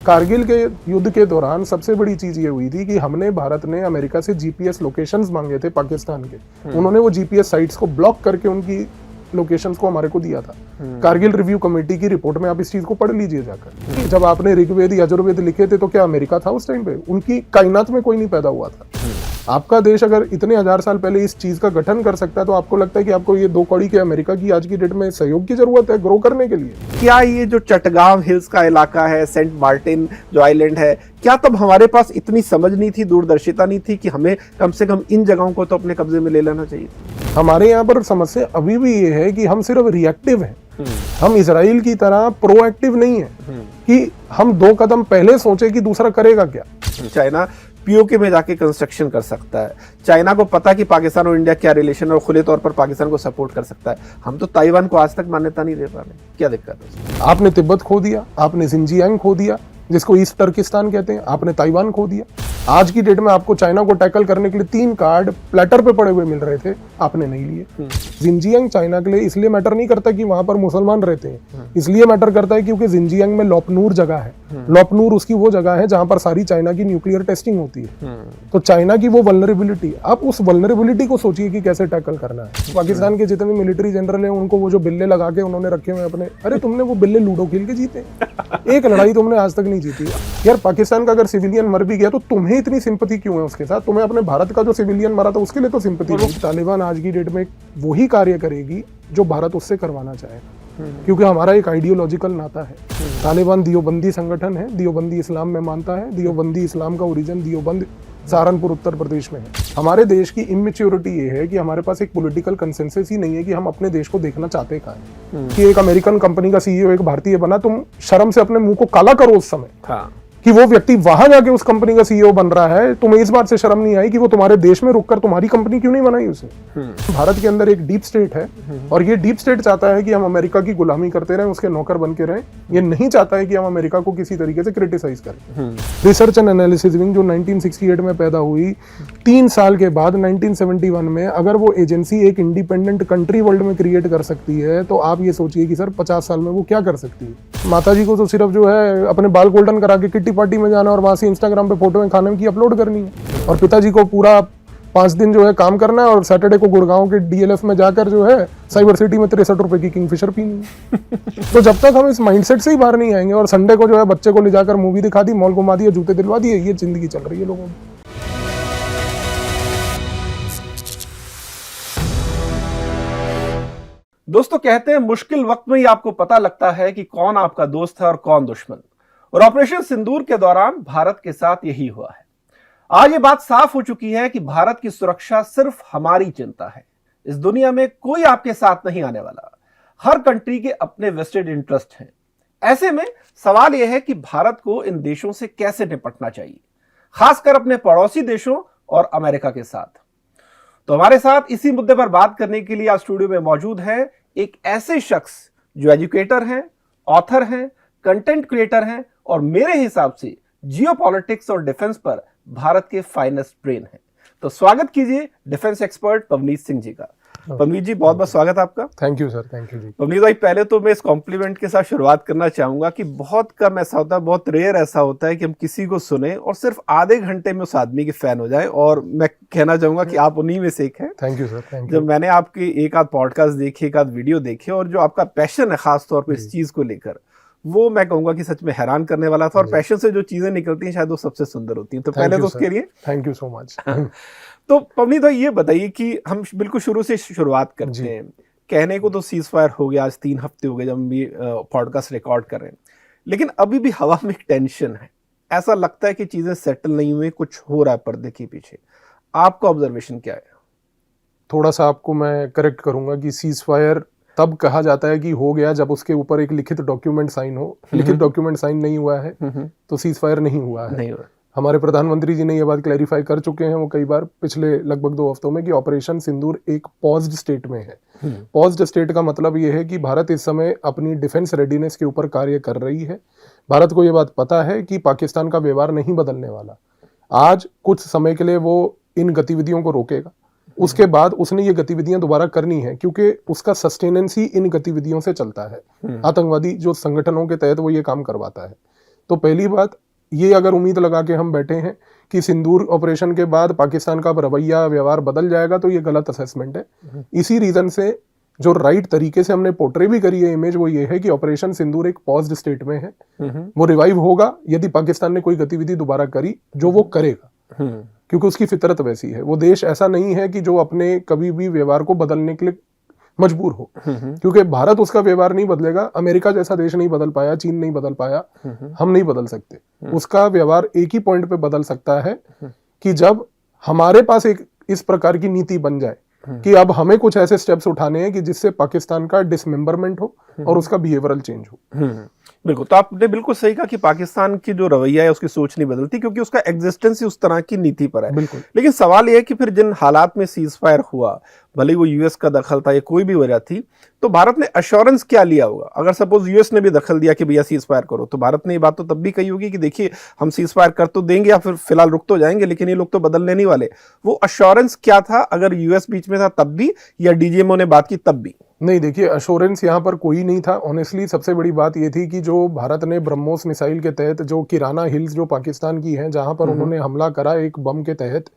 कारगिल के युद्ध के दौरान सबसे बड़ी चीज ये हुई थी कि हमने भारत ने अमेरिका से जीपीएस लोकेशंस मांगे थे पाकिस्तान के, उन्होंने वो जीपीएस साइट्स को ब्लॉक करके उनकी लोकेशंस को हमारे को दिया था। कारगिल रिव्यू कमेटी की रिपोर्ट में आप इस चीज को पढ़ लीजिए जाकर। जब आपने ऋग्वेद यजुर्वेद लिखे थे तो क्या अमेरिका था उस टाइम पे? उनकी कायनात में कोई नहीं पैदा हुआ था। आपका देश अगर इतने 1000 साल पहले इस चीज का गठन कर सकता है तो आपको लगता है कि आपको ये 2 कौड़ी के अमेरिका की आज की डेट में सहयोग की जरूरत है ग्रो करने के लिए? क्या ये जो चटगांव हिल्स का इलाका है, सेंट मार्टिन जो आइलैंड है, क्या तब हमारे पास इतनी समझ नहीं थी, दूरदर्शिता नहीं थी कि हमें कम से कम इन जगहों को तो अपने कब्जे में ले लेना चाहिए? हमारे यहाँ पर समस्या अभी भी ये है कि हम सिर्फ रिएक्टिव हैं। हम इजराइल की तरह प्रोएक्टिव नहीं है कि हम 2 कदम पहले सोचे कि दूसरा करेगा क्या। चाइना पीओके में जाके कंस्ट्रक्शन कर सकता है, चाइना को पता कि पाकिस्तान और इंडिया क्या रिलेशन है और खुले तौर पर पाकिस्तान को सपोर्ट कर सकता है। हम तो ताइवान को आज तक मान्यता नहीं दे पा रहे, क्या दिक्कत है? आपने तिब्बत खो दिया, आपने जिंजियांग खो दिया जिसको ईस्ट टर्किस्तान कहते हैं, आपने ताइवान खो दिया। आज की डेट में आपको चाइना को टैकल करने के लिए 3 कार्ड प्लेटर पे पड़े हुए मिल रहे थे, आपने नहीं लिए। जिंजियांग चाइना के लिए इसलिए मैटर नहीं करता कि वहां पर मुसलमान रहते हैं, इसलिए मैटर करता है क्योंकि जिंजियांग में लोपनूर जगह है। लोपनूर उसकी वो जगह है जहां पर सारी चाइना की न्यूक्लियर टेस्टिंग होती है। तो चाइना की वो वल्नरेबिलिटी, आप उस वल्नरेबिलिटी को सोचिए कि कैसे टैकल करना है। पाकिस्तान के जितने मिलिट्री जनरल हैं उनको वो जो बिल्ले लगा के उन्होंने रखे हुए अपने, अरे तुमने वो बिल्ले लूडो खेल के जीते, एक लड़ाई तुमने आज तक नहीं जीती। यार पाकिस्तान का अगर सिविलियन मर भी गया तो तुम्हें इतनी सिंपैथी क्यों है उसके साथ? तुम्हें अपने भारत का जो सिविलियन मरा था उसके लिए तो सिंपैथी नहीं। तालिबान आज की डेट में वही कार्य करेगी जो भारत उससे करवाना चाहेगा, क्योंकि हमारा एक आइडियोलॉजिकल नाता है। तालिबान दियोबंदी संगठन है, दियोबंदी इस्लाम में मानता है, दियोबंदी इस्लाम का ओरिजिन दियोबंद सहारनपुर उत्तर प्रदेश में है। हमारे देश की इमेच्योरिटी ये है कि हमारे पास एक पॉलिटिकल कंसेंसस ही नहीं है कि हम अपने देश को देखना चाहते कहाँ हैं। कि एक अमेरिकन कंपनी का सीईओ एक भारतीय बना, तुम शर्म से अपने मुंह को काला करो उस समय। हाँ। कि वो व्यक्ति वहां जाके उस कंपनी का सीईओ बन रहा है, तुम्हें इस बात से शर्म नहीं आई कि वो तुम्हारे देश में रुककर तुम्हारी कंपनी क्यों नहीं बनाई उसने? भारत के अंदर एक डीप स्टेट है और ये डीप स्टेट चाहता है कि हम अमेरिका की गुलामी करते रहें, उसके नौकर बन के रहें। ये नहीं चाहता है कि हम अमेरिका को किसी तरीके से क्रिटिसाइज करें। रिसर्च एंड एनालिसिस विंग जो 1968 में पैदा हुई, 3 साल के बाद 1971 में अगर वो एजेंसी एक इंडिपेंडेंट कंट्री वर्ल्ड में क्रिएट कर सकती है तो आप ये सोचिए कि सर 50 साल में वो क्या कर सकती है। माता जी को तो सिर्फ जो है अपने बाल गोल्डन करा के किट्टी पार्टी में जाना और वहां से इंस्टाग्राम पे फोटो में खाने की अपलोड करनी है, और पिताजी को पूरा 5 दिन जो है काम करना है और सैटरडे को गुड़गांव के डीएलएफ में जाकर जो है साइबर सिटी में 63 रुपए की किंगफिशर पीनी है। तो जब तक हम इस माइंडसेट से ही बाहर नहीं आएंगे, और संडे को जो है बच्चे को ले जाकर मूवी दिखा दी, मॉल घुमा दिया, जूते दिलवा दिए, ये जिंदगी चल रही है लोगों की। दोस्तों कहते हैं मुश्किल वक्त में ही आपको पता लगता है कि कौन आपका दोस्त है और कौन दुश्मन, और ऑपरेशन सिंदूर के दौरान भारत के साथ यही हुआ है। आज ये बात साफ हो चुकी है कि भारत की सुरक्षा सिर्फ हमारी चिंता है। इस दुनिया में कोई आपके साथ नहीं आने वाला। हर कंट्री के अपने वेस्टेड इंटरेस्ट हैं। ऐसे में सवाल यह है कि भारत को इन देशों से कैसे निपटना चाहिए, खासकर अपने पड़ोसी देशों और अमेरिका के साथ। तो हमारे साथ इसी मुद्दे पर बात करने के लिए आज स्टूडियो में मौजूद है एक ऐसे शख्स जो एजुकेटर हैं, ऑथर हैं, कंटेंट क्रिएटर हैं और मेरे हिसाब से जियोपॉलिटिक्स और डिफेंस पर भारत के फाइनेस्ट ब्रेन हैं। तो स्वागत कीजिए डिफेंस एक्सपर्ट पवनीत सिंह जी का। पवनीत जी बहुत बहुत स्वागत आपका। Thank you sir, thank you ji. Pavneet भाई पहले तो मैं इस कॉम्प्लीमेंट के साथ शुरुआत करना चाहूंगा कि बहुत कम ऐसा होता है, बहुत रेयर ऐसा होता है कि हम किसी को सुने और सिर्फ आधे घंटे में उस आदमी के फैन हो जाए, और मैं कहना चाहूंगा कि आप उन्हीं में से एक हैं। Thank you sir, thank you. जब मैंने आपकी एक आध पॉडकास्ट देखे, एक आध वीडियो देखे, और जो आपका पैशन है खास तौर पर इस चीज को लेकर, वो मैं कहूंगा कि सच में हैरान करने वाला था। और पैशन से जो चीजें निकलती हैं शायद वो सबसे सुंदर होती हैं। तो पहले तो उसके लिए थैंक यू सो मच। तो पवनीत भाई ये बताइए कि हम बिल्कुल शुरू से शुरुआत करते हैं। कहने को तो सीज फायर हो गया, आज 3 हफ्ते हो गए जब हम भी पॉडकास्ट रिकॉर्ड कर रहे हैं, लेकिन अभी भी हवा में एक टेंशन है। ऐसा लगता है कि चीजें सेटल नहीं हुई, कुछ हो रहा है पर्दे के पीछे। आपका ऑब्जर्वेशन क्या है? थोड़ा सा आपको मैं करेक्ट करूंगा कि सीज फायर तब कहा जाता है कि हो गया जब उसके ऊपर एक लिखित डॉक्यूमेंट साइन हो। लिखित डॉक्यूमेंट साइन नहीं हुआ है तो सीज फायर नहीं हुआ है। नहीं हुआ। हमारे प्रधानमंत्री जी ने ये बात क्लैरिफाई कर चुके हैं वो कई बार पिछले लगभग 2 हफ्तों में कि ऑपरेशन सिंदूर एक पॉज्ड स्टेट में है। पॉज्ड स्टेट का मतलब ये है कि भारत इस समय अपनी डिफेंस रेडीनेस के ऊपर कार्य कर रही है। भारत को ये बात पता है कि पाकिस्तान का व्यवहार नहीं बदलने वाला। आज कुछ समय के लिए वो इन गतिविधियों को रोकेगा, उसके बाद उसने ये गतिविधियां दोबारा करनी है, क्योंकि उसका सस्टेनेंस ही इन गतिविधियों से चलता है। आतंकवादी जो संगठनों के तहत वो ये काम करवाता है। तो पहली बात ये अगर उम्मीद लगा के हम बैठे हैं कि सिंदूर ऑपरेशन के बाद पाकिस्तान का रवैया व्यवहार बदल जाएगा, तो ये गलत असेसमेंट है। इसी रीजन से जो राइट तरीके से हमने पोर्ट्रे भी करी है इमेज, वो ये है कि ऑपरेशन सिंदूर एक पॉज्ड स्टेट में है। वो रिवाइव होगा यदि पाकिस्तान ने कोई गतिविधि दोबारा करी, जो वो करेगा, क्योंकि उसकी फितरत वैसी है। वो देश ऐसा नहीं है कि जो अपने कभी भी व्यवहार को बदलने के लिए मजबूर हो, क्योंकि भारत उसका व्यवहार नहीं बदलेगा। अमेरिका जैसा देश नहीं बदल पाया, चीन नहीं बदल पाया, हम नहीं बदल सकते। उसका व्यवहार एक ही पॉइंट पे बदल सकता है कि जब हमारे पास एक इस प्रकार की नीति बन जाए कि अब हमें कुछ ऐसे स्टेप्स उठाने हैं कि जिससे पाकिस्तान का डिसमेंबरमेंट हो और उसका बिहेवियरल चेंज हो। बिल्कुल, तो आपने बिल्कुल सही कहा कि पाकिस्तान की जो रवैया है उसकी सोच नहीं बदलती, क्योंकि उसका एग्जिस्टेंस ही उस तरह की नीति पर है। बिल्कुल। लेकिन सवाल यह है कि फिर जिन हालात में सीज फायर हुआ, भले ही वो यूएस का दखल था या कोई भी वजह थी, तो भारत ने अश्योरेंस क्या लिया होगा? अगर सपोज यूएस ने भी दखल दिया कि भैया सीज फायर करो, तो भारत ने ये बात तो तब भी कही होगी कि देखिए हम सीज फायर कर तो देंगे या फिर फिलहाल रुक तो जाएंगे, लेकिन ये लोग तो बदलने नहीं वाले। वो अश्योरेंस क्या था, अगर यूएस बीच में था तब भी, या डीजीएमओ ने बात की तब भी? नहीं, देखिए, अश्योरेंस यहाँ पर कोई नहीं था। ऑनेस्टली सबसे बड़ी बात ये थी कि जो भारत ने ब्रह्मोस मिसाइल के तहत जो किराना हिल्स जो पाकिस्तान की हैं, जहां पर उन्होंने हमला करा एक बम के तहत,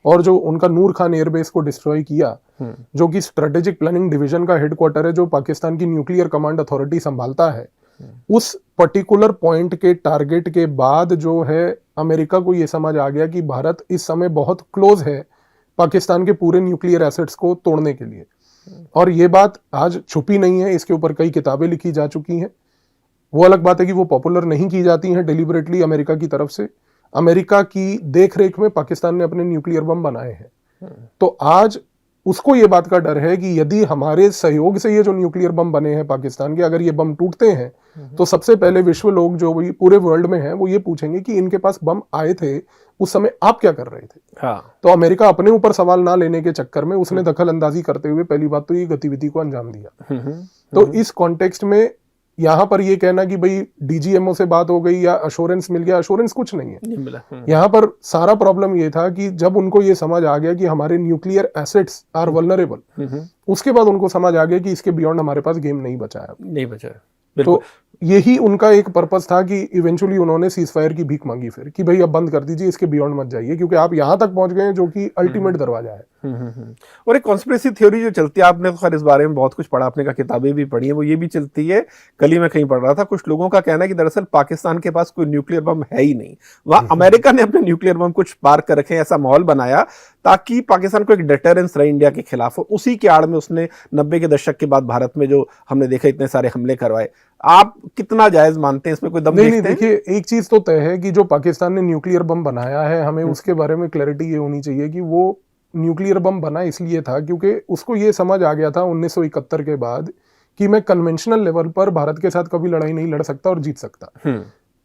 और जो उनका नूर खान एयरबेस को डिस्ट्रॉय किया, जो कि स्ट्रेटेजिक प्लानिंग डिवीजन का हेडक्वार्टर है, जो पाकिस्तान की न्यूक्लियर कमांड अथॉरिटी संभालता है, उस पर्टिकुलर पॉइंट के टारगेट के बाद जो है अमेरिका को ये समझ आ गया कि भारत इस समय बहुत क्लोज है पाकिस्तान के पूरे न्यूक्लियर एसेट्स को तोड़ने के लिए। और ये बात आज छुपी नहीं है, इसके ऊपर कई किताबें लिखी जा चुकी हैं। वो अलग बात है कि वो पॉपुलर नहीं की जाती हैं डिलिबरेटली अमेरिका की तरफ से। अमेरिका की देखरेख में पाकिस्तान ने अपने न्यूक्लियर बम बनाए हैं। तो आज उसको ये बात का डर है कि यदि हमारे सहयोग से ये जो न्यूक्लियर बम बने हैं पाकिस्तान के, अगर ये बम टूटते हैं तो सबसे पहले विश्व लोग जो भी पूरे वर्ल्ड में हैं वो ये पूछेंगे कि इनके पास बम आए थे, उस समय आप क्या कर रहे थे। हाँ। तो अमेरिका अपने ऊपर सवाल ना लेने के चक्कर में उसने दखल अंदाजी करते हुए पहली बात तो ये गतिविधि को अंजाम दिया। तो इस कॉन्टेक्स्ट में यहाँ पर ये कहना कि भाई डीजीएमओ से बात हो गई या अश्योरेंस मिल गया, अश्योरेंस कुछ नहीं है। यहाँ पर सारा प्रॉब्लम ये था कि जब उनको ये समझ आ गया कि हमारे न्यूक्लियर एसेट्स आर वल्नरेबल, उसके बाद उनको समझ आ गया कि इसके बियॉन्ड हमारे पास गेम नहीं बचा है, नहीं बचा है। तो यही उनका एक पर्पस था कि इवेंचुअली उन्होंने सीज फायर की भीख मांगी फिर कि भाई अब बंद कर दीजिए, इसके बियॉन्ड मत जाइए, क्योंकि आप यहां तक पहुंच गए हैं जो कि अल्टीमेट दरवाजा है। और एक कॉन्स्पिरेसी थ्योरी जो चलती है, आपने तो खैर इस बारे में बहुत कुछ पढ़ा, आपने का किताबें भी पढ़ी है, वो ये भी चलती है, कल ही मैं कहीं पढ़ रहा था, कुछ लोगों का कहना है कि दरअसल पाकिस्तान के पास कोई न्यूक्लियर बम है ही नहीं, वहां अमेरिका ने अपने न्यूक्लियर बम कुछ पार कर रखे, ऐसा माहौल बनाया ताकि पाकिस्तान को एक डिटरेंस रहे इंडिया के खिलाफ। और उसी के आड़ में उसने 90 के दशक के बाद भारत में जो हमने देखा इतने सारे हमले करवाए। आप कितना जायज मानते हैं, इसमें कोई दम देखते हैं? देखिए, एक चीज तो तय है कि जो पाकिस्तान ने न्यूक्लियर बम बनाया है, हमें उसके बारे में क्लैरिटी ये होनी चाहिए कि वो न्यूक्लियर बम बना इसलिए था क्योंकि उसको ये समझ आ गया था 1971 के बाद कि मैं कन्वेंशनल लेवल पर भारत के साथ कभी लड़ाई नहीं लड़ सकता और जीत सकता।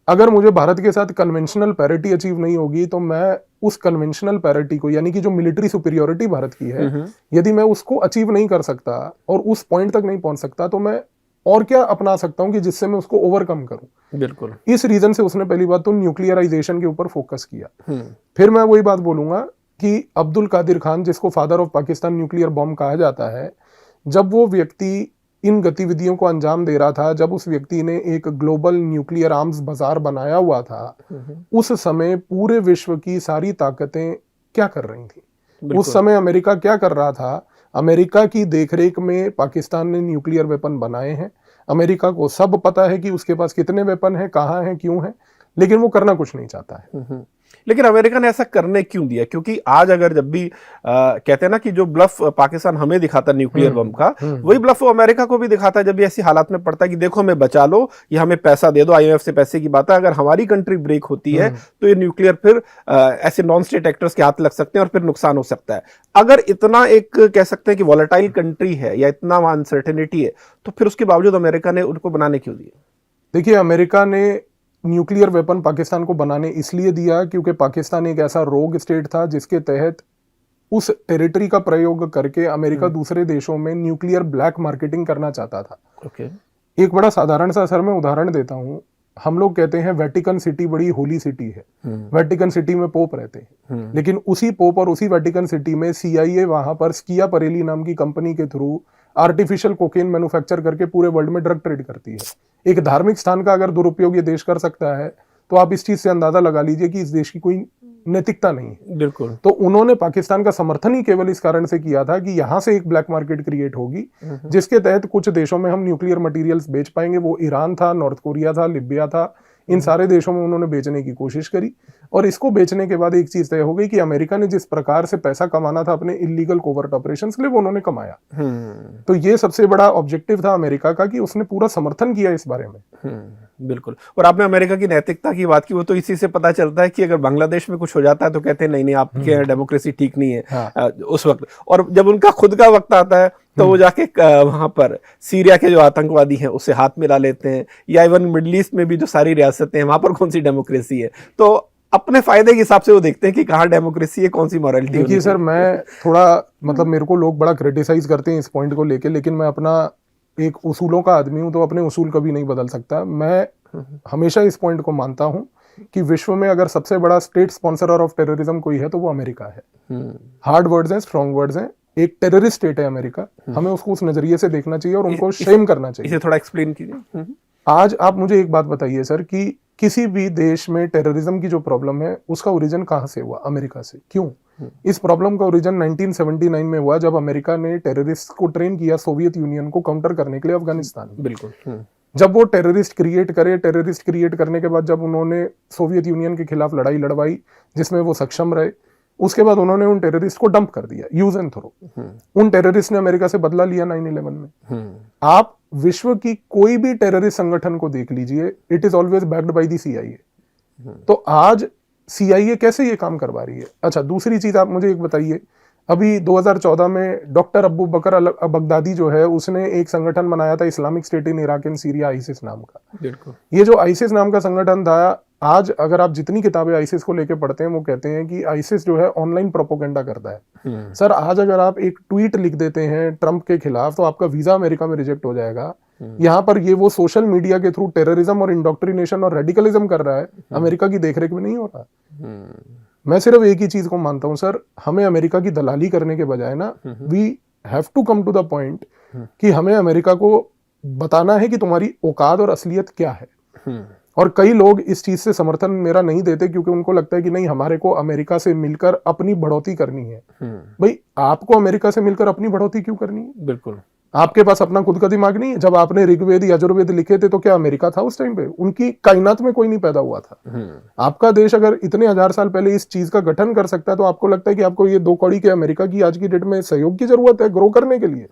अगर मुझे भारत के साथ कन्वेंशनल पैरिटी अचीव नहीं होगी तो मैं उस कन्वेंशनल पैरिटी को, यानी कि जो मिलिट्री सुपीरियोरिटी भारत की है, यदि मैं उसको अचीव नहीं कर सकता और उस पॉइंट तक नहीं पहुंच सकता, तो मैं और क्या अपना सकता हूं कि जिससे मैं उसको ओवरकम करूं। बिल्कुल। इस रीजन से उसने पहली बात तो न्यूक्लियराइजेशन के ऊपर फोकस किया। फिर मैं वही बात बोलूंगा कि अब्दुल कादिर खान, जिसको father of Pakistan nuclear bomb कहा जाता है, जब वो व्यक्ति इन गतिविधियों को अंजाम दे रहा था, जब उस व्यक्ति ने एक ग्लोबल न्यूक्लियर आर्म्स बाजार बनाया हुआ था, उस समय पूरे विश्व की सारी ताकतें क्या कर रही थी? उस समय अमेरिका क्या कर रहा था? अमेरिका की देखरेख में पाकिस्तान ने न्यूक्लियर वेपन बनाए हैं। अमेरिका को सब पता है कि उसके पास कितने वेपन हैं, कहाँ हैं, क्यों हैं, लेकिन वो करना कुछ नहीं चाहता है। लेकिन अमेरिका ने ऐसा करने क्यों दिया? क्योंकि आज अगर जब भी कहते हैं ना कि जो ब्लफ पाकिस्तान हमें दिखाता न्यूक्लियर बम का, वही ब्लफ वो अमेरिका को भी दिखाता है जब भी ऐसी हालात में पड़ता है कि देखो हमें बचा लो, ये हमें पैसा दे दो, आईएमएफ से पैसे की बात है, अगर हमारी कंट्री ब्रेक होती है तो ये न्यूक्लियर फिर ऐसे नॉन स्टेट एक्टर्स के हाथ लग सकते हैं और फिर नुकसान हो सकता है। अगर इतना एक कह सकते हैं कि वॉलेटाइल कंट्री है या इतना अनसर्टेनिटी है, तो फिर उसके बावजूद अमेरिका ने उनको बनाने क्यों दिया? देखिए, अमेरिका ने न्यूक्लियर वेपन पाकिस्तान को बनाने इसलिए दिया क्योंकि पाकिस्तान एक ऐसा रोग स्टेट था जिसके तहत उस टेरिटरी का प्रयोग करके अमेरिका दूसरे देशों में न्यूक्लियर ब्लैक मार्केटिंग करना चाहता था। एक बड़ा साधारण सा सर मैं उदाहरण देता हूं। हम लोग कहते हैं वेटिकन सिटी बड़ी होली सिटी है, वेटिकन सिटी में पोप रहते हैं, लेकिन उसी पोप और उसी वेटिकन सिटी में CIA वहां पर स्किया परेली नाम की कंपनी के थ्रू आर्टिफिशियल कोकेन मैन्युफैक्चर करके पूरे वर्ल्ड में ड्रग ट्रेड करती है। एक धार्मिक स्थान का अगर दुरुपयोग ये देश कर सकता है तो आप इस चीज से अंदाजा लगा लीजिए कि इस देश की कोई नैतिकता नहीं है। बिल्कुल। तो उन्होंने पाकिस्तान का समर्थन ही केवल इस कारण से किया था कि यहां से एक ब्लैक मार्केट क्रिएट होगी जिसके तहत कुछ देशों में हम न्यूक्लियर मटेरियल्स बेच पाएंगे। वो ईरान था, नॉर्थ कोरिया था, लिबिया था, इन सारे देशों में उन्होंने बेचने की कोशिश करी। और इसको बेचने के बाद एक चीज तय हो गई कि अमेरिका ने जिस प्रकार से पैसा कमाना था अपने इलीगल कोवर्ट ऑपरेशंस के लिए, वो उन्होंने कमाया। तो ये सबसे बड़ा ऑब्जेक्टिव था अमेरिका का कि उसने पूरा समर्थन किया इस बारे में। बिल्कुल। और आपने अमेरिका की नैतिकता की बात की, वो तो इसी से पता चलता है कि अगर बांग्लादेश में कुछ हो जाता है तो कहते हैं नहीं नहीं आपके यहाँ डेमोक्रेसी ठीक नहीं है। हाँ। उस वक्त, और जब उनका खुद का वक्त आता है तो वो जाके वहां पर सीरिया के जो आतंकवादी हैं उससे हाथ मिला लेते हैं, या इवन मिडिल ईस्ट में भी जो सारी रियासतें हैं वहां पर कौन सी डेमोक्रेसी है। तो अपने फायदे के हिसाब से वो देखते हैं कि कहाँ डेमोक्रेसी है, कौन सी मॉरलिटी। देखिए सर, मैं थोड़ा मतलब मेरे को लोग बड़ा क्रिटिसाइज करते हैं इस पॉइंट को लेके, लेकिन मैं अपना एक उसूलों का आदमी हूं, तो अपने उसूल कभी नहीं बदल सकता। मैं हमेशा इस पॉइंट को मानता हूं कि विश्व में अगर सबसे बड़ा स्टेट स्पॉन्सर ऑफ टेररिज्म कोई है तो वो अमेरिका है। हार्ड वर्ड्स हैं, स्ट्रॉन्ग वर्ड्स हैं, एक टेररिस्ट स्टेट है अमेरिका। हमें उसको उस नजरिए से देखना चाहिए और उनको शेम करना चाहिए। इसे थोड़ा एक्सप्लेन कीजिए। आज आप मुझे एक बात बताइए सर कि किसी भी देश में टेररिज्म की जो प्रॉब्लम है उसका ओरिजिन कहां से हुआ? अमेरिका से। क्यों? इस प्रॉब्लम का ओरिजिन 1979 में हुआ जब अमेरिका ने टेररिस्ट को ट्रेन किया सोवियत यूनियन को काउंटर करने के लिए अफगानिस्तान में। बिल्कुल। जब वो टेररिस्ट क्रिएट करने के बाद जब उन्होंने सोवियत यूनियन के खिलाफ लड़ाई लड़वाई जिसमें वो सक्षम रहे, उसके बाद उन्होंने उन टेररिस्ट को डंप कर दिया, यूज एंड थ्रो। उन टेररिस्ट ने अमेरिका से बदला लिया 9/11 में। आप विश्व की कोई भी टेररिस्ट संगठन को देख लीजिए, it is always backed by the CIA। तो आज CIA कैसे ये काम करवा रही है? अच्छा, दूसरी चीज आप मुझे एक बताइए, अभी 2014 में डॉक्टर अबू बकर अल बगदादी जो है उसने एक संगठन बनाया था Islamic state in Iraq and Syria, ISIS नाम का। बिल्कुल। ये जो आईसिस नाम का संगठन था, आज अगर आप जितनी किताबें आईसिस को लेके पढ़ते हैं वो कहते हैं कि आईसिस जो है ऑनलाइन प्रोपोगंडा करता है। सर, आज अगर आप एक ट्वीट लिख देते हैं ट्रंप के खिलाफ तो आपका वीजा अमेरिका में रिजेक्ट हो जाएगा। यहाँ पर ये वो सोशल मीडिया के थ्रू टेररिज्म और इंडोक्ट्रिनेशन और रेडिकलिज्म कर रहा है, अमेरिका की देखरेख में नहीं हो रहा। मैं सिर्फ एक ही चीज को मानता हूं सर, हमें अमेरिका की दलाली करने के बजाय ना, we have to come to the point कि हमें अमेरिका को बताना है कि तुम्हारी औकात और असलियत क्या है। और कई लोग इस चीज से समर्थन मेरा नहीं देते क्योंकि उनको लगता है कि नहीं, हमारे को अमेरिका से मिलकर अपनी बढ़ोतरी करनी है। भाई, आपको अमेरिका से मिलकर अपनी बढ़ोतरी क्यों करनी है? बिल्कुल। आपके पास अपना खुद का दिमाग नहीं है? जब आपने ऋग्वेद यजुर्वेद लिखे थे तो क्या अमेरिका था उस टाइम पे? उनकी कायनात में कोई नहीं पैदा हुआ था। आपका देश अगर इतने 1000 साल पहले इस चीज का गठन कर सकता है तो आपको लगता है कि आपको ये 2 कौड़ी के अमेरिका की आज की डेट में सहयोग की जरूरत है ग्रो करने के लिए?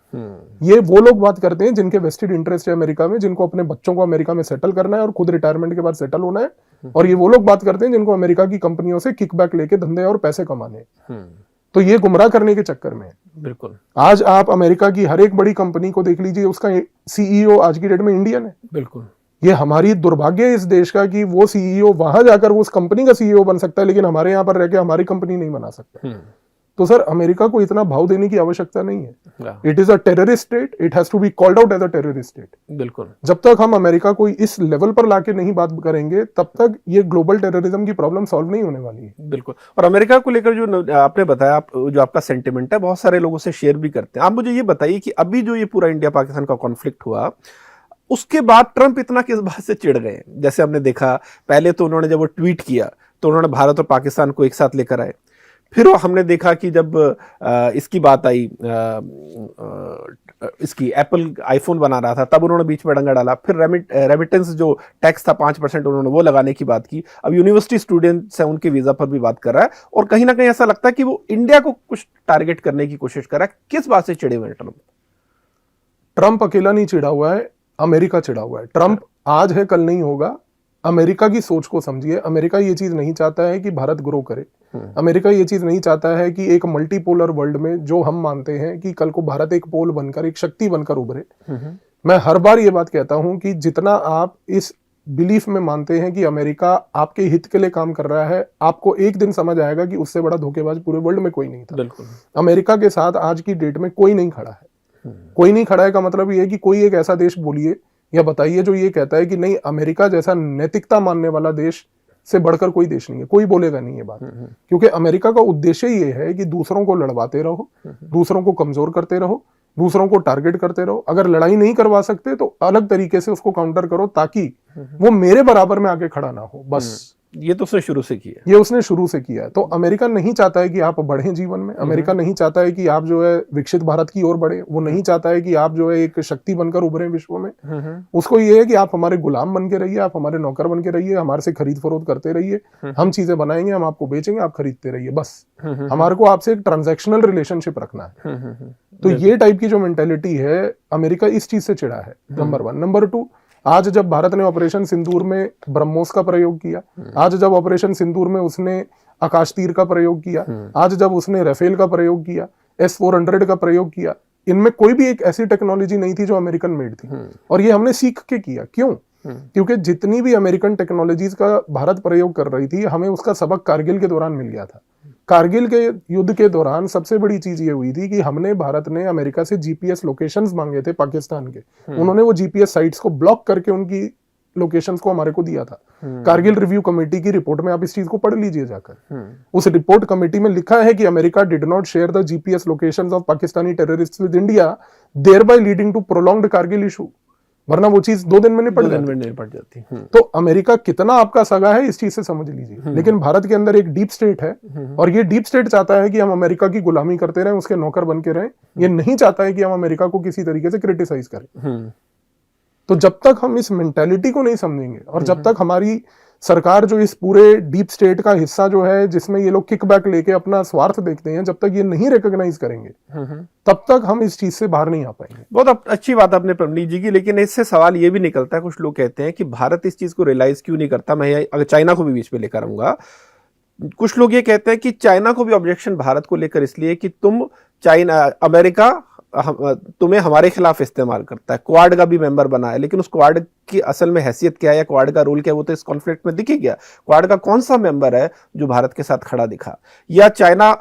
ये वो लोग बात करते हैं जिनके वेस्टेड इंटरेस्ट है अमेरिका में, जिनको अपने बच्चों को अमेरिका में सेटल करना है और खुद रिटायरमेंट के बाद सेटल होना है। और ये वो लोग बात करते हैं जिनको अमेरिका की कंपनियों से किकबैक लेके धंधे और पैसे कमाने। तो ये गुमराह करने के चक्कर में है। बिल्कुल। आज आप अमेरिका की हर एक बड़ी कंपनी को देख लीजिए, उसका CEO आज की डेट में इंडियन है। बिल्कुल। ये हमारी दुर्भाग्य है इस देश का कि वो CEO वहां जाकर वो उस कंपनी का CEO बन सकता है लेकिन हमारे यहाँ पर रह के हमारी कंपनी नहीं बना सकता। तो सर, अमेरिका को इतना भाव देने की आवश्यकता नहीं है। It is a terrorist state, it has to be called out as a terrorist state. बिल्कुल। जब तक हम अमेरिका को इस लेवल पर लाके नहीं बात करेंगे तब तक ये ग्लोबल टेररिज्म की प्रॉब्लम सॉल्व नहीं होने वाली है। बिल्कुल। और अमेरिका को लेकर जो आपने बताया, जो आपका सेंटिमेंट है, बहुत सारे लोगों से शेयर भी करते हैं। आप मुझे ये बताइए कि अभी जो ये पूरा इंडिया पाकिस्तान का कॉन्फ्लिक्ट हुआ, उसके बाद ट्रंप इतना किस बात से चिढ़ गए? जैसे हमने देखा, पहले तो उन्होंने जब वो ट्वीट किया तो उन्होंने भारत और पाकिस्तान को एक साथ लेकर आए। फिर हमने देखा कि जब इसकी बात आई, इसकी एप्पल आईफोन बना रहा था, तब उन्होंने बीच में डंगा डाला। फिर रेमिटेंस जो टैक्स था 5% उन्होंने वो लगाने की बात की। अब यूनिवर्सिटी स्टूडेंट्स हैं, उनके वीजा पर भी बात कर रहा है। और कहीं ना कहीं ऐसा लगता है कि वो इंडिया को कुछ टारगेट करने की कोशिश कर रहा है। किस बात से चिड़े हुए हैं ट्रंप? ट्रंप अकेला नहीं चिढ़ा हुआ है, अमेरिका चिढ़ा हुआ है। ट्रंप आज है, कल नहीं होगा। अमेरिका की सोच को समझिए। अमेरिका ये चीज नहीं चाहता है कि भारत ग्रो करे। अमेरिका ये चीज नहीं चाहता है कि एक मल्टीपोलर वर्ल्ड में जो हम मानते हैं कि कल को भारत एक पोल बनकर, एक शक्ति बनकर उभरे। मैं हर बार ये बात कहता हूं कि जितना आप इस बिलीफ में मानते हैं कि अमेरिका आपके हित के लिए काम कर रहा है, आपको एक दिन समझ आएगा कि उससे बड़ा धोखेबाज पूरे वर्ल्ड में कोई नहीं था। बिल्कुल। अमेरिका के साथ आज की डेट में कोई नहीं खड़ा है। कोई नहीं खड़ा है का मतलब ये है कि कोई एक ऐसा देश बोलिए या बताइए जो ये कहता है कि नहीं, अमेरिका जैसा नैतिकता मानने वाला देश से बढ़कर कोई देश नहीं है। कोई बोलेगा नहीं ये बात, क्योंकि अमेरिका का उद्देश्य ये है कि दूसरों को लड़वाते रहो, दूसरों को कमजोर करते रहो, दूसरों को टारगेट करते रहो। अगर लड़ाई नहीं करवा सकते तो अलग तरीके से उसको काउंटर करो ताकि वो मेरे बराबर में आके खड़ा ना हो, बस। ये तो उसने शुरू से किया, ये उसने शुरू से किया है। तो अमेरिका नहीं चाहता है कि आप बढ़ें जीवन में, अमेरिका नहीं चाहता है कि आप जो है विकसित भारत की ओर बढ़े, वो नहीं चाहता है कि आप जो है एक शक्ति बनकर उभरे विश्व में। उसको ये है कि आप हमारे गुलाम बन के रहिए, आप हमारे नौकर बन के रहिए, हमारे से खरीद फरोख्त करते रहिए, हम चीजें बनाएंगे, हम आपको बेचेंगे, आप खरीदते रहिए, बस। हमारे को आपसे एक ट्रांजैक्शनल रिलेशनशिप रखना है। तो ये टाइप की जो मेंटेलिटी है, अमेरिका इस चीज से चिढ़ा है, नंबर 1। नंबर 2, आज जब भारत ने ऑपरेशन सिंदूर में ब्रह्मोस का प्रयोग किया, आज जब ऑपरेशन सिंदूर में उसने आकाश तीर का प्रयोग किया, आज जब उसने राफेल का प्रयोग किया, S-400 का प्रयोग किया, इनमें कोई भी एक ऐसी टेक्नोलॉजी नहीं थी जो अमेरिकन मेड थी। और ये हमने सीख के किया। क्यों? क्योंकि जितनी भी अमेरिकन टेक्नोलॉजीज का भारत प्रयोग कर रही थी, हमें उसका सबक कारगिल के दौरान मिल गया था। कारगिल के युद्ध के दौरान सबसे बड़ी चीज ये हुई थी कि भारत ने अमेरिका से जीपीएस लोकेशंस मांगे थे पाकिस्तान के, उन्होंने वो जीपीएस साइट्स को ब्लॉक करके उनकी लोकेशंस को हमारे को दिया था। कारगिल रिव्यू कमेटी की रिपोर्ट में आप इस चीज को पढ़ लीजिए जाकर। उस रिपोर्ट कमेटी में लिखा है कि America did not share the GPS locations of Pakistani terrorists with India, thereby leading to prolonged Kargil issue. वरना वो चीज 2 दिन में निपट जाती। तो अमेरिका कितना आपका सगा है, इस चीज से समझ लीजिए। लेकिन भारत के अंदर एक डीप स्टेट है, और ये डीप स्टेट चाहता है कि हम अमेरिका की गुलामी करते रहें, उसके नौकर बन के रहें। ये नहीं चाहता है कि हम अमेरिका को किसी तरीके से क्रिटिसाइज करें। तो जब तक हम इस मेंटालिटी को नहीं समझेंगे, और जब तक हमारी सरकार जो इस पूरे डीप स्टेट का हिस्सा जो है, जिसमें ये लोग किकबैक लेके अपना स्वार्थ देखते हैं, जब तक ये नहीं रिकॉग्नाइज करेंगे, तब तक हम इस चीज से बाहर नहीं आ पाएंगे। बहुत अच्छी बात आपने प्रवनीत जी की, लेकिन इससे सवाल ये भी निकलता है, कुछ लोग कहते हैं कि भारत इस चीज को रियलाइज क्यों नहीं करता। मैं अगर चाइना को भी बीच में लेकर आऊंगा, कुछ लोग ये कहते हैं कि चाइना को भी ऑब्जेक्शन भारत को लेकर इसलिए कि अमेरिका तुम्हें हमारे खिलाफ इस्तेमाल करता है। क्वाड का भी मेंबर बना है, लेकिन उस क्वाड की असल में हैसियत क्या है या क्वाड का रोल क्या है, वो तो इस कॉन्फ्लिक्ट में दिख ही गया। क्वाड का कौन सा मेंबर है जो भारत के साथ खड़ा दिखा, या चाइना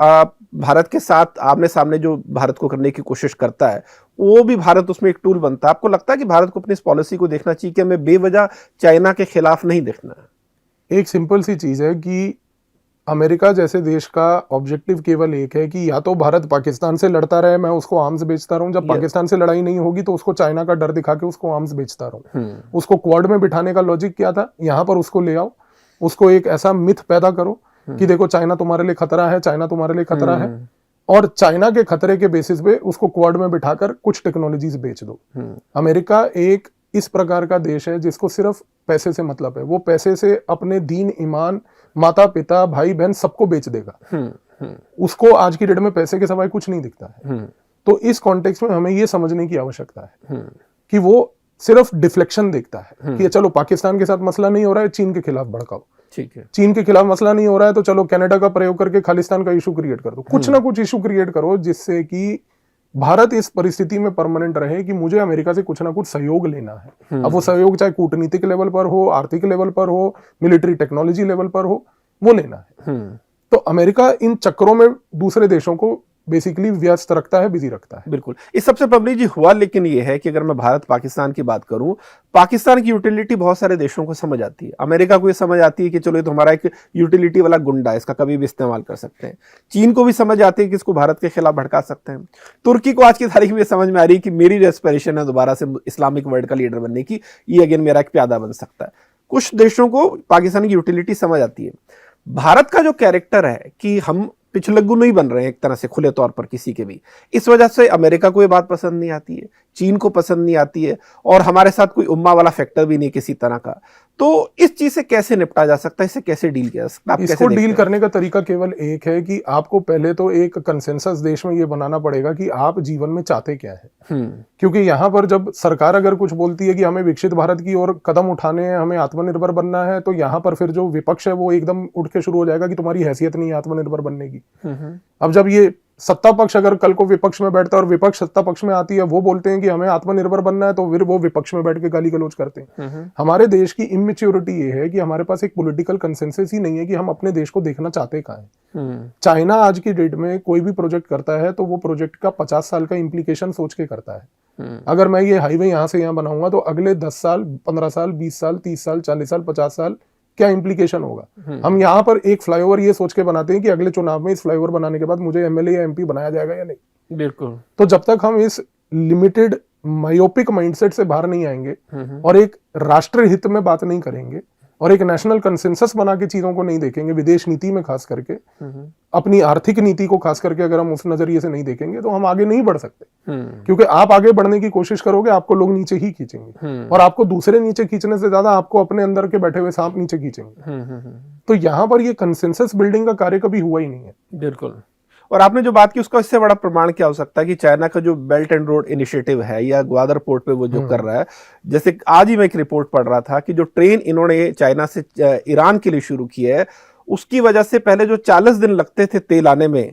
भारत के साथ आमने सामने जो भारत को करने की कोशिश करता है, वो भी भारत उसमें एक टूल बनता है। आपको लगता है कि भारत को अपनी इस पॉलिसी को देखना चाहिए कि हमें बेवजह चाइना के खिलाफ नहीं देखना है? एक सिंपल सी चीज है कि अमेरिका जैसे देश का ऑब्जेक्टिव केवल एक है कि या तो भारत पाकिस्तान से लड़ता रहे, मैं उसको आर्म्स बेचता रहूं, जब पाकिस्तान से लड़ाई नहीं होगी तो उसको चाइना का डर दिखा के उसको आर्म्स बेचता रहूं। उसको क्वाड में बिठाने का लॉजिक क्या था? यहां पर उसको ले आओ, उसको एक ऐसा मिथ पैदा करो कि देखो चाइना तुम्हारे लिए खतरा है, चाइना तुम्हारे लिए खतरा है, और चाइना के खतरे के बेसिस पे उसको क्वाड में बिठाकर कुछ टेक्नोलॉजीज बेच दो। अमेरिका एक इस प्रकार का देश है जिसको सिर्फ पैसे से मतलब है। वो पैसे से अपने दीन, ईमान, माता पिता, भाई बहन सबको बेच देगा। उसको आज की डेट में पैसे के सिवाय कुछ नहीं दिखता है। तो इस कॉन्टेक्स्ट में हमें ये समझने की आवश्यकता है कि वो सिर्फ डिफ्लेक्शन देखता है कि चलो पाकिस्तान के साथ मसला नहीं हो रहा है, चीन के खिलाफ भड़काओ। ठीक है, चीन के खिलाफ मसला नहीं हो रहा है तो चलो कनाडा का प्रयोग करके खालिस्तान का इशू क्रिएट कर दो। कुछ ना कुछ इशू क्रिएट करो जिससे कि भारत इस परिस्थिति में परमानेंट रहे कि मुझे अमेरिका से कुछ ना कुछ सहयोग लेना है। अब वो सहयोग चाहे कूटनीतिक लेवल पर हो, आर्थिक लेवल पर हो, मिलिट्री टेक्नोलॉजी लेवल पर हो, वो लेना है। तो अमेरिका इन चक्रों में दूसरे देशों को बेसिकली व्यस्त रखता है, बिजी रखता है। बिल्कुल। इस सबसे प्रवनीत जी हुआ लेकिन ये है कि अगर मैं भारत पाकिस्तान की बात करूं, पाकिस्तान की यूटिलिटी बहुत सारे देशों को समझ आती है। अमेरिका को ये समझ आती है कि चलो ये तो हमारा एक यूटिलिटी वाला गुंडा है, इसका कभी भी इस्तेमाल कर सकते हैं। चीन को भी समझ आती है कि इसको भारत के खिलाफ भड़का सकते हैं। तुर्की को आज की तारीख में समझ में आ रही है कि मेरी एस्पिरेशन है दोबारा से इस्लामिक वर्ल्ड का लीडर बनने की, ये अगेन मेरा एक प्यादा बन सकता है। कुछ देशों को पाकिस्तान की यूटिलिटी समझ आती है। भारत का जो कैरेक्टर है कि हम पिछलग्गू नहीं बन रहे हैं एक तरह से खुले तौर पर किसी के भी, इस वजह से अमेरिका को ये बात पसंद नहीं आती है, चीन को पसंद नहीं आती है, और हमारे साथ कोई उम्मा वाला फैक्टर भी नहीं किसी तरह का। तो इस चीज से कैसे निपटा जा सकता है, इससे कैसे डील किया जा सकता है? इसको डील करने का तरीका केवल एक है कि आपको पहले तो एक कंसेंसस देश में ये बनाना पड़ेगा कि आप जीवन में चाहते क्या है। क्योंकि यहाँ पर जब सरकार अगर कुछ बोलती है कि हमें विकसित भारत की ओर कदम उठाने हैं, हमें आत्मनिर्भर बनना है, तो यहाँ पर फिर जो विपक्ष है वो एकदम उठ के शुरू हो जाएगा कि तुम्हारी हैसियत नहीं है आत्मनिर्भर बनने की। अब जब ये सत्ता पक्ष अगर कल को विपक्ष में बैठता है और विपक्ष सत्ता पक्ष में आती है, वो बोलते हैं कि हमें आत्मनिर्भर बनना है, तो फिर वो विपक्ष में बैठ के गाली गलौज करते हैं। हमारे देश की इमेच्योरिटी ये है कि हमारे पास एक पॉलिटिकल कंसेंसस ही नहीं है कि हम अपने देश को देखना चाहते कहाँ हैं। चाइना आज की डेट में कोई भी प्रोजेक्ट करता है तो वो प्रोजेक्ट का 50 साल का इम्प्लीकेशन सोच के करता है। अगर मैं ये हाईवे यहाँ से यहाँ बनाऊंगा तो अगले 10 साल, 15 साल, 20 साल, 30 साल, 40 साल, 50 साल क्या इंप्लीकेशन होगा। हम यहाँ पर एक फ्लाईओवर ये सोच के बनाते हैं कि अगले चुनाव में इस फ्लाईओवर बनाने के बाद मुझे एमएलए या एमपी बनाया जाएगा या नहीं। बिल्कुल। तो जब तक हम इस लिमिटेड मायोपिक माइंडसेट से बाहर नहीं आएंगे और एक राष्ट्र हित में बात नहीं करेंगे और एक नेशनल कंसेंसस बना के चीजों को नहीं देखेंगे, विदेश नीति में खास करके, अपनी आर्थिक नीति को खास करके अगर हम उस नजरिए से नहीं देखेंगे तो हम आगे नहीं बढ़ सकते। क्योंकि आप आगे बढ़ने की कोशिश करोगे, आपको लोग नीचे ही खींचेंगे और आपको दूसरे नीचे खींचने से ज्यादा आपको अपने अंदर के बैठे हुए सांप नीचे खींचेंगे। तो यहां पर ये कंसेंसस बिल्डिंग का कार्य कभी हुआ ही नहीं है। बिल्कुल। और आपने जो बात की उसका इससे बड़ा प्रमाण क्या हो सकता है कि चाइना का जो बेल्ट एंड रोड इनिशिएटिव है या ग्वादर पोर्ट पे वो जो कर रहा है, जैसे आज ही मैं एक रिपोर्ट पढ़ रहा था कि जो ट्रेन इन्होंने चाइना से ईरान के लिए शुरू की है, उसकी वजह से पहले जो 40 दिन लगते थे तेल आने में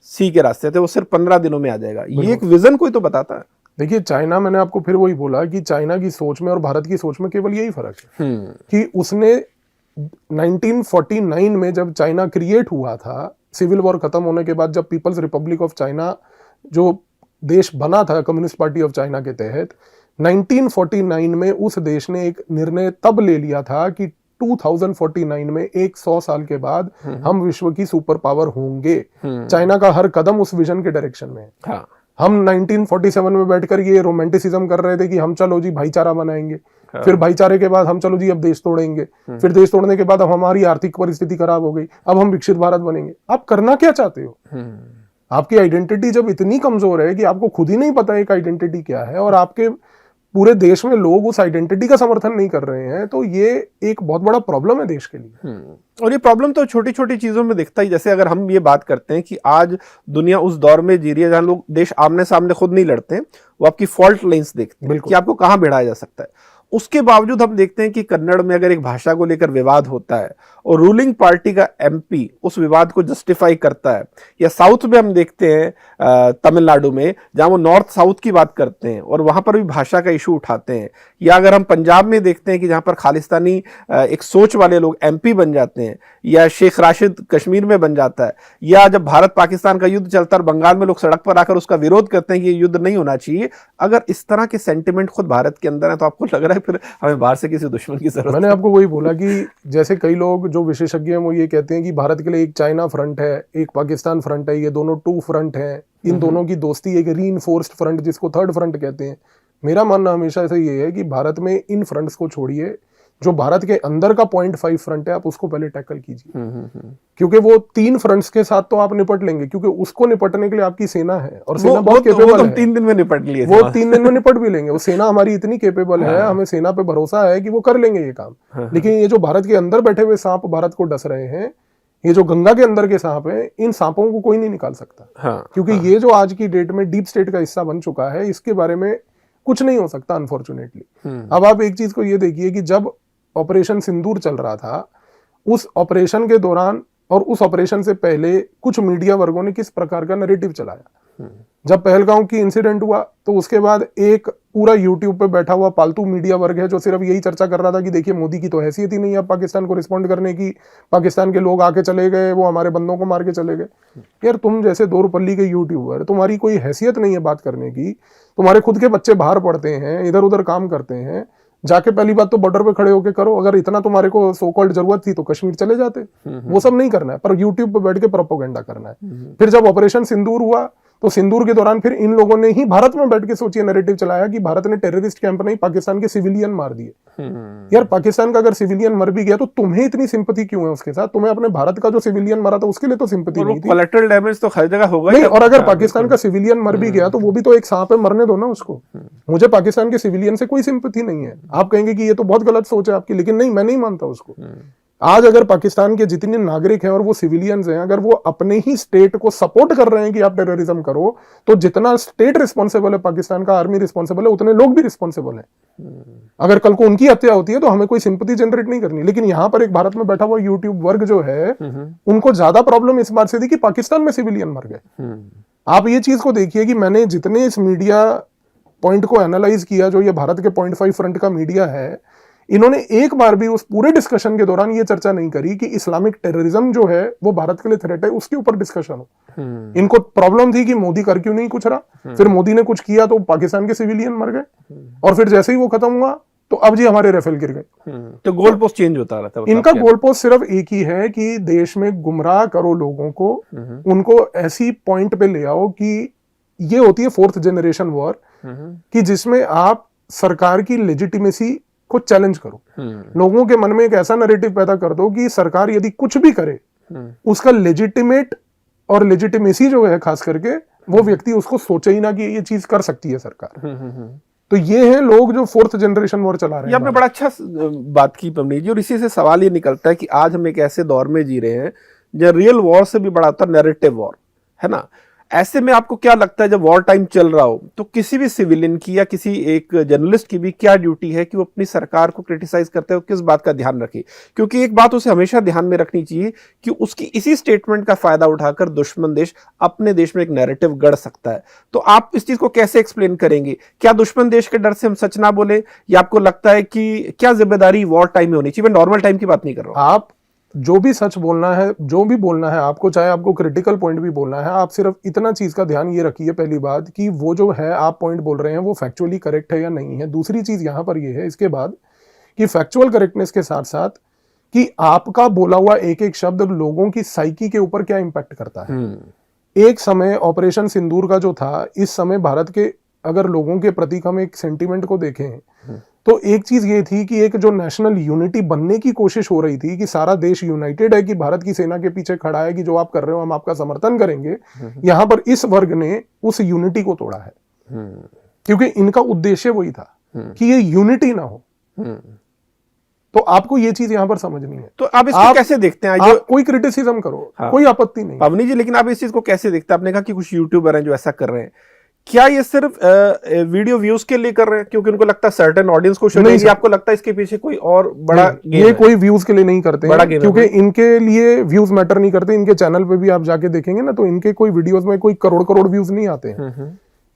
सी के रास्ते थे, वो सिर्फ 15 दिनों में आ जाएगा। ये एक विजन कोई तो बताता है। देखिए चाइना, मैंने आपको फिर वही बोला कि चाइना की सोच में और भारत की सोच में केवल यही फर्क है कि उसने 1949 में जब चाइना क्रिएट हुआ था, सिविल वॉर खत्म होने के बाद जब पीपल्स रिपब्लिक ऑफ चाइना जो देश बना था कम्युनिस्ट पार्टी ऑफ चाइना के तहत, 1949 में उस देश ने एक निर्णय तब ले लिया था कि 2049 में 100 साल के बाद हम विश्व की सुपर पावर होंगे। चाइना का हर कदम उस विजन के डायरेक्शन में है। हाँ। हम 1947 में बैठकर ये रोमांटिसिज्म कर रहे थे कि हम चलो जी भाईचारा बनाएंगे, फिर भाईचारे के बाद हम चलो जी अब देश तोड़ेंगे, फिर देश तोड़ने के बाद अब हमारी आर्थिक परिस्थिति खराब हो गई, अब हम विकसित भारत बनेंगे। आप करना क्या चाहते हो? आपकी आइडेंटिटी जब इतनी कमजोर है कि आपको खुद ही नहीं पता एक आइडेंटिटी क्या है और आपके पूरे देश में लोग उस आइडेंटिटी का समर्थन नहीं कर रहे हैं, तो ये एक बहुत बड़ा प्रॉब्लम है देश के लिए। और ये प्रॉब्लम तो छोटी छोटी चीजों में दिखता ही। जैसे अगर हम ये बात करते हैं कि आज दुनिया उस दौर में जी रही है जहां लोग देश आमने सामने खुद नहीं लड़ते, वो आपकी फॉल्ट लाइंस देखते हैं कि आपको कहां भिड़ाया जा सकता है। उसके बावजूद हम देखते हैं कि कन्नड़ में अगर एक भाषा को लेकर विवाद होता है और रूलिंग पार्टी का एमपी उस विवाद को जस्टिफाई करता है, या साउथ में हम देखते हैं तमिलनाडु में जहां वो नॉर्थ साउथ की बात करते हैं और वहां पर भी भाषा का इशू उठाते हैं, या अगर हम पंजाब में देखते हैं कि जहां पर खालिस्तानी एक सोच वाले लोग एमपी बन जाते हैं, या शेख राशिद कश्मीर में बन जाता है, या जब भारत पाकिस्तान का युद्ध चलता है और बंगाल में लोग सड़क पर आकर उसका विरोध करते हैं कि ये युद्ध नहीं होना चाहिए। अगर इस तरह के सेंटिमेंट खुद भारत के अंदर है तो आपको लग रहा है फिर हमें बाहर से किसी दुश्मन की जरूरत? मैंने आपको वही बोला कि जैसे कई लोग जो विशेषज्ञ हैं वो ये कहते हैं कि भारत के लिए एक चाइना फ्रंट है, एक पाकिस्तान फ्रंट है, ये दोनों टू फ्रंट हैं, इन दोनों की दोस्ती एक रीइंफोर्स्ड फ्रंट जिसको थर्ड फ्रंट कहते हैं। मेरा मानना हमेशा ऐसा ये है कि भारत में इन फ्रंट्स को छोड़िए, जो भारत के अंदर का 0.5 फ्रंट है आप उसको पहले टैकल कीजिए, क्योंकि वो 3 फ्रंट्स के साथ तो आप निपट लेंगे, क्योंकि उसको निपटने के लिए आपकी सेना है और सेना बहुत केपेबल है। 3 दिन में निपट लिए, वो 3 दिन में निपट भी लेंगे। वो सेना हमारी इतनी केपेबल है, हमें सेना पे भरोसा है कि वो कर लेंगे ये काम। लेकिन ये जो भारत के अंदर बैठे हुए सांप भारत को डस रहे हैं, ये जो गंगा के अंदर के सांप हैं, इन सांपों को कोई नहीं निकाल सकता। क्योंकि ये जो आज की डेट में डीप स्टेट का हिस्सा बन चुका है, इसके बारे में कुछ नहीं हो सकता अनफॉर्चुनेटली। अब आप एक चीज को ये देखिए कि जब ऑपरेशन सिंदूर चल रहा था, उस ऑपरेशन के दौरान और उस ऑपरेशन से पहले कुछ मीडिया वर्गों ने किस प्रकार का नैरेटिव चलाया। जब पहलगांव की इंसिडेंट हुआ तो उसके बाद एक पूरा यूट्यूब पे बैठा हुआ पालतू मीडिया वर्ग है जो सिर्फ यही चर्चा कर रहा था कि देखिए मोदी की तो हैसियत ही नहीं है पाकिस्तान को रिस्पॉन्ड करने की, पाकिस्तान के लोग आके चले गए, वो हमारे बंदों को मार के चले गए। यार तुम जैसे दो रुपल्ली के यूट्यूबर, तुम्हारी कोई हैसियत नहीं है बात करने की, तुम्हारे खुद के बच्चे बाहर पढ़ते हैं, इधर उधर काम करते हैं, जाके पहली बात तो बॉर्डर पे खड़े होके करो। अगर इतना तुम्हारे को सो कॉल्ड जरूरत थी तो कश्मीर चले जाते। वो सब नहीं करना है, पर यूट्यूब पे बैठ के प्रोपेगेंडा करना है। फिर जब ऑपरेशन सिंदूर हुआ तो सिंदूर के दौरान फिर इन लोगों ने ही भारत में बैठ के सोचिए नैरेटिव चलाया कि भारत ने टेररिस्ट कैंप नहीं, पाकिस्तान के सिविलियन मार दिए। यार पाकिस्तान का अगर सिविलियन मर भी गया तो तुम्हें इतनी सिंपैथी क्यों है उसके साथ? तुम्हें अपने भारत का जो सिविलियन मरा था उसके लिए तो सिंपैथी नहीं थी। कोलैटरल डैमेज तो हर जगह होगा नहीं, और अगर पाकिस्तान का सिविलियन मर भी गया तो वो भी तो एक सांप है, मरने दो ना उसको। मुझे पाकिस्तान के सिविलियन से कोई सिंपैथी नहीं है। आप कहेंगे कि ये तो बहुत गलत सोच है आपकी, लेकिन नहीं, मैं नहीं मानता उसको। आज अगर पाकिस्तान के जितने नागरिक हैं और वो सिविलियंस हैं, अगर वो अपने ही स्टेट को सपोर्ट कर रहे हैं कि आप टेररिज्म करो, तो जितना स्टेट रिस्पॉन्सिबल है, पाकिस्तान का आर्मी रिस्पॉन्सिबल है, उतने लोग भी रिस्पॉन्सिबल हैं। अगर कल को उनकी हत्या होती है तो हमें कोई सिंपैथी जनरेट नहीं करनी। लेकिन यहां पर एक भारत में बैठा हुआ यूट्यूब वर्ग जो है, उनको ज्यादा प्रॉब्लम इस बात से थी कि पाकिस्तान में सिविलियन मर गए। आप ये चीज को देखिए कि मैंने जितने इस मीडिया पॉइंट को एनालाइज किया, जो ये भारत के 0.5 फ्रंट का मीडिया है, इन्होंने एक बार भी उस पूरे डिस्कशन के दौरान ये चर्चा नहीं करी कि इस्लामिक टेररिज्म जो है वो भारत के लिए थ्रेट है, उसके ऊपर डिस्कशन हो। इनको प्रॉब्लम थी कि मोदी कर क्यों नहीं कुछ रहा, फिर मोदी ने कुछ किया तो पाकिस्तान के सिविलियन मर गए, और फिर जैसे ही वो खत्म हुआ तो अब जी हमारे राफेल गिर गए। तो गोल पोस्ट चेंज होता रहता है। इनका गोल पोस्ट सिर्फ एक ही है कि देश में गुमराह करो लोगों को, उनको ऐसी पॉइंट पे ले आओ कि ये होती है 4th जनरेशन वॉर, कि जिसमें आप सरकार की लेजिटिमेसी को चैलेंज करो, लोगों के मन में एक ऐसा नैरेटिव पैदा कर दो कि सरकार यदि कुछ भी करे उसका लेजिटिमेट और लेजिटिमेसी जो है खास करके वो व्यक्ति उसको सोचे ही ना कि ये चीज कर सकती है सरकार। तो ये है लोग जो फोर्थ जनरेशन वॉर चला रहे हैं। आपने बड़ा अच्छा बात की पवनीत जी, और इसी से सवाल ये निकलता है कि आज हम एक ऐसे दौर में जी रहे हैं जब रियल वॉर से भी बड़ा होता है नैरेटिव वॉर, है ना। ऐसे में आपको क्या लगता है जब वॉर टाइम चल रहा हो तो किसी भी सिविलियन की या किसी एक जर्नलिस्ट की भी क्या ड्यूटी है कि वो अपनी सरकार को क्रिटिसाइज करते हो किस बात का ध्यान रखे? क्योंकि एक बात उसे हमेशा ध्यान में रखनी चाहिए कि उसकी इसी स्टेटमेंट का फायदा उठाकर दुश्मन देश अपने देश में एक नैरेटिव गढ़ सकता है। तो आप इस चीज को कैसे एक्सप्लेन करेंगे? क्या दुश्मन देश के डर से हम सच ना बोले, या आपको लगता है कि क्या जिम्मेदारी वॉर टाइम में होनी चाहिए? मैं नॉर्मल टाइम की बात नहीं कर रहा हूं। आप जो भी सच बोलना है, जो भी बोलना है आपको, चाहे आपको क्रिटिकल पॉइंट भी बोलना है, आप सिर्फ इतना चीज का ध्यान ये रखिए पहली बात कि वो जो है आप पॉइंट बोल रहे हैं वो फैक्चुअली करेक्ट है या नहीं है। दूसरी चीज यहां पर ये है इसके बाद कि फैक्चुअल करेक्टनेस के साथ साथ कि आपका बोला हुआ एक एक शब्द लोगों की साइकी के ऊपर क्या इंपैक्ट करता है। एक समय ऑपरेशन सिंदूर का जो था, इस समय भारत के अगर लोगों के प्रति हम एक सेंटिमेंट को देखें तो एक चीज ये थी कि एक जो नेशनल यूनिटी बनने की कोशिश हो रही थी कि सारा देश यूनाइटेड है, कि भारत की सेना के पीछे खड़ा है, कि जो आप कर रहे हो हम आपका समर्थन करेंगे। यहां पर इस वर्ग ने उस यूनिटी को तोड़ा है, क्योंकि इनका उद्देश्य वही था कि ये यूनिटी ना हो। तो आपको ये चीज यहां पर समझनी है। तो आप इसको कैसे देखते हैं? आप कोई क्रिटिसिज्म करो, कोई आपत्ति नहीं पवनी जी, लेकिन आप इस चीज को कैसे देखते हैं? आपने कहा कि कुछ यूट्यूबर हैं जो ऐसा कर रहे हैं, क्या ये सिर्फ वीडियो व्यूज के लिए कर रहे हैं क्योंकि उनको लगता है सर्टेन ऑडियंस को शो देंगे? आपको लगता है इसके पीछे कोई और बड़ा गेम ये है? कोई व्यूज के लिए नहीं करते हैं, क्योंकि इनके लिए व्यूज मैटर नहीं करते। इनके चैनल पे भी आप जाके देखेंगे ना तो इनके कोई वीडियोस में कोई करोड़ करोड़ व्यूज नहीं आते हैं।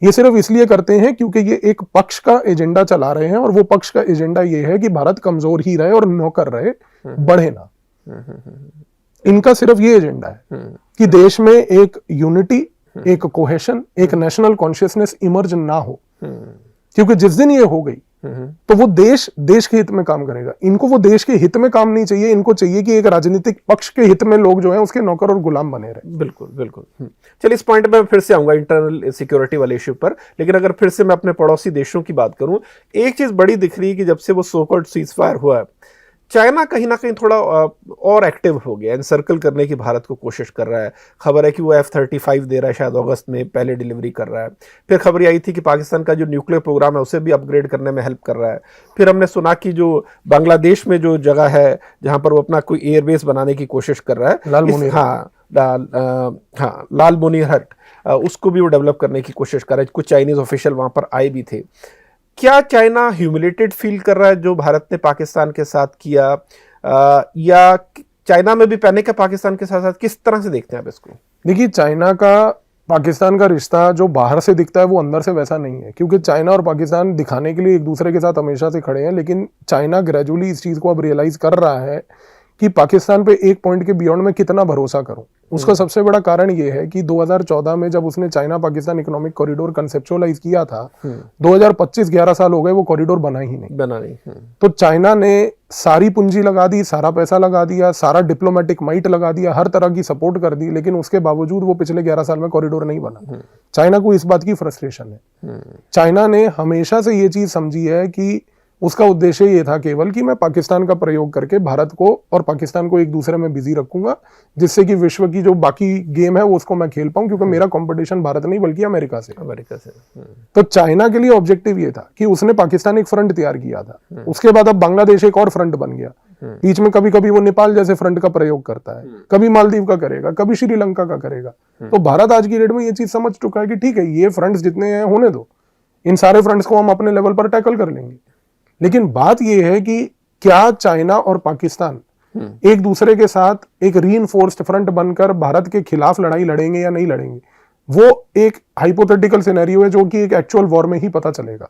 ये सिर्फ इसलिए करते हैं क्योंकि ये एक पक्ष का एजेंडा चला रहे हैं, और वो पक्ष का एजेंडा ये है कि भारत कमजोर ही रहे और नौकर रहे, बढ़े ना। इनका सिर्फ ये एजेंडा है कि देश में एक यूनिटी, एक कोहेशन, एक नेशनल कॉन्शियसनेस इमर्ज ना हो, क्योंकि जिस दिन ये हो गई तो वो देश के हित में काम करेगा। इनको वो देश के हित में काम नहीं चाहिए, इनको चाहिए कि एक राजनीतिक पक्ष के हित में लोग जो हैं उसके नौकर और गुलाम बने रहे। बिल्कुल बिल्कुल। चलिए, इस पॉइंट पे मैं फिर से आऊंगा इंटरनल सिक्योरिटी वाले इश्यू पर, लेकिन अगर फिर से मैं अपने पड़ोसी देशों की बात करूं, एक चीज बड़ी दिख रही है कि जब से वो सो कॉल्ड सीज फायर हुआ है, चाइना कहीं ना कहीं थोड़ा और एक्टिव हो गया, एनसर्कल करने की भारत को कोशिश कर रहा है। खबर है कि वो F-35 दे रहा है, शायद अगस्त में पहले डिलीवरी कर रहा है। फिर खबर आई थी कि पाकिस्तान का जो न्यूक्लियर प्रोग्राम है उसे भी अपग्रेड करने में हेल्प कर रहा है। फिर हमने सुना कि जो बांग्लादेश में जो जगह है जहां पर वो अपना कोई एयरबेस बनाने की कोशिश कर रहा है, लाल मोनीरहट, उसको भी वो डेवलप करने की कोशिश कर रहा है। कुछ चाइनीज ऑफिशियल वहां पर आए भी थे। क्या चाइना ह्यूमिलेटेड फील कर रहा है जो भारत ने पाकिस्तान के साथ किया, या चाइना में भी पैनिक है पाकिस्तान के साथ साथ? किस तरह से देखते हैं आप इसको? देखिए, चाइना का पाकिस्तान का रिश्ता जो बाहर से दिखता है वो अंदर से वैसा नहीं है, क्योंकि चाइना और पाकिस्तान दिखाने के लिए एक दूसरे के साथ हमेशा से खड़े हैं, लेकिन चाइना ग्रेजुअली इस चीज को अब रियलाइज कर रहा है कि पाकिस्तान पे एक पॉइंट के बियॉन्ड में कितना भरोसा करूं। उसका सबसे बड़ा कारण ये है कि 2014 में जब उसने China Pakistan economic corridor conceptualise किया था, 2025 11 साल हो गए, वो कॉरिडोर बना ही नहीं। तो चाइना ने सारी पूंजी लगा दी, सारा पैसा लगा दिया, सारा डिप्लोमेटिक माइट लगा दिया, हर तरह की सपोर्ट कर दी, लेकिन उसके बावजूद वो पिछले 11 साल में कॉरिडोर नहीं बना। चाइना को इस बात की फ्रस्ट्रेशन है। चाइना ने हमेशा से ये चीज समझी है कि उसका उद्देश्य ये था केवल कि मैं पाकिस्तान का प्रयोग करके भारत को और पाकिस्तान को एक दूसरे में बिजी रखूंगा, जिससे कि विश्व की जो बाकी गेम है वो उसको मैं खेल पाऊं, क्योंकि मेरा कंपटीशन भारत नहीं बल्कि अमेरिका से। तो चाइना के लिए ऑब्जेक्टिव ये था कि उसने पाकिस्तान एक फ्रंट तैयार किया था। उसके बाद अब बांग्लादेश एक और फ्रंट बन गया। बीच में कभी कभी वो नेपाल जैसे फ्रंट का प्रयोग करता है, कभी मालदीव का करेगा, कभी श्रीलंका का करेगा। तो भारत आज की डेट में ये चीज समझ चुका है कि ठीक है, ये फ्रंट्स जितने हैं होने दो, इन सारे फ्रंट्स को हम अपने लेवल पर टैकल कर लेंगे। लेकिन बात यह है कि क्या चाइना और पाकिस्तान एक दूसरे के साथ एक रीइंफोर्स्ड फ्रंट बनकर भारत के खिलाफ लड़ाई लड़ेंगे या नहीं लड़ेंगे, वो एक हाइपोथेटिकल सिनेरियो है जो कि एक एक्चुअल वॉर में ही पता चलेगा।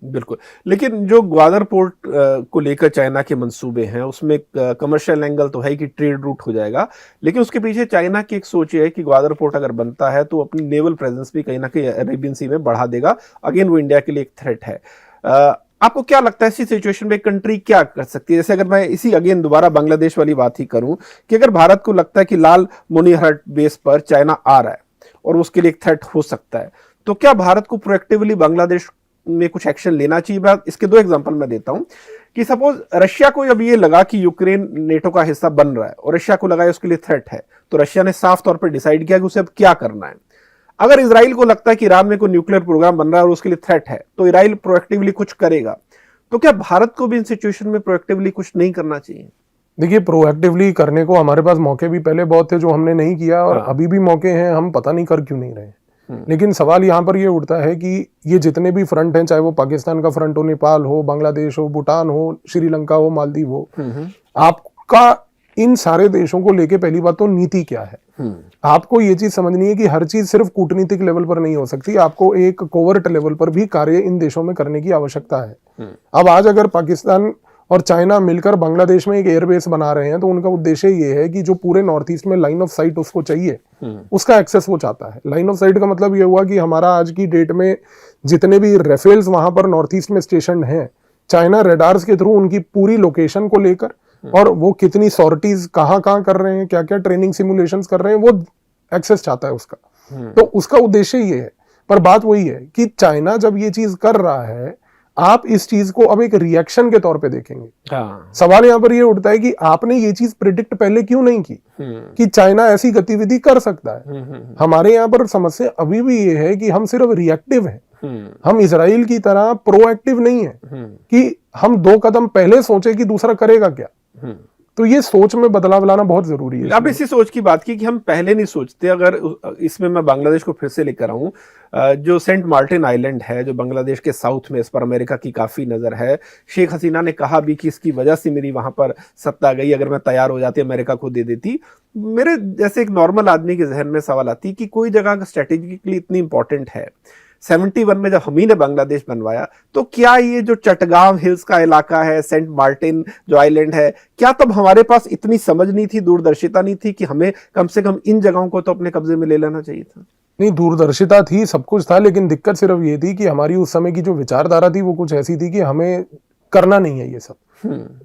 बिल्कुल। लेकिन जो ग्वादर पोर्ट को लेकर चाइना के मंसूबे हैं, उसमें कमर्शियल एंगल तो है कि ट्रेड रूट हो जाएगा, लेकिन उसके पीछे चाइना की एक सोच है कि ग्वादर पोर्ट अगर बनता है तो अपनी नेवल प्रेजेंस भी कहीं ना कहीं अरेबियन सी में बढ़ा देगा। अगेन वो इंडिया के लिए एक थ्रेट है। आपको क्या लगता है ऐसी सिचुएशन में कंट्री क्या कर सकती है? जैसे अगर मैं इसी अगेन दोबारा बांग्लादेश वाली बात ही करूं कि अगर भारत को लगता है कि लाल मोनीरहट बेस पर चाइना आ रहा है और उसके लिए एक थ्रेट हो सकता है, तो क्या भारत को प्रोएक्टिवली बांग्लादेश में कुछ एक्शन लेना चाहिए? इसके दो एग्जांपल मैं देता हूं कि सपोज रशिया को जब ये लगा कि यूक्रेन नेटो का हिस्सा बन रहा है और रशिया को लगा उसके लिए थ्रेट है, तो रशिया ने साफ तौर पर डिसाइड किया कि उसे अब क्या करना है। अगर इजराइल को लगता है कि ईरान में कोई न्यूक्लियर प्रोग्राम बन रहा है और उसके लिए थ्रेट है, तो इजराइल प्रोएक्टिवली कुछ करेगा। तो क्या भारत को भी इन सिचुएशन में प्रोएक्टिवली कुछ नहीं करना चाहिए? देखिए, प्रोएक्टिवली करने को हमारे पास मौके भी पहले बहुत थे जो हमने नहीं किया, और अभी भी मौके हैं, हम पता नहीं कर क्यों नहीं रहे। लेकिन सवाल यहाँ पर ये उठता है कि ये जितने भी फ्रंट हैं, चाहे वो पाकिस्तान का फ्रंट हो, नेपाल हो, बांग्लादेश हो, भूटान हो, श्रीलंका हो, मालदीव हो, आपका इन सारे देशों को लेके पहली बात तो नीति क्या है। आपको ये चीज समझनी है कि हर चीज सिर्फ कूटनीतिक लेवल पर नहीं हो सकती, आपको एक कोवर्ट लेवल पर भी कार्य इन देशों में करने की आवश्यकता है। अब आज अगर पाकिस्तान और चाइना मिलकर बांग्लादेश में एक एयरबेस बना रहे हैं, तो उनका उद्देश्य ये है कि जो पूरे नॉर्थ ईस्ट में लाइन ऑफ साइट उसको चाहिए, उसका एक्सेस वो चाहता है। लाइन ऑफ साइट का मतलब ये हुआ कि हमारा आज की डेट में जितने भी रेफेल्स वहां पर नॉर्थ ईस्ट में स्टेशन हैं, चाइना रेडार्स के थ्रू उनकी पूरी लोकेशन को लेकर, और वो कितनी सॉर्टीज कहाँ कर रहे हैं, क्या क्या ट्रेनिंग सिमुलेशंस कर रहे हैं, वो एक्सेस चाहता है उसका। तो उसका उद्देश्य ये है। पर बात वही है कि चाइना जब ये चीज कर रहा है, आप इस चीज को अब एक रिएक्शन के तौर पे देखेंगे। सवाल यहां पर ये उठता है कि आपने ये चीज प्रिडिक्ट पहले क्यों नहीं की कि चाइना ऐसी गतिविधि कर सकता है। हमारे यहाँ पर समस्या अभी भी ये है कि हम सिर्फ रिएक्टिव हैं, हम इजराइल की तरह प्रोएक्टिव नहीं है कि हम 2 कदम पहले सोचे कि दूसरा करेगा क्या। तो ये सोच में बदलाव लाना बहुत जरूरी है। अब इसी सोच की बात की कि हम पहले नहीं सोचते। अगर इसमें मैं बांग्लादेश को फिर से लेकर आऊं, जो सेंट मार्टिन आइलैंड है जो बांग्लादेश के साउथ में, इस पर अमेरिका की काफी नजर है। शेख हसीना ने कहा भी कि इसकी वजह से मेरी वहां पर सत्ता गई, अगर मैं तैयार हो जाती अमेरिका को दे देती। मेरे जैसे एक नॉर्मल आदमी के जहन में सवाल आती कि कोई जगह स्ट्रेटेजिकली इतनी इंपॉर्टेंट है, 71 में जब हम ही ने बांग्लादेश बनवाया, तो क्या ये जो चटगांव हिल्स का इलाका है, सेंट मार्टिन जो आइलैंड है, क्या तब हमारे पास इतनी समझ नहीं थी, दूरदर्शिता नहीं थी कि हमें कम से कम इन जगहों को तो अपने कब्जे में ले लेना चाहिए था? नहीं, दूरदर्शिता थी, सब कुछ था, लेकिन दिक्कत सिर्फ ये थी कि हमारी उस समय की जो विचारधारा थी वो कुछ ऐसी थी कि हमें करना नहीं है ये सब।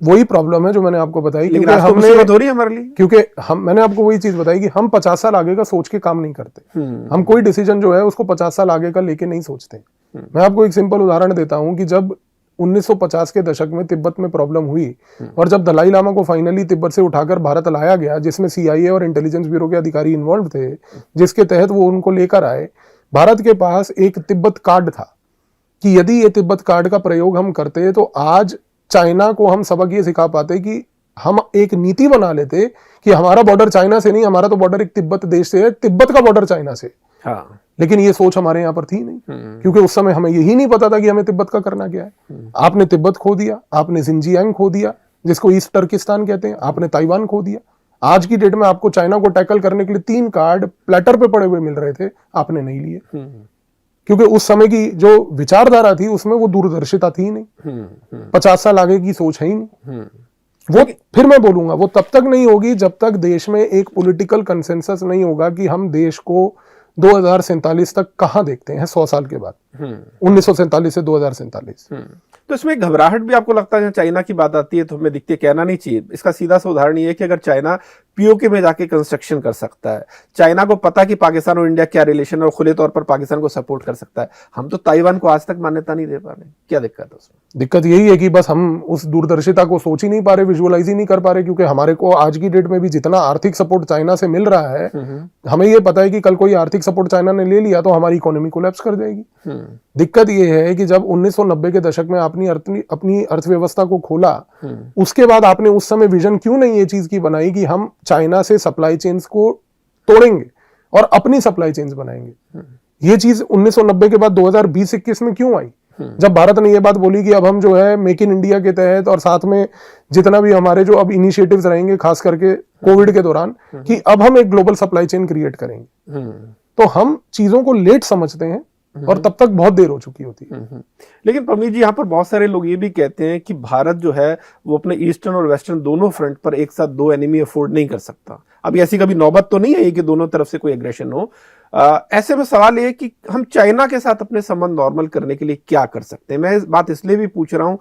वही प्रॉब्लम है जो मैंने आपको बताई, क्योंकि हमने हो रही है हमारे लिए, क्योंकि मैंने आपको वही चीज बताई कि हम 50 साल आगे का सोच के काम नहीं करते। हम कोई डिसीजन जो है उसको 50 साल आगे का लेके नहीं सोचते। मैं आपको एक सिंपल उदाहरण देता हूं कि जब 1950 के दशक में तिब्बत में प्रॉब्लम हुई और जब दलाई लामा को फाइनली तिब्बत से उठाकर भारत लाया गया, जिसमें CIA और इंटेलिजेंस ब्यूरो के अधिकारी इन्वॉल्व थे, जिसके तहत वो उनको लेकर आए, भारत के पास एक तिब्बत कार्ड था कि यदि ये तिब्बत कार्ड का प्रयोग हम करते तो आज चाइना को हम सबक ये सिखा पाते कि हम एक नीति बना लेते कि हमारा बॉर्डर चाइना से नहीं, हमारा तो बॉर्डर एक तिब्बत देश से है, तिब्बत का बॉर्डर चाइना से। हाँ। लेकिन ये सोच हमारे यहाँ पर थी नहीं, क्योंकि उस समय हमें यही नहीं पता था कि हमें तिब्बत का करना क्या है। आपने तिब्बत खो दिया, आपने जिंजियांग खो दिया जिसको ईस्ट टर्किस्तान कहते हैं, आपने ताइवान खो दिया। आज की डेट में आपको चाइना को टैकल करने के लिए 3 कार्ड प्लेटर पे पड़े हुए मिल रहे थे, आपने नहीं लिए, क्योंकि उस समय की जो विचारधारा थी उसमें वो दूरदर्शिता थी नहीं। 50 साल आगे की सोच है ही नहीं। वो फिर मैं बोलूंगा वो तब तक नहीं होगी जब तक देश में एक पॉलिटिकल कंसेंसस नहीं होगा कि हम देश को 2047 तक कहां देखते हैं 100 साल के बाद, 1947 से 2047। तो इसमें घबराहट भी आपको लगता है? चाइना की बात आती है तो हमें दिखते कहना नहीं चाहिए, इसका सीधा सा उदाहरण ये है कि अगर चाइना POK में जाके कंस्ट्रक्शन कर सकता है, चाइना को पता कि पाकिस्तान और इंडिया क्या रिलेशन है और खुले तौर पर पाकिस्तान को सपोर्ट कर सकता है, हम तो ताइवान को आज तक मान्यता नहीं दे पा रहे, क्या दिक्कत है उसमें? दिक्कत यही है कि बस हम उस दूरदर्शिता को सोच ही नहीं पा रहे, विजुअलाइज ही नहीं कर पा रहे, क्योंकि हमारे को आज की डेट में भी जितना आर्थिक सपोर्ट चाइना से मिल रहा है, हमें ये पता है कि कल कोई आर्थिक सपोर्ट चाइना ने ले लिया तो हमारी इकोनॉमी कोलैप्स कर जाएगी। दिक्कत यह है कि जब 1990 के दशक में अपनी अर्थव्यवस्था को खोला, उसके बाद आपने उस समय विजन क्यों नहीं ये चीज की बनाई कि हम चाइना से सप्लाई चेन्स को तोड़ेंगे और अपनी सप्लाई चेन्स बनाएंगे? ये चीज 1990 के बाद 2020-21 में क्यों आई, जब भारत ने ये बात बोली कि अब हम जो है मेक इन इंडिया के तहत और साथ में जितना भी हमारे जो अब इनिशिएटिव्स रहेंगे खास करके कोविड के दौरान, कि अब हम एक ग्लोबल सप्लाई चेन क्रिएट करेंगे। तो हम चीजों को लेट समझते हैं और तब तक बहुत देर हो चुकी होती है। लेकिन पमीर जी, यहाँ पर बहुत सारे लोग ये भी कहते हैं कि भारत जो है वो अपने ईस्टर्न और वेस्टर्न दोनों फ्रंट पर एक साथ 2 एनिमी अफोर्ड नहीं कर सकता। अभी ऐसी कभी नौबत तो नहीं है कि दोनों तरफ से कोई एग्रेशन हो। ऐसे में सवाल ये है कि हम चाइना के साथ अपने संबंध नॉर्मल करने के लिए क्या कर सकते हैं? मैं इस बात इसलिए भी पूछ रहा हूँ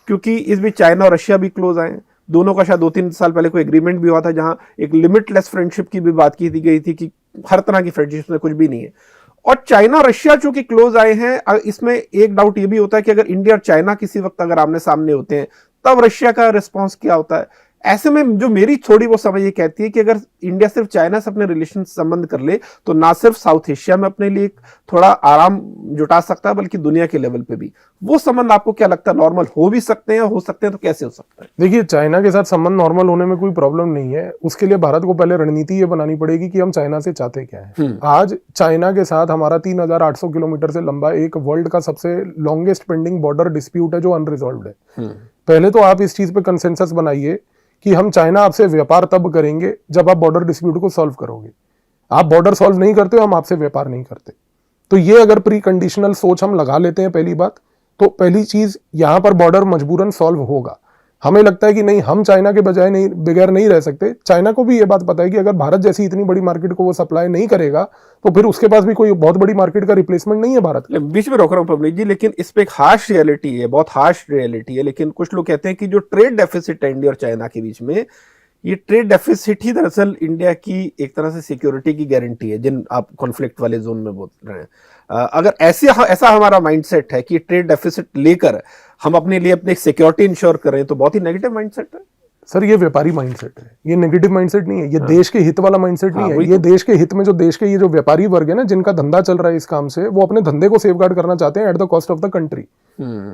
क्योंकि इस बीच चाइना और रशिया भी क्लोज आए, दोनों का शायद 2-3 साल पहले कोई एग्रीमेंट भी हुआ था जहां एक लिमिटलेस फ्रेंडशिप की भी बात की गई थी कि हर तरह की फ्रेंडशिप में कुछ भी नहीं है। और चाइना रशिया चूंकि क्लोज आए हैं, इसमें एक डाउट ये भी होता है कि अगर इंडिया और चाइना किसी वक्त अगर आमने सामने होते हैं तब रशिया का रिस्पॉन्स क्या होता है। ऐसे में जो मेरी थोड़ी वो समझ ये कहती है कि अगर इंडिया सिर्फ चाइना से अपने रिलेशन संबंध कर ले तो ना सिर्फ साउथ एशिया में अपने लिए थोड़ा आराम जुटा सकता है बल्कि दुनिया के लेवल पे भी। वो संबंध आपको क्या लगता है नॉर्मल हो भी सकते हैं, हो सकते हैं तो कैसे हो सकता है? देखिए, चाइना के साथ संबंध नॉर्मल होने में कोई प्रॉब्लम नहीं है। उसके लिए भारत को पहले रणनीति ये बनानी पड़ेगी कि हम चाइना से चाहते क्या है। आज चाइना के साथ हमारा 3800 किलोमीटर से लंबा एक वर्ल्ड का सबसे लॉन्गेस्ट पेंडिंग बॉर्डर डिस्प्यूट है जो अनरिजॉल्व्ड है। पहले तो आप इस चीज पे कंसेंसस बनाइए कि हम चाइना आपसे व्यापार तब करेंगे जब आप बॉर्डर डिस्प्यूट को सॉल्व करोगे। आप बॉर्डर सॉल्व नहीं करते हो, हम आपसे व्यापार नहीं करते। तो ये अगर प्री कंडीशनल सोच हम लगा लेते हैं पहली बात, तो पहली चीज यहां पर बॉर्डर मजबूरन सॉल्व होगा। हमें लगता है कि नहीं, हम चाइना के बजाय नहीं, बगैर नहीं रह सकते। चाइना को भी ये बात पता है कि अगर भारत जैसी इतनी बड़ी मार्केट को वो सप्लाई नहीं करेगा तो फिर उसके पास भी कोई बहुत बड़ी मार्केट का रिप्लेसमेंट नहीं है भारत का। बीच में रोक रहा हूं पवनीत जी, लेकिन इस पे एक हार्श रियलिटी है, बहुत हार्श रियलिटी है। लेकिन कुछ लोग कहते हैं कि जो ट्रेड डेफिसिट है इंडिया और चाइना के बीच में, ये ट्रेड डेफिसिट ही दरअसल इंडिया की एक तरह से सिक्योरिटी की गारंटी है, जिन आप कॉन्फ्लिक्ट वाले जोन में बोल रहे हैं। अगर ऐसा हमारा माइंडसेट है कि ट्रेड डेफिसिट लेकर हम अपने लिए अपनी सिक्योरिटी इंश्योर करें तो बहुत ही नेगेटिव माइंडसेट है। सर, ये व्यापारी माइंडसेट है, ये नेगेटिव माइंडसेट नहीं है। ये देश के हित वाला माइंडसेट नहीं है। ये देश के हित में जो देश के ये जो व्यापारी वर्ग है ना, जिनका धंधा चल रहा है इस काम से, वो अपने धंधे को सेफगार्ड करना चाहते हैं at the cost of the country.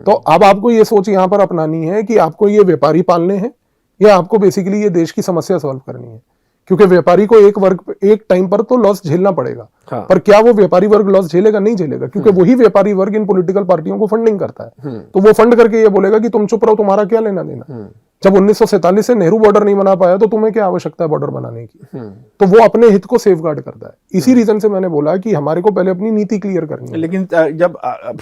तो अब आपको ये सोच यहाँ पर अपनानी है कि आपको ये व्यापारी पालने हैं या आपको बेसिकली ये देश की समस्या सॉल्व करनी है। क्योंकि व्यापारी को एक टाइम पर तो लॉस झेलना पड़ेगा। पर क्या वो व्यापारी वर्ग लॉस झेलेगा? नहीं झेलेगा, क्योंकि वही व्यापारी वर्ग इन पॉलिटिकल पार्टियों को फंडिंग करता है। तो वो फंड करके ये बोलेगा कि तुम चुप रहो, तुम्हारा क्या लेना देना। जब 1947 से नेहरू बॉर्डर नहीं बना पाया तो तुम्हें क्या आवश्यकता है बॉर्डर बनाने की? तो वो अपने हित को सेफगार्ड करता है। इसी रीजन से मैंने बोला कि हमारे को पहले अपनी नीति क्लियर करनी है। लेकिन जब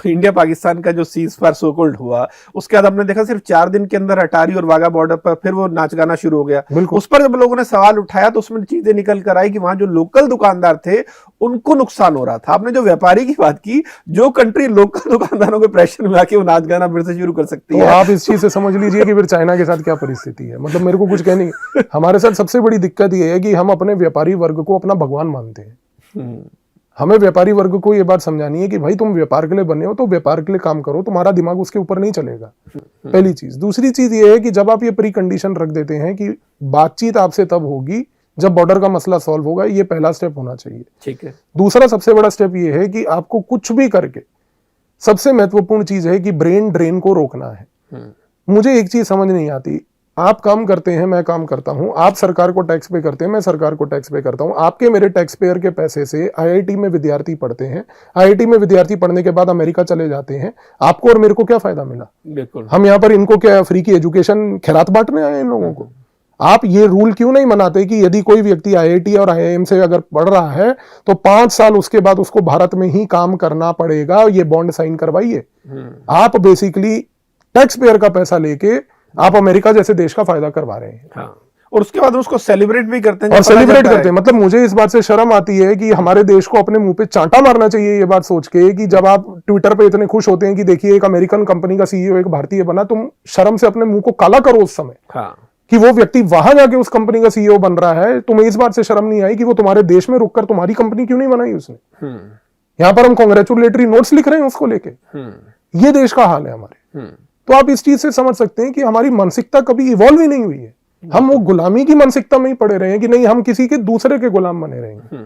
इंडिया पाकिस्तान का जो सीज फायर सो कॉल्ड हुआ, उसके बाद हमने देखा सिर्फ 4 दिन के अंदर अटारी और वाघा बॉर्डर पर फिर वो नाच गाना शुरू हो गया। उस पर जब लोगों ने सवाल उठाया तो उसमें चीजें निकल कर आई कि वहां जो लोकल दुकानदार थे उनको नुकसान हो रहा था। आपने जो व्यापारी की बात की, जो कंट्री लोकल दुकानदारों के प्रेशर में आके वो नाच गाना फिर से शुरू कर सकती है। आप इस चीज से समझ लीजिए कि फिर चाइना के साथ क्या परिस्थिति है। मतलब मेरे को कुछ कहनी, हमारे साथ सबसे बड़ी दिक्कत ये है कि हम अपने व्यापारी वर्ग को अपना भगवान मानते हैं। हमें व्यापारी वर्ग को ये बात समझानी है कि भाई तुम व्यापार के लिए बने हो तो व्यापार के लिए काम करो, तुम्हारा दिमाग उसके ऊपर नहीं चलेगा। पहली चीज। दूसरी चीज ये है कि जब आप ये प्री कंडीशन रख देते हैं कि बातचीत आपसे तब होगी जब बॉर्डर का मसला सॉल्व होगा, ये पहला स्टेप होना चाहिए। ठीक है। दूसरा सबसे बड़ा स्टेप ये है कि आपको कुछ भी करके सबसे महत्वपूर्ण चीज है कि ब्रेन ड्रेन को रोकना है। मुझे एक चीज समझ नहीं आती, आप काम करते हैं, मैं काम करता हूं, आप सरकार को टैक्स पे करते हैं, मैं सरकार को टैक्स पे करता हूं, आपके मेरे टैक्स पेयर के पैसे से आईआईटी में विद्यार्थी पढ़ते हैं, आईआईटी में विद्यार्थी पढ़ने के बाद अमेरिका चले जाते हैं, आपको और मेरे को क्या फायदा मिला? बिल्कुल। हम यहाँ पर इनको क्या फ्री की एजुकेशन खैरात बांटने आए इन लोगों को? आप ये रूल क्यों नहीं बनाते कि यदि कोई व्यक्ति आईआईटी और आईआईएम से अगर पढ़ रहा है तो 5 साल उसके बाद उसको भारत में ही काम करना पड़ेगा, ये बॉन्ड साइन करवाइए। आप बेसिकली टैक्स पेयर का पैसा लेके आप अमेरिका जैसे देश का फायदा करवा रहे हैं। हाँ। और उसके बाद उसको सेलिब्रेट भी करते हैं और सेलिब्रेट करते हैं। मतलब मुझे इस बात से शर्म आती है कि हमारे देश को अपने मुंह पे चांटा मारना चाहिए ये बात सोच के कि जब आप ट्विटर पे इतने खुश होते हैं कि देखिए एक अमेरिकन कंपनी का सीईओ एक भारतीय बना, तुम शर्म से अपने मुंह को काला करो उस समय। हाँ। कि वो व्यक्ति वहां जाके उस कंपनी का सीईओ बन रहा है, तुम्हें इस बात से शर्म नहीं आई कि वो तुम्हारे देश में रुककर तुम्हारी कंपनी क्यों नहीं बनाई उसने? यहां पर हम कांग्रेचुलेटरी नोट्स लिख रहे हैं उसको लेके। ये देश का हाल है हमारे। तो आप इस चीज से समझ सकते हैं कि हमारी मानसिकता कभी इवॉल्व ही नहीं हुई है। हम वो गुलामी की मानसिकता में ही पड़े रहे हैं कि नहीं हम किसी के दूसरे के गुलाम बने रहेंगे।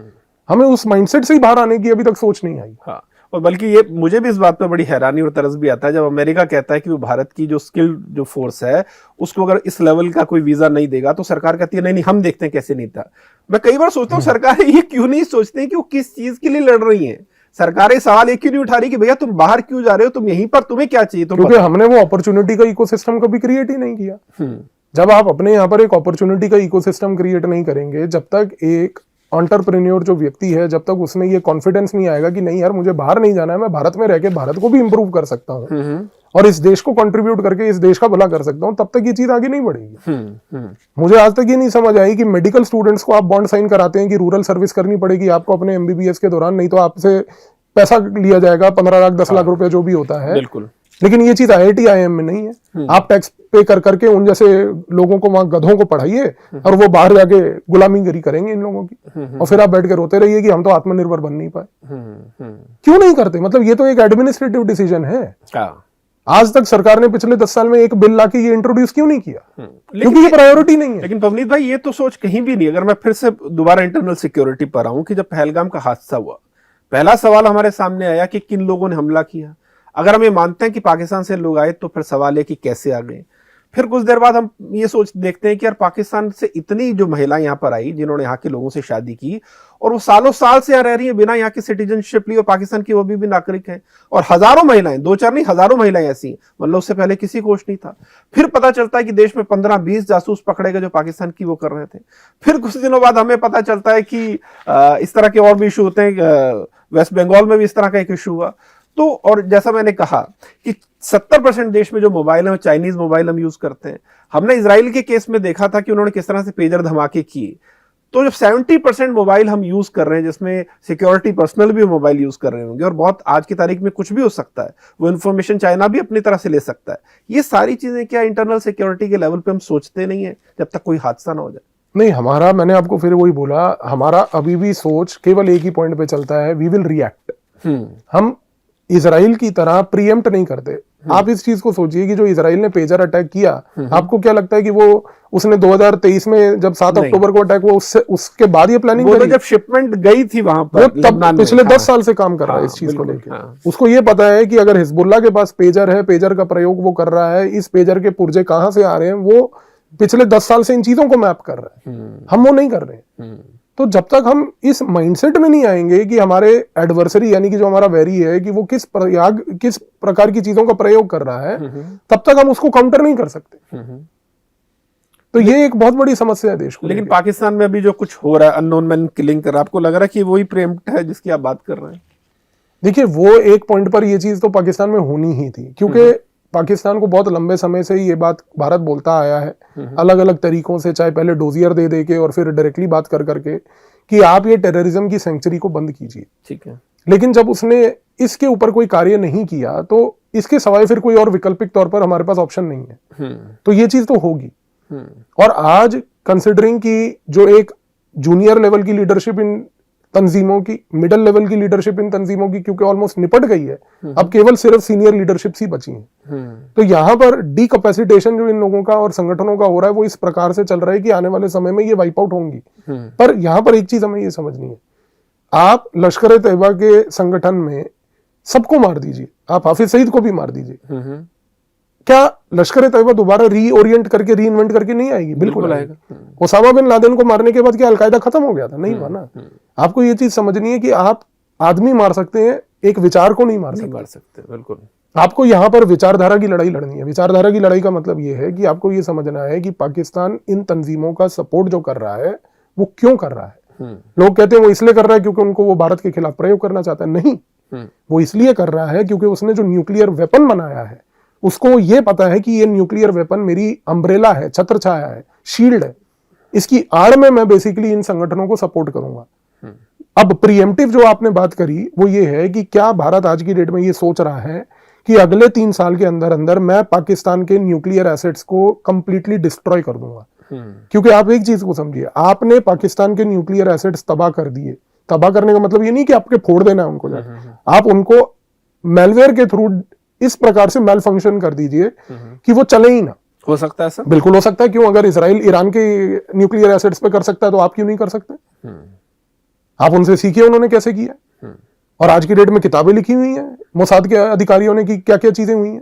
हमें उस माइंडसेट से ही बाहर आने की अभी तक सोच नहीं आई। हाँ। और बल्कि ये मुझे भी इस बात पर बड़ी हैरानी और तरस भी आता है जब अमेरिका कहता है कि वो भारत की जो स्किल्ड जो फोर्स है उसको अगर इस लेवल का कोई वीजा नहीं देगा तो सरकार कहती है नहीं हम देखते हैं कैसे नहीं था। मैं कई बार सोचता हूँ सरकार ये क्यों नहीं सोचते कि वो किस चीज के लिए लड़ रही है। सरकारें सवाल एक क्यों नहीं उठा रही कि भैया तुम बाहर क्यों जा रहे हो, तुम यहीं पर, तुम्हें क्या चाहिए? क्योंकि हमने वो अपॉर्चुनिटी का इकोसिस्टम कभी क्रिएट ही नहीं किया। जब आप अपने यहाँ पर एक अपॉर्चुनिटी का इकोसिस्टम क्रिएट नहीं करेंगे, जब तक एक एंटरप्रेन्योर जो व्यक्ति है जब तक उसमें ये कॉन्फिडेंस नहीं आएगा कि नहीं यार मुझे बाहर नहीं जाना है, मैं भारत में रह के भारत को भी इंप्रूव कर सकता हूँ और इस देश को कंट्रीब्यूट करके इस देश का भला कर सकता हूँ, तब तक ये चीज आगे नहीं बढ़ेगी। मुझे आज तक ये नहीं समझ आई कि मेडिकल स्टूडेंट्स को आप बॉन्ड साइन कराते हैं कि रूरल सर्विस करनी पड़ेगी आपको अपने एमबीबीएस के दौरान, नहीं तो आपसे पैसा लिया जाएगा 15 लाख 10 लाख रुपए जो भी होता है। बिल्कुल। लेकिन ये चीज IIT IIM में नहीं है। आप टैक्स पे कर करके उन जैसे लोगों को वहां गधों को पढ़ाइए और वो बाहर जाके गुलामीगिरी करेंगे इन लोगों की, और फिर आप बैठ के रोते रहिए कि हम तो आत्मनिर्भर बन नहीं पाए। क्यों नहीं करते? मतलब ये तो एक एडमिनिस्ट्रेटिव डिसीजन है। आज तक सरकार ने पिछले 10 साल में एक बिल लाके ये इंट्रोड्यूस क्यों नहीं किया? क्योंकि ये प्रायोरिटी नहीं है। लेकिन पवनीत भाई, ये तो सोच कहीं भी नहीं। अगर मैं फिर से दोबारा इंटरनल सिक्योरिटी पर आऊं कि जब पहलगाम का हादसा हुआ, पहला सवाल हमारे सामने आया कि किन लोगों ने हमला किया। अगर हम ये मानते हैं कि पाकिस्तान से लोग आए, तो फिर सवाल है कि कैसे आ गए। फिर कुछ देर बाद हम ये सोच देखते हैं कि यार, पाकिस्तान से इतनी जो महिलाएं यहाँ पर आई जिन्होंने यहाँ के लोगों से शादी की, और वो सालों साल से यहाँ रह रही हैं बिना यहाँ की सिटीजनशिप ली, और पाकिस्तान की वो भी नागरिक हैं। और हजारों महिलाएं, 2-4 नहीं, हजारों महिलाएं ऐसी, मतलब उससे पहले किसी को होश नहीं था। फिर पता चलता है कि देश में 15-20 जासूस पकड़े गए जो पाकिस्तान की वो कर रहे थे। फिर कुछ दिनों बाद हमें पता चलता है कि इस तरह के और भी इशू होते हैं। वेस्ट बंगाल में भी इस तरह का एक इशू हुआ। तो और जैसा मैंने कहा कि 70% देश में जो मोबाइल है, चाइनीज मोबाइल हम यूज करते हैं। हमने इजराइल के केस में देखा था कि उन्होंने किस तरह से पेजर धमाके किए। तो जब 70% मोबाइल हम यूज कर रहे हैं, जिसमें सिक्योरिटी पर्सनल भी मोबाइल यूज कर रहे होंगे, और बहुत आज की तारीख में कुछ भी हो सकता है, वो इन्फॉर्मेशन चाइना भी अपनी तरह से ले सकता है। ये सारी चीजें क्या इंटरनल सिक्योरिटी के लेवल पे हम सोचते नहीं है जब तक कोई हादसा ना हो जाए? नहीं, हमारा, मैंने आपको फिर वही बोला, हमारा अभी भी सोच केवल एक ही पॉइंट पे चलता है, वी विल रिएक्ट। हम इजराइल की तरह प्रीएम्प्ट नहीं करते। आप इस चीज को सोचिए कि जो इजराइल ने पेजर अटैक किया, आपको क्या लगता है कि वो उसने 2023 में जब 7 अक्टूबर को अटैक हुआ, उसके बाद ये प्लानिंग वो करी? तो जब शिपमेंट गई थी वहां पर, वो तब पिछले 10 साल से काम कर रहा है इस चीज को लेकर। उसको ये पता है कि अगर हिजबुल्लाह के पास पेजर है, पेजर का प्रयोग वो कर रहा है, इस पेजर के पुर्जे कहां से आ रहे हैं, वो पिछले 10 साल से इन चीजों को मैप कर रहा है। हम वो नहीं कर रहे हैं। तो जब तक हम इस माइंडसेट में नहीं आएंगे कि हमारे एडवर्सरी, यानी कि जो हमारा वेरी है, कि वो किस प्रकार की चीजों का प्रयोग कर रहा है, तब तक हम उसको काउंटर नहीं कर सकते। तो ये एक बहुत बड़ी समस्या है देश को। लेकिन पाकिस्तान में अभी जो कुछ हो रहा है, अननोन मैन किलिंग कर, आपको लग रहा है कि वही प्रीएम्प्ट है जिसकी आप बात कर रहे हैं? देखिए, वो एक पॉइंट पर ये चीज तो पाकिस्तान में होनी ही थी, क्योंकि पाकिस्तान को बहुत लंबे समय से ये बात भारत बोलता आया है, अलग अलग तरीकों से, चाहे पहले डोजियर दे दे के और फिर डायरेक्टली बात कर करके, कि आप ये टेररिज्म की सेंचुरी को बंद कीजिए। ठीक है। लेकिन जब उसने इसके ऊपर कोई कार्य नहीं किया, तो इसके सिवाय फिर कोई और वैकल्पिक तौर पर हमारे पास ऑप्शन नहीं है। तो ये चीज तो होगी। और आज कंसिडरिंग की जो एक जूनियर लेवल की लीडरशिप इन तंजीमों की, मिडिल लेवल की लीडरशिप इन तंजीमों की क्योंकि ऑलमोस्ट निपट गई है, अब केवल सिर्फ सीनियर लीडरशिप ही बची है। तो यहाँ पर डीकैपेसिटेशन जो इन लोगों का और संगठनों का हो रहा है, वो इस प्रकार से चल रहा है कि आने वाले समय में ये वाइप आउट होंगी। पर यहाँ पर एक चीज हमें ये समझनी है, आप लश्कर ए तैयबा के संगठन में सबको मार दीजिए, आप हाफिज सईद को भी मार दीजिए, क्या लश्कर ए तैयबा दोबारा रीओरिएंट करके, रीइन्वेंट करके नहीं आएगी? बिल्कुल आएगा। ओसामा बिन लादेन को मारने के बाद क्या अलकायदा खत्म हो गया था? नहीं हुआ ना। आपको ये चीज समझनी है कि आप आदमी मार सकते हैं, एक विचार को नहीं मार सकते। बिल्कुल। आपको यहाँ पर विचारधारा की लड़ाई लड़नी है। विचारधारा की लड़ाई का मतलब ये है कि आपको ये समझना है कि पाकिस्तान इन तंजीमों का सपोर्ट जो कर रहा है, वो क्यों कर रहा है। लोग कहते हैं वो इसलिए कर रहा है क्योंकि उनको वो भारत के खिलाफ प्रयोग करना चाहता है। नहीं, वो इसलिए कर रहा है क्योंकि उसने जो न्यूक्लियर वेपन बनाया है, उसको ये पता है कि ये न्यूक्लियर वेपन मेरी अम्ब्रेला है, छत्र छाया है, शील्ड है, इसकी आड़ में मैं बेसिकली इन संगठनों को सपोर्ट करूंगा। अब प्रीएम्प्टिव जो आपने बात करी, वो ये है कि क्या भारत आज की डेट में ये सोच रहा है कि अगले 3 साल के अंदर अंदर मैं पाकिस्तान के न्यूक्लियर एसेट्स को कंप्लीटली डिस्ट्रॉय कर दूंगा? क्योंकि आप एक चीज को समझिए, आपने पाकिस्तान के न्यूक्लियर एसेट्स तबाह कर दिए। तबाह करने का मतलब ये नहीं कि आपके फोड़ देना है उनको जाकर, आप उनको मेलवेयर के थ्रू इस प्रकार से मेल फंक्शन कर दीजिए कि वो चले ही ना। हो सकता है सर? बिल्कुल हो सकता है। क्यों? अगर इजराइल ईरान के न्यूक्लियर एसेट्स पे कर सकता है, तो आप क्यों नहीं कर सकते? आप उनसे सीखिए उन्होंने कैसे किया। और आज की डेट में किताबें लिखी हुई हैं मोसाद के अधिकारियों ने कि क्या क्या चीजें हुई हैं।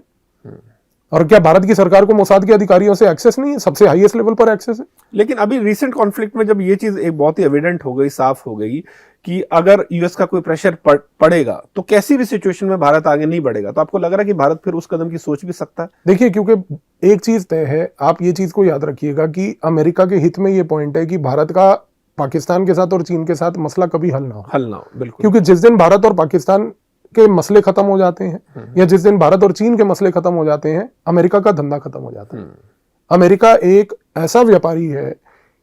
और क्या भारत की सरकार को मोसाद के अधिकारियों से एक्सेस नहीं है? सबसे हाईएस्ट लेवल पर एक्सेस है। लेकिन अभी रिसेंट कॉन्फ्लिक्ट में जब ये चीज एक बहुत ही एविडेंट हो गई, साफ हो गई कि अगर यूएस का कोई प्रेशर पड़ेगा तो कैसी भी सिचुएशन में भारत आगे नहीं बढ़ेगा, तो आपको लग रहा है कि भारत फिर उस कदम की सोच भी सकता है? देखिए, क्योंकि एक चीज तय है, आप ये चीज को याद रखिएगा कि अमेरिका के हित में ये पॉइंट है कि भारत का पाकिस्तान के साथ और चीन के साथ मसला कभी हल ना हो। बिल्कुल। क्योंकि जिस दिन भारत और पाकिस्तान के मसले खत्म हो जाते हैं, या जिस दिन भारत और चीन के मसले खत्म हो जाते हैं, अमेरिका का धंधा खत्म हो जाता है। अमेरिका एक ऐसा व्यापारी है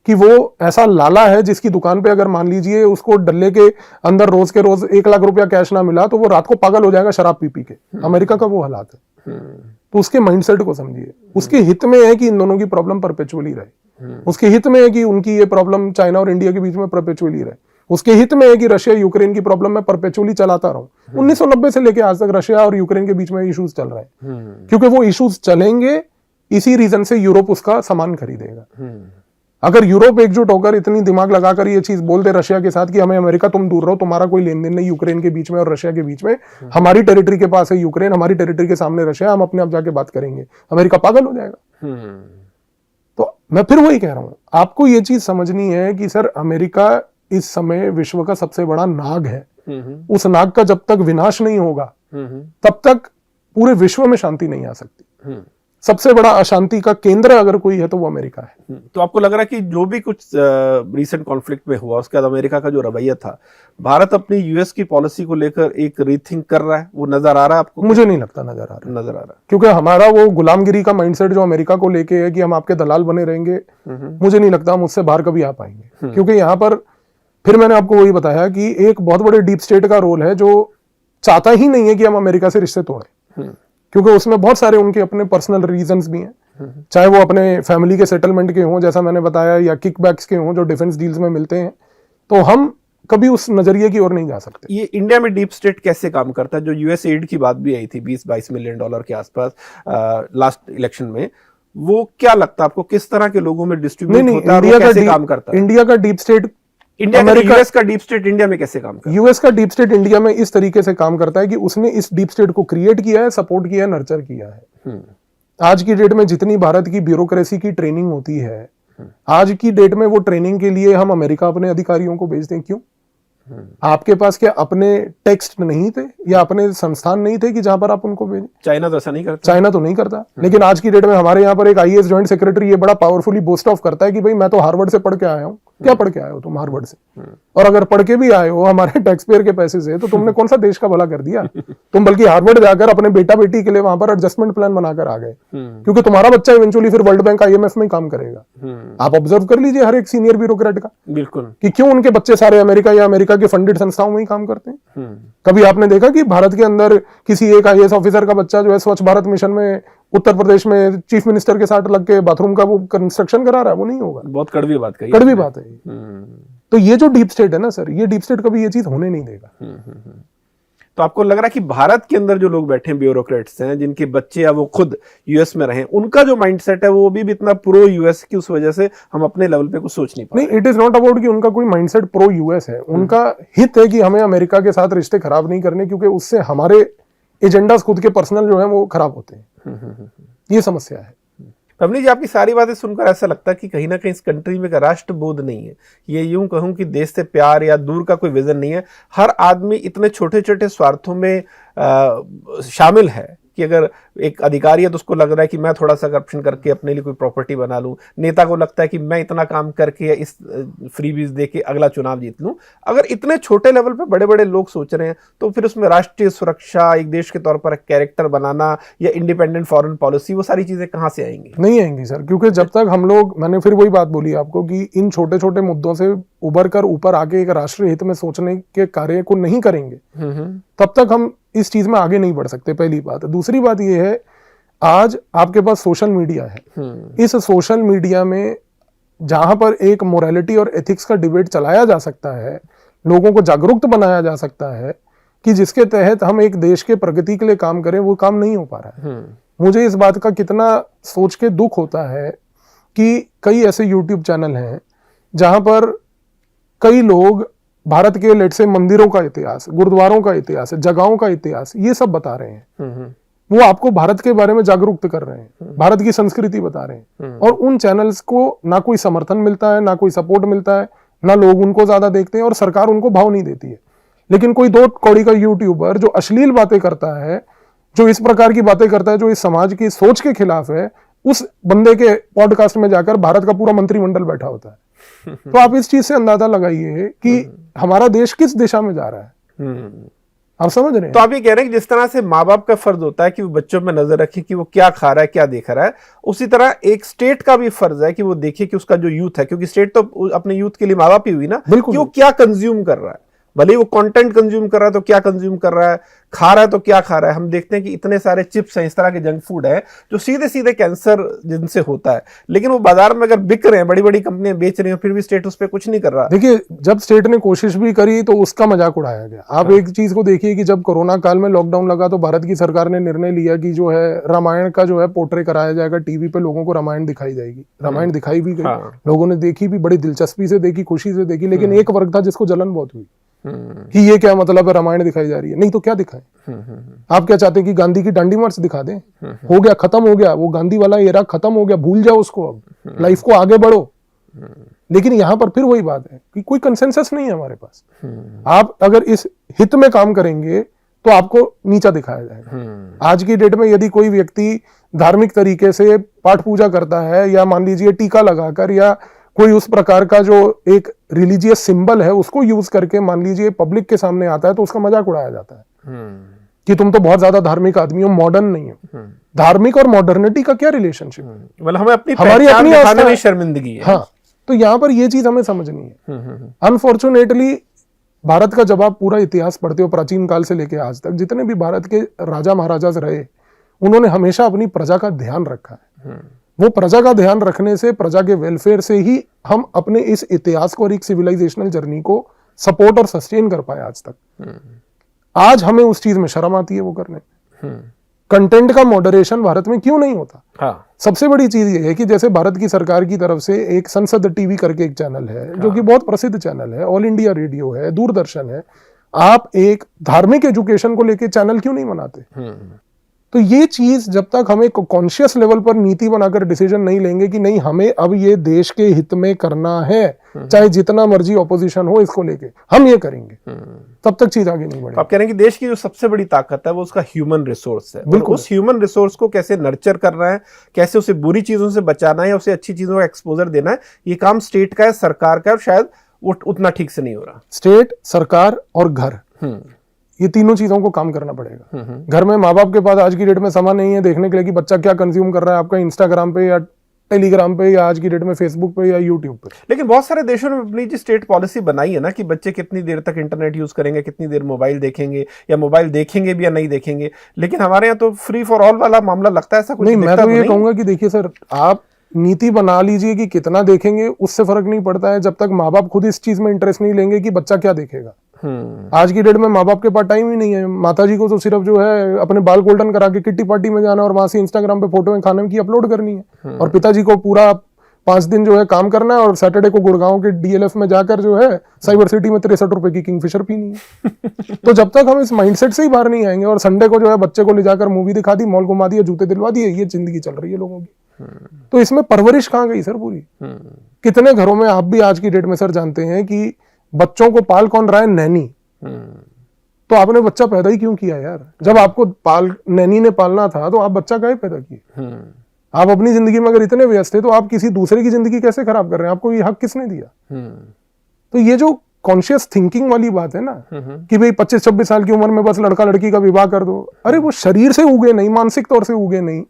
कि वो ऐसा लाला है जिसकी दुकान पे अगर मान लीजिए उसको डल्ले के अंदर रोज के रोज 1 लाख रुपया कैश ना मिला, तो वो रात को पागल हो जाएगा शराब पी पी के। अमेरिका का वो हालात है। तो उसके माइंडसेट को समझिए। उसके हित में है कि इन दोनों की प्रॉब्लम परपेचुअली रहे, उसके हित में है कि उनकी ये प्रॉब्लम चाइना और इंडिया के बीच में परपेचुअली रहे, उसके हित में है कि रशिया यूक्रेन की प्रॉब्लम में परपेचुअली चलाता रहूं। 1990 से लेके आज तक रशिया और यूक्रेन के बीच में इश्यूज चल रहे हैं, क्योंकि वो इश्यूज चलेंगे, इसी रीजन से यूरोप उसका सामान खरीदेगा। अगर यूरोप एकजुट होकर इतनी दिमाग लगाकर ये चीज बोल दे रशिया के साथ कि हमें अमेरिका तुम दूर रहो, तुम्हारा कोई लेन देन नहीं यूक्रेन के बीच में और रशिया के बीच में, हमारी टेरिटरी के पास है यूक्रेन, हमारी टेरिटरी के सामने रशिया, हम अपने आप जाके बात करेंगे, अमेरिका पागल हो जाएगा। तो मैं फिर वही कह रहा हूं, आपको ये चीज समझनी है कि सर अमेरिका इस समय विश्व का सबसे बड़ा नाग है। उस नाग का जब तक विनाश नहीं होगा तब तक पूरे विश्व में शांति नहीं आ सकती। सबसे बड़ा अशांति का केंद्र अगर कोई है तो वो अमेरिका है। तो आपको लग रहा है कि जो भी कुछ रीसेंट कॉन्फ्लिक्ट में हुआ उसके बाद अमेरिका का जो रवैया था, भारत अपनी यूएस की पॉलिसी को लेकर एक रीथिंक कर रहा है, वो नजर आ रहा है आपको? मुझे नहीं लगता नजर आ रहा है, क्योंकि हमारा वो गुलामगिरी का माइंडसेट जो अमेरिका को लेके है कि हम आपके दलाल बने रहेंगे, मुझे नहीं लगता हम उससे बाहर कभी आ पाएंगे। क्योंकि यहाँ पर फिर मैंने आपको वही बताया कि एक बहुत बड़े डीप स्टेट का रोल है जो चाहता ही नहीं है कि हम अमेरिका से रिश्ते तोड़ें, क्योंकि उसमें बहुत सारे उनके अपने पर्सनल रीजंस भी हैं, चाहे वो अपने फैमिली के सेटलमेंट के हों जैसा मैंने बताया, या किकबैक्स के हों जो डिफेंस डील्स में मिलते हैं। तो हम कभी उस नजरिए की ओर नहीं जा सकते। ये इंडिया में डीप स्टेट कैसे काम करता है? जो यूएस एड की बात भी आई थी 20-22 मिलियन डॉलर के आसपास लास्ट इलेक्शन में, वो क्या लगता है आपको, किस तरह के लोगों में डिस्ट्रीब्यूट होता है, इंडिया कैसे काम करता है? इंडिया का डीप स्टेट यूएस का डीप स्टेट इंडिया में कैसे काम करता है? यूएस का डीप स्टेट इंडिया में इस तरीके से काम करता है कि उसने इस डीप स्टेट को क्रिएट किया है, सपोर्ट किया है, नर्चर किया है। आज की डेट में जितनी भारत की ब्यूरोक्रेसी की ट्रेनिंग होती है, आज की डेट में वो ट्रेनिंग के लिए हम अमेरिका अपने अधिकारियों को भेजते हैं। क्यों? आपके पास क्या अपने टेक्स्ट नहीं थे या अपने संस्थान नहीं थे कि जहां पर आप उनको भेजें? चाइना तो ऐसा नहीं करता। चाइना तो नहीं करता, लेकिन आज की डेट में हमारे यहाँ पर एक आईएएस जॉइंट सेक्रेटरी ये बड़ा पावरफुली बोस्ट ऑफ करता है कि भाई मैं तो हार्वर्ड से पढ़ के आया हूँ। क्या पढ़ के आए हो तुम हार्वर्ड से? और अगर पढ़ के भी आए हो हमारे टैक्स पेयर के पैसे से, तो तुमने कौन सा देश का भला कर दिया? तुम बल्कि हार्वर्ड जाकर अपने बेटा बेटी के लिए वहां पर एडजस्टमेंट प्लान बनाकर आ गए, क्योंकि तुम्हारा बच्चा इवेंचुअली फिर वर्ल्ड बैंक आईएमएफ में काम करेगा। आप ऑब्जर्व कर लीजिए हर एक सीनियर ब्यूरोक्रेट का, बिल्कुल, कि क्यों उनके बच्चे सारे अमेरिका या अमेरिका के फंडेड संस्थाओं में ही काम करते हैं। कभी आपने देखा कि भारत के अंदर किसी एक आईएएस ऑफिसर का बच्चा जो है स्वच्छ भारत मिशन में उत्तर प्रदेश में चीफ मिनिस्टर के साथ लग के बाथरूम का वो कंस्ट्रक्शन करा रहा है? वो नहीं होगा। बहुत कड़वी बात कही, कड़वी बात है। तो ये जो डीप स्टेट है ना सर, ये डीप स्टेट कभी ये चीज होने नहीं देगा। तो आपको लग रहा है कि भारत के अंदर जो लोग बैठे हैं, ब्यूरोक्रेट्स हैं, जिनके बच्चे या वो खुद यूएस में रहे, उनका जो माइंडसेट है वो भी इतना प्रो यूएस की, उस वजह से हम अपने लेवल पे कुछ सोच नहीं पा रहे। नहीं, इट इज नॉट अबाउट कि उनका कोई माइंडसेट प्रो यूएस है। उनका हित है कि हमें अमेरिका के साथ रिश्ते खराब नहीं करने, क्योंकि उससे हमारे एजेंडास खुद के पर्सनल जो है वो खराब होते हैं। ये समस्या है। पवनी जी, आपकी सारी बातें सुनकर ऐसा लगता है कि कहीं ना कहीं इस कंट्री में राष्ट्रबोध नहीं है। ये यूं कहूं कि देश से प्यार या दूर का कोई विजन नहीं है। हर आदमी इतने छोटे छोटे स्वार्थों में शामिल है कि अगर एक अधिकारी है तो उसको लग रहा है कि मैं थोड़ा सा करप्शन करके अपने लिए कोई प्रॉपर्टी बना लूं, नेता को लगता है कि मैं इतना काम करके इस फ्रीबीज दे के अगला चुनाव जीत लूं। अगर इतने छोटे लेवल पे बड़े बड़े लोग सोच रहे हैं तो फिर उसमें राष्ट्रीय सुरक्षा, एक देश के तौर पर एक कैरेक्टर बनाना या इंडिपेंडेंट फॉरेन पॉलिसी, वो सारी चीजें कहां से आएंगी? नहीं आएंगी सर, क्योंकि जब तक हम लोग, मैंने फिर वही बात बोली आपको कि इन छोटे छोटे मुद्दों से उबर कर ऊपर आके एक राष्ट्रीय हित में सोचने के कार्य को नहीं करेंगे, तब तक हम इस चीज में आगे नहीं बढ़ सकते। पहली बात। दूसरी बात यह है, आज आपके पास सोशल मीडिया है। इस सोशल मीडिया में जहां पर एक मोरालिटी और एथिक्स का डिबेट चलाया जा सकता है, लोगों को जागरूक बनाया जा सकता है कि जिसके तहत हम एक देश के प्रगति के लिए काम करें, वो काम नहीं हो पा रहा है। मुझे इस बात का कितना सोच के दुख होता है कि कई ऐसे यूट्यूब चैनल हैं जहां पर कई लोग भारत के लेट से मंदिरों का इतिहास, गुरुद्वारों का इतिहास, जगहों का इतिहास, ये सब बता रहे हैं। वो आपको भारत के बारे में जागरूक कर रहे हैं, भारत की संस्कृति बता रहे हैं, और उन चैनल्स को ना कोई समर्थन मिलता है, ना कोई सपोर्ट मिलता है, ना लोग उनको ज्यादा देखते हैं, और सरकार उनको भाव नहीं देती है। लेकिन कोई 2 कौड़ी का यूट्यूबर जो अश्लील बातें करता है, जो इस प्रकार की बातें करता है जो इस समाज की सोच के खिलाफ है, उस बंदे के पॉडकास्ट में जाकर भारत का पूरा मंत्रिमंडल बैठा होता है। तो आप इस चीज से अंदाजा लगाइए कि हमारा देश किस दिशा में जा रहा है। आप समझ रहे हैं? तो आप ये कह रहे हैं कि जिस तरह से माँ बाप का फर्ज होता है कि वो बच्चों में नजर रखे कि वो क्या खा रहा है, क्या देख रहा है, उसी तरह एक स्टेट का भी फर्ज है कि वो देखे कि उसका जो यूथ है, क्योंकि स्टेट तो अपने यूथ के लिए माँ बाप ही हुई ना, कि वो क्या कंज्यूम कर रहा है, भले ही वो कंटेंट कंज्यूम कर रहा है तो क्या कंज्यूम कर रहा है, खा रहा है तो क्या खा रहा है। हम देखते हैं कि इतने सारे चिप्स हैं, इस तरह के जंक फूड है जो सीधे सीधे कैंसर जिनसे होता है, लेकिन वो बाजार में अगर बिक रहे हैं, बड़ी बड़ी कंपनियां बेच रही हैं, फिर भी स्टेट उस पर कुछ नहीं कर रहा। देखिए, जब स्टेट ने कोशिश भी करी तो उसका मजाक उड़ाया गया। आप एक चीज को देखिए कि जब कोरोना काल में लॉकडाउन लगा तो भारत की सरकार ने निर्णय लिया कि जो है रामायण का जो है पोर्ट्रे कराया जाएगा टीवी पे, लोगों को रामायण दिखाई जाएगी। रामायण दिखाई भी गई, लोगों ने देखी भी, बड़ी दिलचस्पी से देखी, खुशी से देखी, लेकिन एक वर्ग था जिसको जलन बहुत हुई कि ये क्या मतलब है, रामायण दिखाई जा रही है। नहीं तो क्या दिखाएं? आप क्या चाहते हैं कि गांधी की डांडी मार्च दिखा दें? हो गया, खत्म हो गया वो गांधी वाला एरा, खत्म हो गया, भूल जाओ उसको, अब लाइफ को आगे बढ़ो। लेकिन यहां पर फिर वही बात है कि कोई कंसेंसस नहीं है हमारे पास। आप अगर इस हित में काम करेंगे तो आपको नीचा दिखाया जाएगा। आज की डेट में यदि कोई व्यक्ति धार्मिक तरीके से पाठ पूजा करता है, या मान लीजिए टीका लगाकर, या कोई उस प्रकार का जो एक रिलीजियस सिंबल है उसको यूज करके मान लीजिए पब्लिक के सामने आता है, तो उसका मजाक उड़ाया जाता है कि तुम तो बहुत ज्यादा धार्मिक आदमी हो, मॉडर्न नहीं हो। धार्मिक और मॉडर्निटी का क्या रिलेशनशिप है? मतलब हमें हमारी अपनी दिखाने में शर्मिंदगी है। हाँ, तो यहाँ पर ये चीज हमें समझनी है। अनफॉर्चुनेटली भारत का जब आप पूरा इतिहास पढ़ते हो, प्राचीन काल से लेकर आज तक जितने भी भारत के राजा महाराजा रहे, उन्होंने हमेशा अपनी प्रजा का ध्यान रखा है। वो प्रजा का ध्यान रखने से, प्रजा के वेलफेयर से ही हम अपने इस इतिहास को और एक सिविलाइजेशनल जर्नी को सपोर्ट और सस्टेन कर पाए आज तक। आज हमें उस चीज में शर्म आती है वो करने। कंटेंट का मॉडरेशन भारत में क्यों नहीं होता? हाँ। सबसे बड़ी चीज ये है कि जैसे भारत की सरकार की तरफ से एक संसद टीवी करके एक चैनल है, जो कि बहुत प्रसिद्ध चैनल है, ऑल इंडिया रेडियो है, दूरदर्शन है। आप एक धार्मिक एजुकेशन को लेके चैनल क्यों नहीं बनाते? तो ये चीज जब तक हमें कॉन्शियस लेवल पर नीति बनाकर डिसीजन नहीं लेंगे कि नहीं हमें अब ये देश के हित में करना है, चाहे जितना मर्जी ऑपोजिशन हो इसको लेके हम ये करेंगे, तब तक चीज आगे नहीं बढ़ेगी। आप कह रहे हैं कि देश की जो सबसे बड़ी ताकत है वो उसका ह्यूमन रिसोर्स है। बिल्कुल। उस ह्यूमन रिसोर्स को कैसे नर्चर करना है, कैसे उसे बुरी चीजों से बचाना है या उसे अच्छी चीजों का एक्सपोजर देना है, ये काम स्टेट का है, सरकार का है, और शायद उतना ठीक से नहीं हो रहा। स्टेट, सरकार और घर, ये तीनों चीजों को काम करना पड़ेगा। घर में माँ बाप के पास आज की डेट में समय नहीं है देखने के लिए कि बच्चा क्या कंज्यूम कर रहा है आपका इंस्टाग्राम पे या टेलीग्राम पे, या आज की डेट में फेसबुक पे या यूट्यूब पे। लेकिन बहुत सारे देशों ने अपनी जो स्टेट पॉलिसी बनाई है ना कि बच्चे कितनी देर तक इंटरनेट यूज करेंगे, कितनी देर मोबाइल देखेंगे, या मोबाइल देखेंगे भी या नहीं देखेंगे। लेकिन हमारे यहाँ तो फ्री फॉर ऑल वाला मामला लगता है। ऐसा कुछ नहीं, मैं तो ये कहूंगा कि देखिए सर, आप नीति बना लीजिए कि कितना देखेंगे, उससे फर्क नहीं पड़ता है जब तक माँ बाप खुद इस चीज में इंटरेस्ट नहीं लेंगे कि बच्चा क्या देखेगा। आज की डेट में माँ बाप के पास टाइम ही नहीं है। माताजी को तो सिर्फ जो है अपने बाल गोल्डन करा के किट्टी पार्टी में जाना और वहां से इंस्टाग्राम पे फोटो खाने की अपलोड करनी है, और पिताजी को पूरा 5 दिन जो है काम करना है, और सैटरडे को गुड़गांव के डीएलएफ में जाकर जो है साइबर सिटी में 63 रुपए की किंगफिशर पीनी है। तो जब तक हम इस माइंडसेट से ही बाहर नहीं आएंगे, और संडे को जो है बच्चे को ले जाकर मूवी दिखा दी, मॉल घुमा दिया, जूते दिलवा दिए, ये जिंदगी चल रही है लोगों की। तो इसमें परवरिश कहाँ गई सर पूरी? कितने घरों में आप भी आज की डेट में सर जानते हैं कि बच्चों को पाल कौन रहा है? नैनी। तो आपने बच्चा पैदा ही क्यों किया यार? जब आपको नैनी ने पालना था तो आप बच्चा काहे पैदा किए? आप अपनी जिंदगी में अगर इतने व्यस्त थे तो आप किसी दूसरे की जिंदगी कैसे खराब कर रहे हैं? आपको ये हक किसने दिया? तो ये जो कॉन्शियस थिंकिंग वाली बात है ना कि भाई 25-26 साल की उम्र में बस लड़का लड़की का विवाह कर दो, अरे वो शरीर से उगे नहीं, मानसिक तौर से उगे नहीं,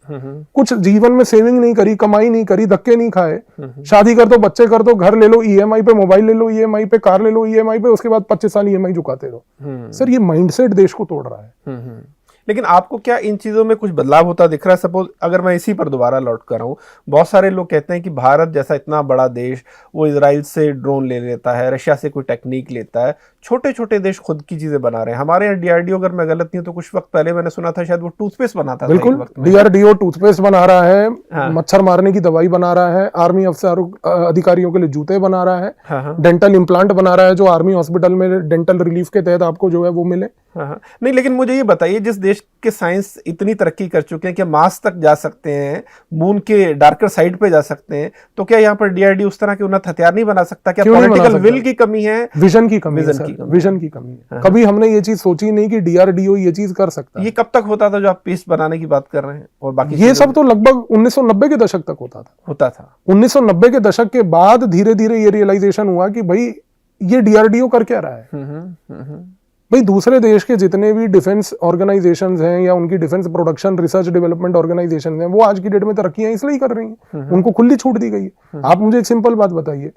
कुछ जीवन में सेविंग नहीं करी, कमाई नहीं करी, धक्के नहीं खाए, शादी कर दो, बच्चे कर दो, घर ले लो ईएमआई पे, मोबाइल ले लो ईएमआई पे, कार ले लो ईएमआई पे, उसके बाद 25 साल ईएमआई चुकाते रहो। सर ये माइंडसेट देश को तोड़ रहा है। लेकिन आपको क्या इन चीजों में कुछ बदलाव होता दिख रहा है? सपोज अगर मैं इसी पर दोबारा लौट कर आऊं, बहुत सारे लोग कहते हैं कि भारत जैसा इतना बड़ा देश वो इजराइल से ड्रोन ले लेता है, रशिया से कोई टेक्निक लेता है, छोटे छोटे देश खुद की चीजें बना रहे हैं। हमारे यहाँ डीआरडीओ, अगर मैं गलत नहीं हूं तो कुछ वक्त पहले मैंने सुना था शायद वो टूथपेस्ट बनाता था। बिल्कुल, डीआरडीओ टूथपेस्ट बना रहा है, मच्छर मारने की दवाई बना रहा है, आर्मी अफसर अधिकारियों के लिए जूते बना रहा है, डेंटल इम्प्लांट बना रहा है जो आर्मी हॉस्पिटल में डेंटल रिलीफ के तहत आपको जो है वो मिले। नहीं, लेकिन मुझे ये बताइए, जिस देश के साइंस इतनी तरक्की कर चुके हैं कि मार्स तक जा सकते हैं, मून के डार्कर साइड पे जा सकते हैं, तो क्या यहाँ पर डीआरडीओ उस तरह के उन्नत हथियार नहीं बना सकता? क्या पॉलिटिकल विल की कमी है? विजन की कमी है। विजन की कमी है। कभी हमने ये चीज सोची नहीं कि डीआरडीओ ये चीज कर सकता है। ये कब तक होता था जो आप पेस्ट बनाने की बात कर रहे हैं? और बाकी ये सब तो लगभग 1990 के दशक तक होता था। 1990 के दशक के बाद धीरे धीरे ये रियलाइजेशन हुआ कि भाई ये डीआरडीओ कर क्या रहा है। भाई दूसरे देश के जितने भी डिफेंस ऑर्गेनाइजेशंस हैं या उनकी defence production research development organisations हैं, वो आज की डेट में तरक्कियां इसलिए कर रही हैं, उनको खुली छूट दी गई है। आप मुझे एक सिंपल बात बताइए,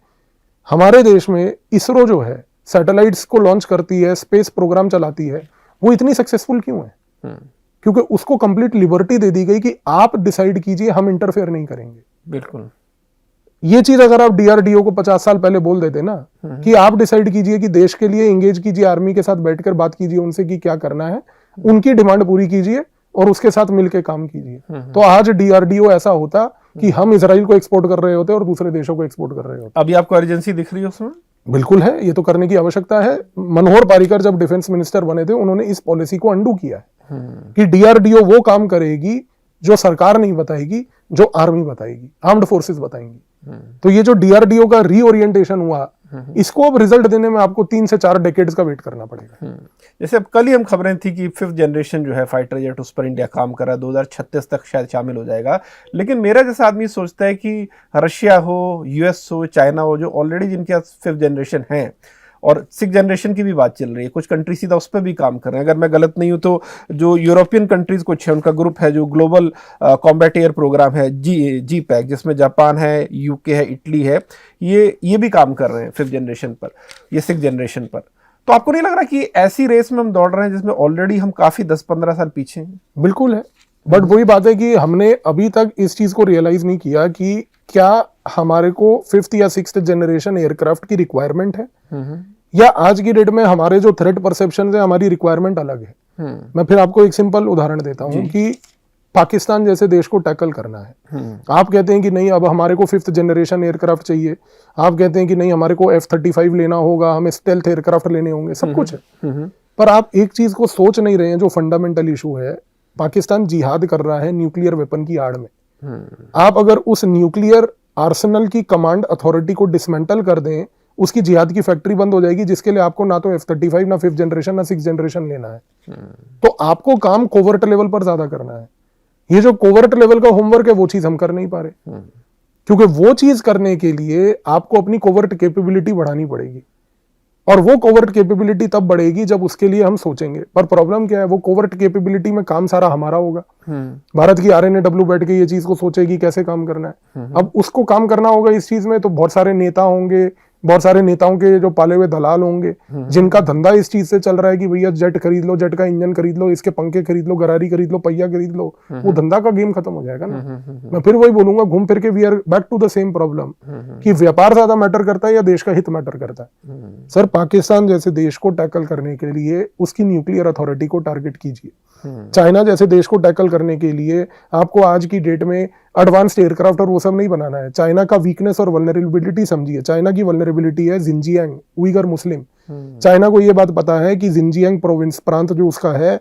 हमारे देश में इसरो जो है सैटेलाइट्स को लॉन्च करती है, स्पेस प्रोग्राम चलाती है, वो इतनी सक्सेसफुल क्यों है? क्योंकि उसको कंप्लीट लिबर्टी दे दी गई कि आप डिसाइड कीजिए, हम इंटरफेयर नहीं करेंगे। बिल्कुल। ये चीज अगर आप डीआरडीओ को 50 साल पहले बोल देते ना कि आप डिसाइड कीजिए कि देश के लिए एंगेज कीजिए, आर्मी के साथ बैठकर बात कीजिए उनसे कि क्या करना है, उनकी डिमांड पूरी कीजिए और उसके साथ मिलकर काम कीजिए, तो आज डीआरडीओ ऐसा होता कि हम इजराइल को एक्सपोर्ट कर रहे होते और दूसरे देशों को एक्सपोर्ट कर रहे होते। अभी आपको अर्जेंसी दिख रही है उसमें? बिल्कुल है, ये तो करने की आवश्यकता है। मनोहर पारिकर जब डिफेंस मिनिस्टर बने थे, उन्होंने इस पॉलिसी को अंडू किया है कि डीआरडीओ वो काम करेगी जो सरकार नहीं बताएगी, जो आर्मी बताएगी, आर्म्ड फोर्सेस बताएंगी। तो ये जो डीआरडीओ का रीओरिएंटेशन हुआ, इसको अब रिजल्ट देने में आपको 3 से 4 डेकेड्स का वेट करना पड़ेगा। जैसे अब कल ही हम खबरें थी कि 5th जनरेशन जो है फाइटर जेट, उस पर इंडिया काम कर रहा है, 2036 तक शायद शामिल हो जाएगा। लेकिन मेरा जैसा आदमी सोचता है कि रशिया हो, यूएस हो, चाइना हो, जो ऑलरेडी जिनके पास 5th जनरेशन है, और 6th जनरेशन की भी बात चल रही है, कुछ कंट्री सीधा उस पर भी काम कर रहे हैं। अगर मैं गलत नहीं हूं तो जो यूरोपियन कंट्रीज कुछ है, उनका ग्रुप है जो ग्लोबल कॉम्बैट एयर प्रोग्राम है, जी पैक, जिसमें जापान है, यूके है, इटली है, ये भी काम कर रहे हैं 5th जनरेशन पर, ये 6th जनरेशन पर। तो आपको नहीं लग रहा कि ऐसी रेस में हम दौड़ रहे हैं जिसमें ऑलरेडी हम काफी 10-15 साल पीछे हैं? बिल्कुल है, बट वही बात है कि हमने अभी तक इस चीज को रियलाइज नहीं किया कि क्या हमारे को 5th या 6th जनरेशन एयरक्राफ्ट की रिक्वायरमेंट है, या आज की डेट में हमारे जो थ्रेट परसेप्शन है, हमारी रिक्वायरमेंट अलग है। मैं फिर आपको एक सिंपल उदाहरण देता हूं कि पाकिस्तान जैसे देश को टैकल करना है, आप कहते हैं कि नहीं अब हमारे को 5th जनरेशन एयरक्राफ्ट चाहिए, आप कहते हैं कि नहीं हमारे को F-35 लेना होगा, हमें स्टेल्थ एयरक्राफ्ट लेने होंगे, सब कुछ है। पर आप एक चीज को सोच नहीं रहे हैं जो फंडामेंटल इशू है। पाकिस्तान जिहाद कर रहा है न्यूक्लियर वेपन की आड़ में। आप अगर उस न्यूक्लियर आर्सेनल की कमांड अथॉरिटी को डिसमेंटल कर दें, उसकी जिहाद की फैक्ट्री बंद हो जाएगी, जिसके लिए आपको ना तो F-35, ना 5th जनरेशन, ना 6th जनरेशन लेना है। तो आपको काम कोवर्ट लेवल पर ज्यादा करना है। ये जो कोवर्ट लेवल का होमवर्क है, वो चीज हम कर नहीं पा रहे, क्योंकि वो चीज करने के लिए आपको अपनी कोवर्ट कैपेबिलिटी बढ़ानी पड़ेगी, और वो कोवर्ट कैपेबिलिटी तब बढ़ेगी जब उसके लिए हम सोचेंगे। पर प्रॉब्लम क्या है, वो कोवर्ट कैपेबिलिटी में काम सारा हमारा होगा। भारत की RNAW बैठ के ये चीज को सोचेगी कैसे काम करना है। अब उसको काम करना होगा इस चीज में, तो बहुत सारे नेता होंगे, बहुत सारे नेताओं के जो पाले हुए दलाल होंगे, जिनका धंधा इस चीज से चल रहा है कि भैया जेट खरीद लो, जेट का इंजन खरीद लो, इसके पंखे खरीद लो, गरारी खरीद लो, पहिया खरीद लो, वो धंधा का गेम खत्म हो जाएगा ना। मैं फिर वही बोलूंगा, घूम फिर के we are back to the same problem कि व्यापार ज्यादा मैटर करता है या देश का हित मैटर करता है। सर, पाकिस्तान जैसे देश को टैकल करने के लिए उसकी न्यूक्लियर अथॉरिटी को टारगेट कीजिए। चाइना जैसे देश को टैकल करने के लिए आपको आज की डेट में एडवांस्ड एयरक्राफ्ट और वो सब नहीं बनाना है। चाइना का वीकनेस और वल्नरेबिलिटी समझिए। चाइना की वल्नरेबिलिटी है जिनजियांग, उइगर मुस्लिम। चाइना को ये बात पता है कि जिनजियांग प्रोविंस, प्रांत जो उसका है,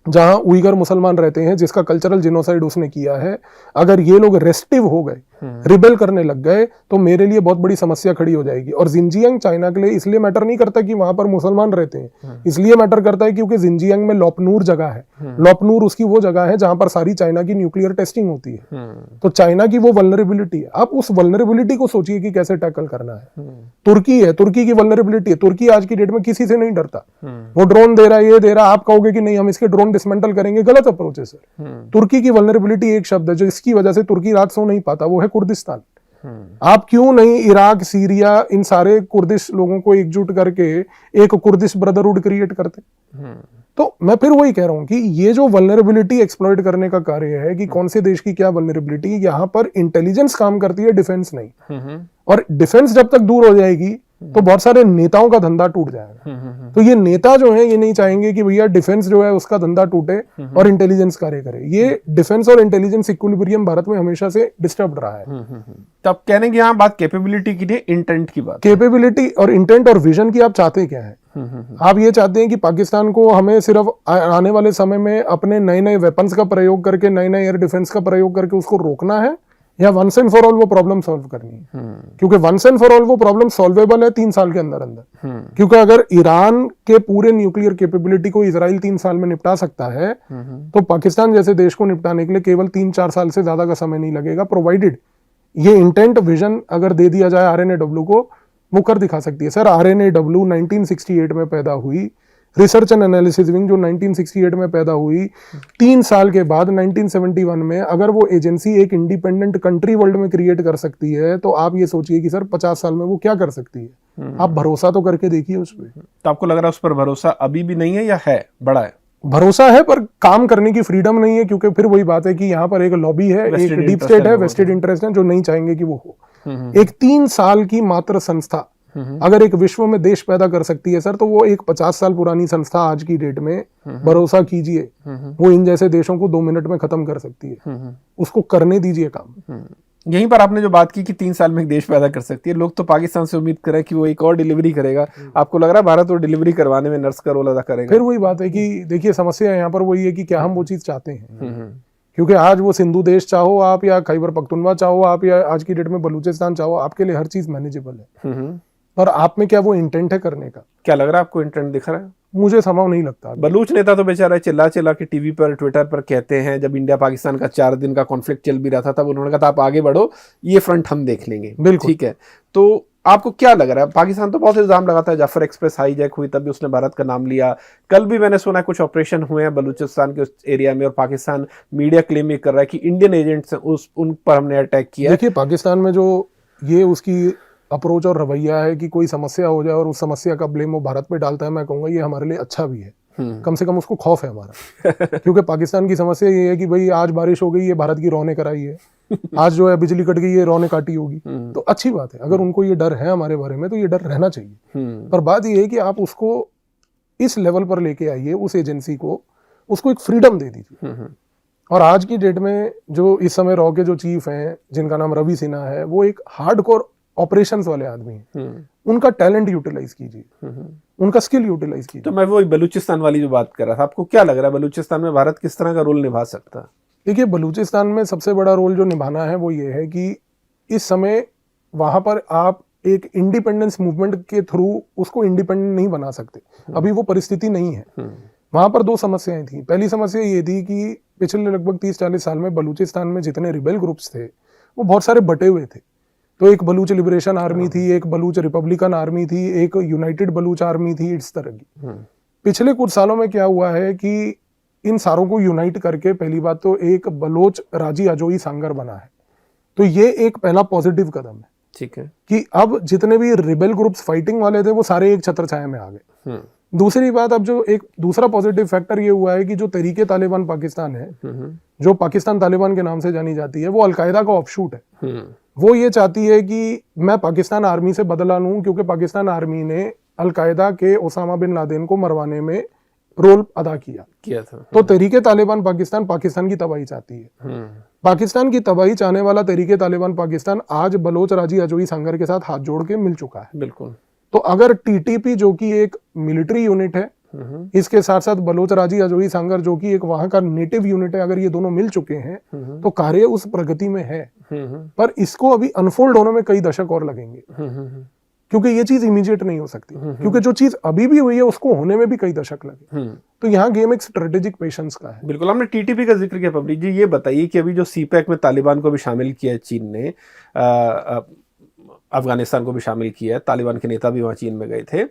जहां उइगर मुसलमान रहते हैं, जिसका कल्चरल जिनोसाइड उसने किया है, अगर ये लोग रेस्टिव हो गए, रिबेल करने लग गए, तो मेरे लिए बहुत बड़ी समस्या खड़ी हो जाएगी। और जिनजियांग चाइना के लिए इसलिए मैटर नहीं करता कि वहां पर मुसलमान रहते हैं, इसलिए मैटर करता है क्योंकि जिनजियांग में लॉपनूर जगह है। लॉपनूर उसकी वो जगह है जहां पर सारी चाइना की न्यूक्लियर टेस्टिंग होती है। तो चाइना की वो वल्नरेबिलिटी है। आप उस वल्नरेबिलिटी को सोचिए कि कैसे टैकल करना है। तुर्की है, तुर्की की वल्नरेबिलिटी है। तुर्की आज की डेट में किसी से नहीं डरता, वो ड्रोन दे रहा है, ये दे रहा है, आप कहोगे कि नहीं हम इसके ड्रोन डिसमेंटल करेंगे, गलत अप्रोच है सर। तुर्की की वल्नरेबिलिटी एक शब्द है जो इसकी वजह से तुर्की रात सो नहीं पाता, वो है कुर्दिस्तान। आप क्यों नहीं इराक, सीरिया, इन सारे कुर्दिश लोगों को एकजुट करके एक कुर्दिश ब्रदरहुड क्रिएट करते? तो मैं फिर वही कह रहा हूं कि ये जो वल्नरेबिलिटी एक्सप्लॉइट करने का कार्य है कि कौन से देश की क्या वल्नरेबिलिटी, यहां पर इंटेलिजेंस काम करती है, डिफेंस नहीं। और डिफेंस जब तक दूर हो जाएगी तो बहुत सारे नेताओं का धंधा टूट जाएगा। तो ये नेता जो है ये नहीं चाहेंगे कि भैया डिफेंस जो है उसका धंधा टूटे और इंटेलिजेंस कार्य करे। ये डिफेंस और इंटेलिजेंस इक्विलिब्रियम भारत में हमेशा से डिस्टर्ब रहा है। तब कहने की यहाँ बात कैपेबिलिटी की नहीं, इंटेंट की बात। कैपेबिलिटी और इंटेंट और विजन की आप चाहते क्या है? आप ये चाहते हैं कि पाकिस्तान को हमें सिर्फ आने वाले समय में अपने नए नए वेपन्स का प्रयोग करके, नए नए एयर डिफेंस का प्रयोग करके उसको रोकना है, या वंस एंड फॉर ऑल वो प्रॉब्लम सॉल्व करनी है? क्योंकि वंस एंड फॉर ऑल वो प्रॉब्लम सॉल्वेबल है 3 साल के अंदर अंदर। क्योंकि अगर ईरान के पूरे न्यूक्लियर कैपेबिलिटी को इजराइल 3 साल में निपटा सकता है, तो पाकिस्तान जैसे देश को निपटाने के लिए केवल 3-4 साल से ज्यादा का समय नहीं लगेगा, प्रोवाइडेड ये इंटेंट विजन अगर दे दिया जाए RNAW को, वो कर दिखा सकती है। सर, RNAW 1968 में पैदा हुई, रिसर्च एंड एनालिसिस विंग जो 1968 में पैदा हुई, 3 साल के बाद 1971 में अगर वो एजेंसी एक इंडिपेंडेंट कंट्री वर्ल्ड में क्रिएट कर सकती है, तो आप ये सोचिए कि सर 50 साल में वो क्या कर सकती है। आप भरोसा तो करके देखिए उस पर। तो आपको लग रहा है उस पर भरोसा अभी भी नहीं है या है, बड़ा है? भरोसा है पर काम करने की फ्रीडम नहीं है, क्योंकि फिर वही बात है कि यहाँ पर एक लॉबी है, एक डीप स्टेट है, वेस्टेड इंटरेस्ट है जो नहीं चाहेंगे कि वो हो। एक 3 साल की मात्र संस्था अगर एक विश्व में देश पैदा कर सकती है सर, तो वो एक 50 साल पुरानी संस्था आज की डेट में, भरोसा कीजिए, वो इन जैसे देशों को 2 मिनट में खत्म कर सकती है। उसको करने दीजिए काम। यहीं पर आपने जो बात की कि 3 साल में एक देश पैदा कर सकती है, लोग तो पाकिस्तान से उम्मीद करें कि वो एक और डिलीवरी करेगा। आपको लग रहा है भारत वो डिलीवरी करवाने में नर्स का रोल अदा करेगा? फिर वही बात है कि देखिए समस्या यहाँ पर वही है कि क्या हम वो चीज चाहते हैं। क्योंकि आज वो सिंधु देश चाहो आप, या खैबर पख्तूनवा चाहो आप, या आज की डेट में बलूचिस्तान चाहो, आपके लिए हर चीज मैनेजेबल है। पर आप में क्या वो इंटेंट है करने का? क्या लग रहा है आपको इंटेंट दिख रहा है? मुझे संभव नहीं लगता। बलूच नेता तो बेचारा चिल्ला चिल्ला के टीवी पर, ट्विटर पर कहते हैं, जब इंडिया पाकिस्तान का 4 दिन का कॉन्फ्लिक्ट चल भी रहा था तब उन्होंने कहा था आप आगे बढ़ो, ये फ्रंट हम देख लेंगे। बिल्कुल ठीक है, तो आपको क्या लग रहा है? पाकिस्तान तो बहुत इल्जाम लगाता है, जाफर एक्सप्रेस हाईजैक हुई तब भी उसने भारत का नाम लिया। कल भी मैंने सुना कुछ ऑपरेशन हुए हैं बलूचिस्तान के उस एरिया में, और पाकिस्तान मीडिया क्लेम ये कर रहा है कि इंडियन एजेंट्स उन पर हमने अटैक किया। देखिए पाकिस्तान में जो ये उसकी अप्रोच और रवैया है कि कोई समस्या हो जाए और उस समस्या का ब्लेम वो भारत पे डालता है, मैं कहूंगा ये हमारे लिए अच्छा भी है। कम से कम उसको खौफ है हमारा। क्योंकि पाकिस्तान की समस्या ये है कि भाई आज बारिश हो गई, ये भारत की रौं ने कराई है, आज जो है बिजली कट गई, ये रौं ने काटी होगी। तो अच्छी बात है, अगर उनको ये डर है हमारे बारे में तो ये डर रहना चाहिए। पर बात ये है कि आप उसको इस लेवल पर लेके आइए, उस एजेंसी को, उसको एक फ्रीडम दे दीजिए। और आज की डेट में जो इस समय रॉ के जो चीफ हैं, जिनका नाम रवि सिन्हा है, वो एक हार्डकोर ऑपरेशंस वाले आदमी हैं। उनका टैलेंट यूटिलाइज कीजिए, उनका स्किल यूटिलाइज कीजिए। तो मैं वो बलूचिस्तान वाली जो बात कर रहा था, आपको क्या लग रहा है बलूचिस्तान में भारत किस तरह का रोल निभा सकता है? देखिए बलूचिस्तान में सबसे बड़ा रोल जो निभाना है वो ये है कि इस समय वहां पर आप एक इंडिपेंडेंस मूवमेंट के थ्रू उसको इंडिपेंडेंट नहीं बना सकते। अभी वो परिस्थिति नहीं है। वहां पर 2 समस्याएं थी। पहली समस्या ये थी कि पिछले लगभग 30-40 साल में बलूचिस्तान में जितने रिबेल ग्रुप्स थे वो बहुत सारे बटे हुए थे। तो एक बलूच लिबरेशन आर्मी थी, एक बलूच रिपब्लिकन आर्मी थी, एक यूनाइटेड बलूच आर्मी थी, इस तरह की। पिछले कुछ सालों में क्या हुआ है कि इन सारों को यूनाइट करके पहली बात तो एक बलोच राजी अजोई सांगर बना है। तो ये एक पहला पॉजिटिव कदम है। ठीक है, कि अब जितने भी रिबेल ग्रुप्स फाइटिंग वाले थे वो सारे एक छत्र छाया में आ गए। दूसरी बात, अब जो एक दूसरा पॉजिटिव फैक्टर ये हुआ है कि जो तरीके तालिबान पाकिस्तान है, जो पाकिस्तान तालिबान के नाम से जानी जाती है, वो अलकायदा का ऑफशूट है। वो ये चाहती है कि मैं पाकिस्तान आर्मी से बदला लूं, क्योंकि पाकिस्तान आर्मी ने अलकायदा के ओसामा बिन लादेन को मरवाने में रोल अदा किया था। तो तरीके तालिबान पाकिस्तान की तबाही चाहती है। पाकिस्तान की तबाही चाहने वाला तरीके तालिबान पाकिस्तान आज बलोच राजी अजोई सांगर के साथ हाथ जोड़ के मिल चुका है। बिल्कुल। तो अगर टीटीपी जो कि एक मिलिट्री यूनिट है, इसके साथ साथ बलोच राजी अजोई सांगर जो कि एक वहां का नेटिव यूनिट है, अगर ये दोनों मिल चुके हैं तो कार्य उस प्रगति में है। पर इसको अभी अनफोल्ड होने में कई दशक और लगेंगे, क्योंकि ये चीज इमीडिएट नहीं हो सकती। क्योंकि जो चीज अभी भी हुई है उसको होने में भी कई दशक लगे। तो यहाँ गेम एक स्ट्रेटेजिक पेशेंस का है। बिल्कुल। हमने टीटीपी का जिक्र किया। पब्लिक जी ये बताइए कि अभी जो सीपैक में तालिबान को भी शामिल किया है चीन ने, अफगानिस्तान को भी शामिल किया है, तालिबान के नेता भी वहां चीन में गए थे,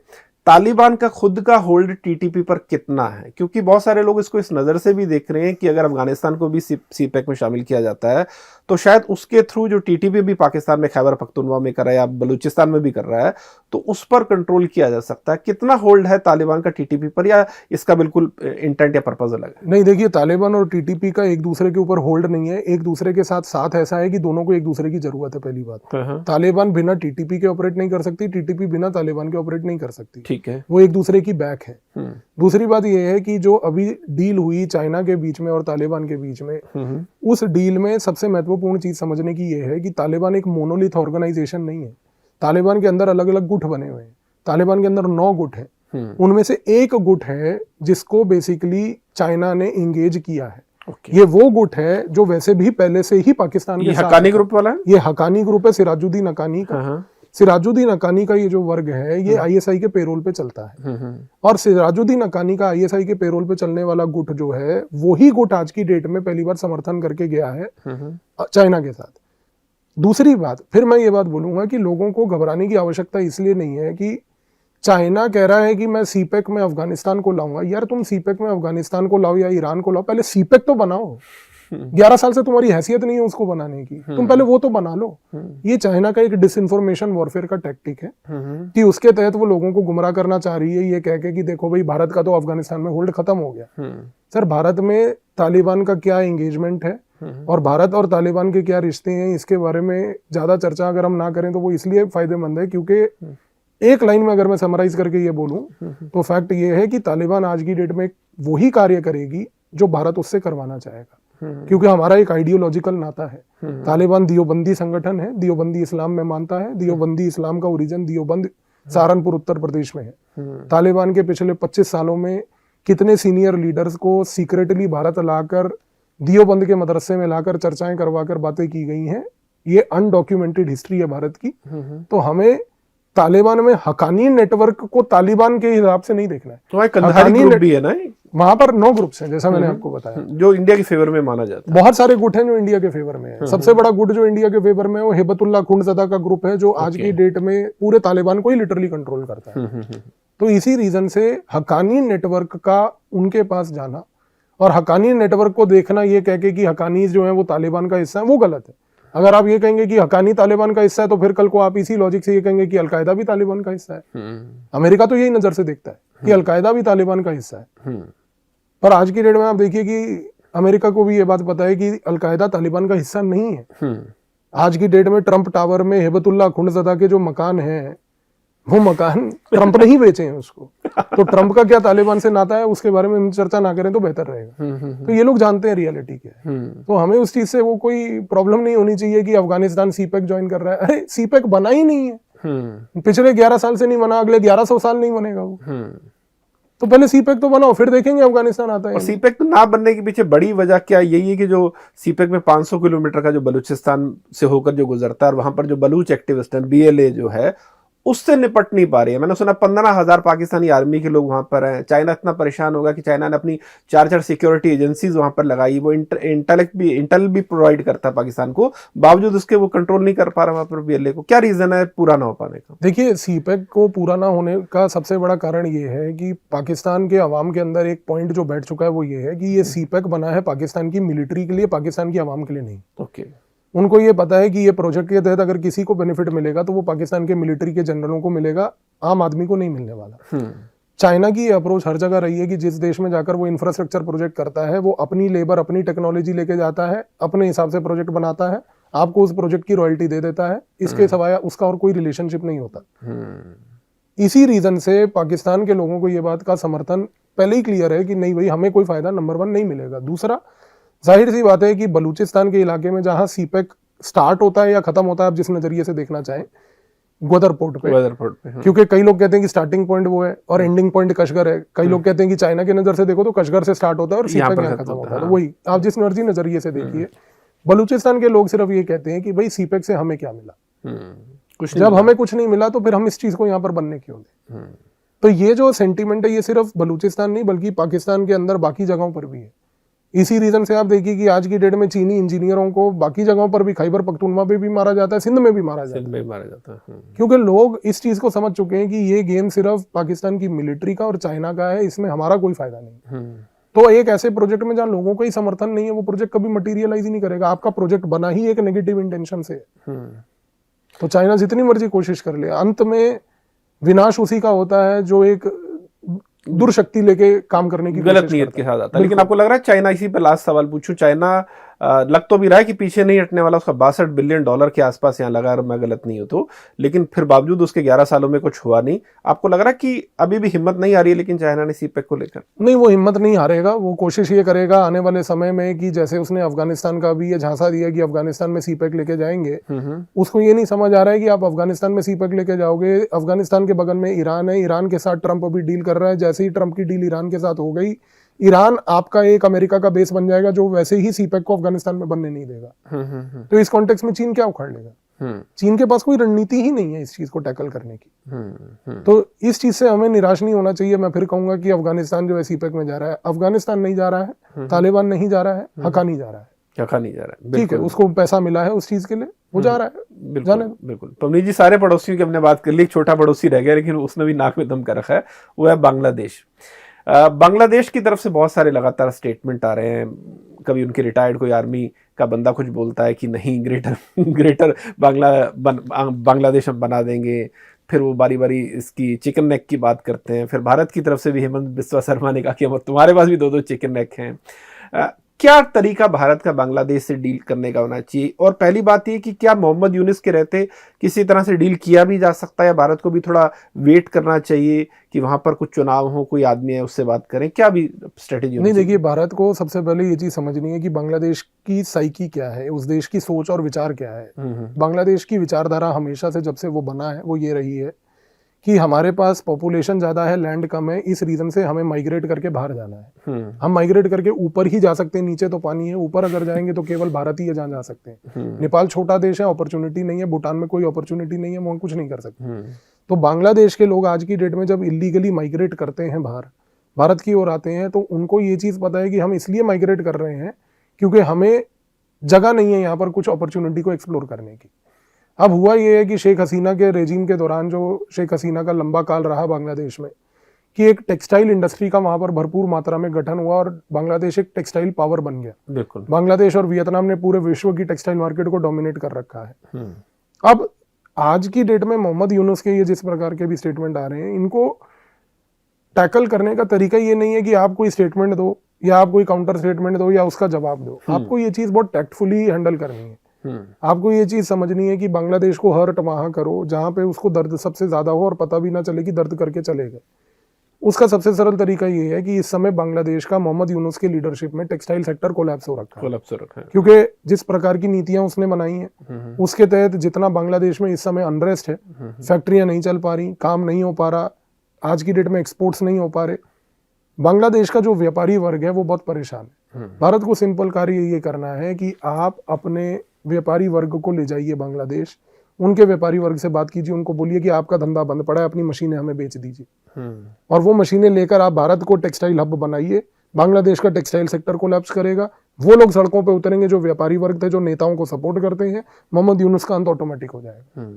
तालिबान का खुद का होल्ड टीटीपी पर कितना है? क्योंकि बहुत सारे लोग इसको इस नज़र से भी देख रहे हैं कि अगर अफगानिस्तान को भी सीपैक में शामिल किया जाता है तो शायद उसके थ्रू जो टीटीपी भी पाकिस्तान में खैबर पख्तूनवा में कर रहा है या बलूचिस्तान में भी कर रहा है, तो उस पर कंट्रोल किया जा सकता है। कितना होल्ड है तालिबान का टीटीपी पर, या इसका बिल्कुल इंटेंट या पर्पज अलग है? नहीं, देखिए तालिबान और टीटीपी का एक दूसरे के ऊपर होल्ड नहीं है। एक दूसरे के साथ ऐसा है कि दोनों को एक दूसरे की जरूरत है। पहली बात, तालिबान बिना टीटीपी के ऑपरेट नहीं कर सकती, टीटीपी बिना तालिबान के ऑपरेट नहीं कर सकती। ठीक है, वो एक दूसरे की बैक है। दूसरी बात यह है कि जो अभी डील हुई चाइना के बीच में और तालिबान के बीच में, उस डील में सबसे महत्वपूर्ण चीज समझने की यह है कि तालिबान एक मोनोलिथ ऑर्गेनाइजेशन नहीं है। तालिबान के अंदर अलग अलग गुट बने हुए हैं। तालिबान के अंदर 9 गुट है। उनमें से एक गुट है जिसको बेसिकली चाइना ने इंगेज किया है। ये वो गुट है जो वैसे भी पहले से ही पाकिस्तान के साथ हकानी ग्रुप वाला है। ये हकानी ग्रुप है, सिराजुद्दीन हकानी का। सिराजुद्दीन हकानी का ये जो वर्ग है ये आईएसआई के पेरोल पे चलता है। और सिराजुद्दीन हकानी का आईएसआई के पेरोल पे चलने वाला गुट जो है वही गुट आज की डेट में पहली बार समर्थन करके गया है चाइना के साथ। दूसरी बात, फिर मैं ये बात बोलूंगा कि लोगों को घबराने की आवश्यकता इसलिए नहीं है कि चाइना कह रहा है कि मैं सीपैक में अफगानिस्तान को लाऊंगा। यार तुम सीपैक में अफगानिस्तान को लाओ या ईरान को लाओ, पहले सीपैक तो बनाओ। 11 साल से तुम्हारी हैसियत नहीं है उसको बनाने की, तुम पहले वो तो बना लो। ये चाइना का एक डिसइंफॉर्मेशन वॉरफेयर का टैक्टिक है कि उसके तहत वो लोगों को गुमराह करना चाह रही है, ये कह के कि देखो भाई भारत का तो अफगानिस्तान में होल्ड खत्म हो गया। सर, भारत में तालिबान का क्या एंगेजमेंट है और भारत और तालिबान के क्या रिश्ते हैं, इसके बारे में ज्यादा चर्चा अगर हम ना करें तो वो इसलिए फायदेमंद है क्योंकि एक लाइन में अगर मैं समराइज करके ये बोलूं तो फैक्ट ये है कि तालिबान आज की डेट में वही कार्य करेगी जो भारत उससे करवाना चाहेगा, क्योंकि हमारा एक आइडियोलॉजिकल नाता है। तालिबान दियोबंदी संगठन है, दियोबंदी इस्लाम में मानता है, दियोबंदी इस्लाम का ओरिजिन दियोबंद सहारनपुर उत्तर प्रदेश में है। तालिबान के पिछले 25 सालों में कितने सीनियर लीडर्स को सीक्रेटली भारत लाकर दियोबंद के मदरसे में लाकर चर्चाएं करवाकर बातें की गई हैं, ये अनडॉक्यूमेंटेड हिस्ट्री है भारत की। तो हमें तालिबान में हकानी नेटवर्क को तालिबान के हिसाब से नहीं देखना है। तो कंधारी ग्रुप भी है ना, वहां पर 9 ग्रुप्स हैं जैसा मैंने आपको बताया, जो इंडिया के फेवर में माना जाता है। बहुत सारे गुट हैं जो इंडिया के फेवर में है। सबसे बड़ा गुट जो इंडिया के फेवर में है वो हिबतुल्लाह खुंडज़दा का ग्रुप है, जो आज की डेट में पूरे तालिबान को ही लिटरली कंट्रोल करता है। तो इसी रीजन से हकानी नेटवर्क का उनके पास जाना और हकानी नेटवर्क को देखना ये कह के कि हकानीज जो है वो तालिबान का हिस्सा है, वो गलत है। अगर आप ये कहेंगे कि हकानी तालिबान का हिस्सा है तो फिर कल को आप इसी लॉजिक से ये कहेंगे कि अलकायदा भी तालिबान का हिस्सा है। अमेरिका तो यही नजर से देखता है कि अलकायदा भी तालिबान का हिस्सा है, पर आज की डेट में आप देखिए कि अमेरिका को भी ये बात पता है कि अलकायदा तालिबान का हिस्सा नहीं है। आज की डेट में ट्रंप टावर में हिबतुल्लाह खुंडज़दा के जो मकान हैं वो मकान ट्रंप ने ही बेचे हैं उसको। तो ट्रंप का क्या तालिबान से नाता है उसके बारे में हम चर्चा ना करें तो बेहतर रहेगा। तो ये लोग जानते हैं रियलिटी क्या है, तो हमें उस चीज से वो कोई प्रॉब्लम नहीं होनी चाहिए कि अफगानिस्तान सीपेक ज्वाइन कर रहा है। अरे सीपेक बना ही नहीं है, पिछले 11 साल से नहीं बना, अगले 1100 साल नहीं बनेगा वो। तो पहले सीपेक तो बनाओ, फिर देखेंगे अफगानिस्तान आता है। और सीपेक तो ना बनने के पीछे बड़ी वजह क्या यही है कि जो सीपेक में 500 किलोमीटर का जो बलूचिस्तान से होकर जो गुजरता है और वहां पर जो बलूच एक्टिविस्ट है BLA जो है उससे निपट नहीं पा रही है। मैंने सुना 15,000 पाकिस्तानी आर्मी के लोग वहां पर हैं। चाइना इतना परेशान होगा कि चाइना ने अपनी 4 सिक्योरिटी एजेंसीज वहां पर लगाई, वो इंटेल भी प्रोवाइड करता है पाकिस्तान को, बावजूद उसके वो कंट्रोल नहीं कर पा रहा वहां पर BLA को। क्या रीजन है पूरा ना हो पाने का? देखिए, सीपेक को पूरा ना होने का सबसे बड़ा कारण ये है कि पाकिस्तान के अवाम के अंदर एक पॉइंट जो बैठ चुका है वो ये है कि ये सीपेक बना है पाकिस्तान की मिलिट्री के लिए, पाकिस्तान की अवाम के लिए नहीं। ओके। उनको ये पता है कि ये प्रोजेक्ट के तहत अगर किसी को बेनिफिट मिलेगा तो वो पाकिस्तान के मिलिट्री के जनरलों को मिलेगा, आम आदमी को नहीं मिलने वाला। चाइना की अप्रोच हर जगह रही है कि जिस देश में जाकर वो इंफ्रास्ट्रक्चर प्रोजेक्ट करता है वो अपनी लेबर अपनी टेक्नोलॉजी लेके जाता है, अपने हिसाब से प्रोजेक्ट बनाता है, आपको उस प्रोजेक्ट की रॉयल्टी दे देता है, इसके सिवाय उसका और कोई रिलेशनशिप नहीं होता। इसी रीजन से पाकिस्तान के लोगों को ये बात का समर्थन पहले ही क्लियर है कि नहीं भाई हमें कोई फायदा नंबर 1 नहीं मिलेगा। दूसरा, जाहिर सी बात है कि बलूचिस्तान के इलाके में जहां सीपेक स्टार्ट होता है या खत्म होता है, आप जिस नजरिए से देखना चाहें, ग्वादर पोर्ट पे, क्योंकि कई लोग कहते हैं कि स्टार्टिंग पॉइंट वो है और एंडिंग पॉइंट कशगर है। कई लोग कहते हैं कि चाइना की नजर से देखो तो कशगर से स्टार्ट होता है और सीपेक यहाँ खत्म होता है। तो वही आप जिस मर्जी नजरिए से देखिए, बलूचिस्तान के लोग सिर्फ ये कहते हैं कि भाई सीपेक से हमें क्या मिला, जब हमें कुछ नहीं मिला तो फिर हम इस चीज को यहाँ पर बनने क्यों दें। तो ये जो सेंटीमेंट है ये सिर्फ बलूचिस्तान नहीं बल्कि पाकिस्तान के अंदर बाकी जगहों पर भी है। इसी रीजन से आप देखिए कि आज की डेट में चीनी इंजीनियरों को बाकी जगहों पर भी, खैबर पख्तूनख्वा पे भी मारा जाता है, सिंध में भी मारा जाता है। क्योंकि लोग इस चीज को समझ चुके हैं कि ये गेम सिर्फ पाकिस्तान की मिलिट्री का और चाइना का है, इसमें हमारा कोई फायदा नहीं। तो एक ऐसे प्रोजेक्ट में जहां लोगों का ही समर्थन नहीं है वो प्रोजेक्ट कभी मटीरियलाइज ही नहीं करेगा। आपका प्रोजेक्ट बना ही एक नेगेटिव इंटेंशन से, तो चाइना जितनी मर्जी कोशिश कर ले, अंत में विनाश उसी का होता है जो एक दुर्शक्ति लेके काम करने की गलत नीयत के साथ आता है। लेकिन आपको लग रहा है चाइना, इसी पे लास्ट सवाल पूछूं, चाइना लग तो भी रहा है कि पीछे नहीं हटने वाला, उसका $62 बिलियन के आसपास यहाँ लगा, अगर मैं गलत नहीं हूं तो, लेकिन फिर बावजूद उसके 11 सालों में कुछ हुआ नहीं। आपको लग रहा है कि अभी भी हिम्मत नहीं आ रही है लेकिन चाइना ने सीपेक को लेकर? नहीं, वो हिम्मत नहीं हारेगा। वो कोशिश ये करेगा आने वाले समय में कि जैसे उसने अफगानिस्तान का भी ये झांसा दिया कि अफगानिस्तान में सीपेक लेके जाएंगे, उसको ये नहीं समझ आ रहा है कि आप अफगानिस्तान में सीपेक लेके जाओगे, अफगानिस्तान के बगल में ईरान है, ईरान के साथ ट्रंप अभी डील कर रहा है, जैसे ही ट्रंप की डील ईरान के साथ हो गई, ईरान आपका एक अमेरिका का बेस बन जाएगा जो वैसे ही सीपेक को अफगानिस्तान में बनने नहीं देगा। तो इस कॉन्टेक्स्ट में चीन क्या उखाड़ लेगा? चीन के पास कोई रणनीति ही नहीं है इस चीज को टैकल करने की। तो इस चीज से हमें निराश नहीं होना चाहिए। मैं फिर कहूंगा कि अफगानिस्तान जो है सीपेक में जा रहा है, अफगानिस्तान नहीं जा रहा है, तालिबान नहीं जा रहा है, हकानी जा रहा है। हकानी जा रहा है, ठीक है, उसको पैसा मिला है उस चीज के लिए, वो जा रहा है, जाने दो। बिल्कुल। पवनीत जी, सारे पड़ोसियों की हमने बात कर ली, एक छोटा पड़ोसी रह गया लेकिन उसने भी नाक में दम कर रखा है, वो है बांग्लादेश। बांग्लादेश की तरफ से बहुत सारे लगातार स्टेटमेंट आ रहे हैं। कभी उनके रिटायर्ड कोई आर्मी का बंदा कुछ बोलता है कि नहीं ग्रेटर बांग्लादेश हम बना देंगे, फिर वो बारी बारी इसकी चिकन नेक की बात करते हैं। फिर भारत की तरफ से भी हेमंत बिस्वा शर्मा ने कहा कि हम तुम्हारे पास भी दो चिकन नेक हैं। क्या तरीका भारत का बांग्लादेश से डील करने का होना चाहिए? और पहली बात ये कि क्या मोहम्मद यूनुस के रहते किसी तरह से डील किया भी जा सकता है, या भारत को भी थोड़ा वेट करना चाहिए कि वहां पर कुछ चुनाव हो, कोई आदमी है उससे बात करें? क्या भी स्ट्रेटेजी? नहीं, देखिए, भारत को सबसे पहले ये चीज समझनी है कि बांग्लादेश की साइकी क्या है, उस देश की सोच और विचार क्या है। बांग्लादेश की विचारधारा हमेशा से, जब से वो बना है, वो ये रही है कि हमारे पास पॉपुलेशन ज्यादा है, लैंड कम है, इस रीजन से हमें माइग्रेट करके बाहर जाना है। हम माइग्रेट करके ऊपर ही जा सकते हैं, नीचे तो पानी है, ऊपर अगर जाएंगे तो केवल भारत ही है जहाँ जा सकते हैं। नेपाल छोटा देश है, अपॉर्चुनिटी नहीं है, भूटान में कोई अपॉर्चुनिटी नहीं है, वो कुछ नहीं कर सकते। तो बांग्लादेश के लोग आज की डेट में जब इलीगली माइग्रेट करते हैं, बाहर भारत की ओर आते हैं, तो उनको ये चीज पता है कि हम इसलिए माइग्रेट कर रहे हैं क्योंकि हमें जगह नहीं है यहाँ पर कुछ अपॉर्चुनिटी को एक्सप्लोर करने की। अब हुआ ये है कि शेख हसीना के रेजिम के दौरान, जो शेख हसीना का लंबा काल रहा बांग्लादेश में, कि एक टेक्सटाइल इंडस्ट्री का वहां पर भरपूर मात्रा में गठन हुआ और बांग्लादेश एक टेक्सटाइल पावर बन गया। बिल्कुल। बांग्लादेश और वियतनाम ने पूरे विश्व की टेक्सटाइल मार्केट को डोमिनेट कर रखा है। अब आज की डेट में मोहम्मद यूनुस के ये जिस प्रकार के भी स्टेटमेंट आ रहे हैं, इनको टैकल करने का तरीका ये नहीं है कि आप कोई स्टेटमेंट दो या आप कोई काउंटर स्टेटमेंट दो या उसका जवाब दो। आपको ये चीज बहुत टैक्टफुली हैंडल करनी है। आपको ये चीज समझनी है कि बांग्लादेश को हर्ट वहां करो जहां पे उसको दर्द सबसे ज्यादा हो और पता भी ना चले कि दर्द करके चले गए। उसका सबसे सरल तरीका ये है कि इस समय बांग्लादेश का मोहम्मद यूनुस के लीडरशिप में टेक्सटाइल सेक्टर कोलैप्स हो रखा है। क्योंकि जिस प्रकार की नीतियां उसने बनाई हैं, उसके तहत जितना बांग्लादेश में इस समय अनरेस्ट है, फैक्ट्रियां नहीं चल पा रही, काम नहीं हो पा रहा, आज की डेट में एक्सपोर्ट्स नहीं हो पा रहे, बांग्लादेश का जो व्यापारी वर्ग है वो बहुत परेशान है। भारत को सिंपल कार्य ये करना है कि आप अपने व्यापारी वर्ग को ले जाइए बांग्लादेश, उनके व्यापारी वर्ग से बात कीजिए, उनको बोलिए कि आपका धंधा बंद पड़ा है, अपनी मशीनें हमें बेच दीजिए, और वो मशीनें लेकर आप भारत को टेक्सटाइल हब बनाइए। बांग्लादेश का टेक्सटाइल सेक्टर कोलैप्स करेगा, वो लोग सड़कों पे उतरेंगे जो व्यापारी वर्ग थे, जो नेताओं को सपोर्ट करते हैं, मोहम्मद यूनुस का अंत ऑटोमेटिक हो जाएगा।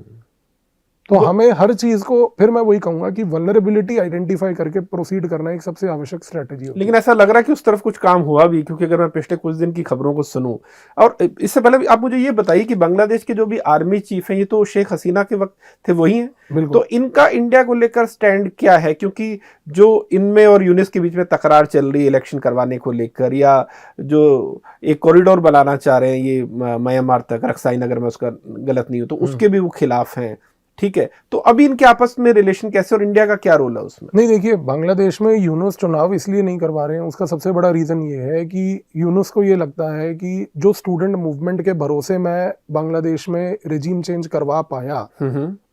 तो हमें हर चीज को, फिर मैं वही कहूंगा कि वल्नरेबिलिटी आइडेंटिफाई करके प्रोसीड करना एक सबसे आवश्यक स्ट्रेटेजी है। लेकिन ऐसा लग रहा है कि उस तरफ कुछ काम हुआ भी, क्योंकि अगर मैं पिछले कुछ दिन की खबरों को सुनूं, और इससे पहले भी आप मुझे ये बताइए कि बांग्लादेश के जो भी आर्मी चीफ हैं, ये तो शेख हसीना के वक्त थे, वही हैं। तो इनका इंडिया को लेकर स्टैंड क्या है? क्योंकि जो इनमें और यूनिस के बीच में तकरार चल रही है इलेक्शन करवाने को लेकर, या जो एक कॉरिडोर बनाना चाह रहे हैं ये म्यांमार तक, रक्साई नगर में, उसका गलत नहीं हो तो उसके भी वो खिलाफ हैं, ठीक है? तो अभी इनके आपस में रिलेशन कैसे, और इंडिया का क्या रोल है उसमें? नहीं, देखिए, बांग्लादेश में यूनुस चुनाव इसलिए नहीं करवा रहे हैं, उसका सबसे बड़ा रीजन ये है कि यूनुस को ये लगता है कि जो स्टूडेंट मूवमेंट के भरोसे मैं बांग्लादेश में रेजिम चेंज करवा पाया,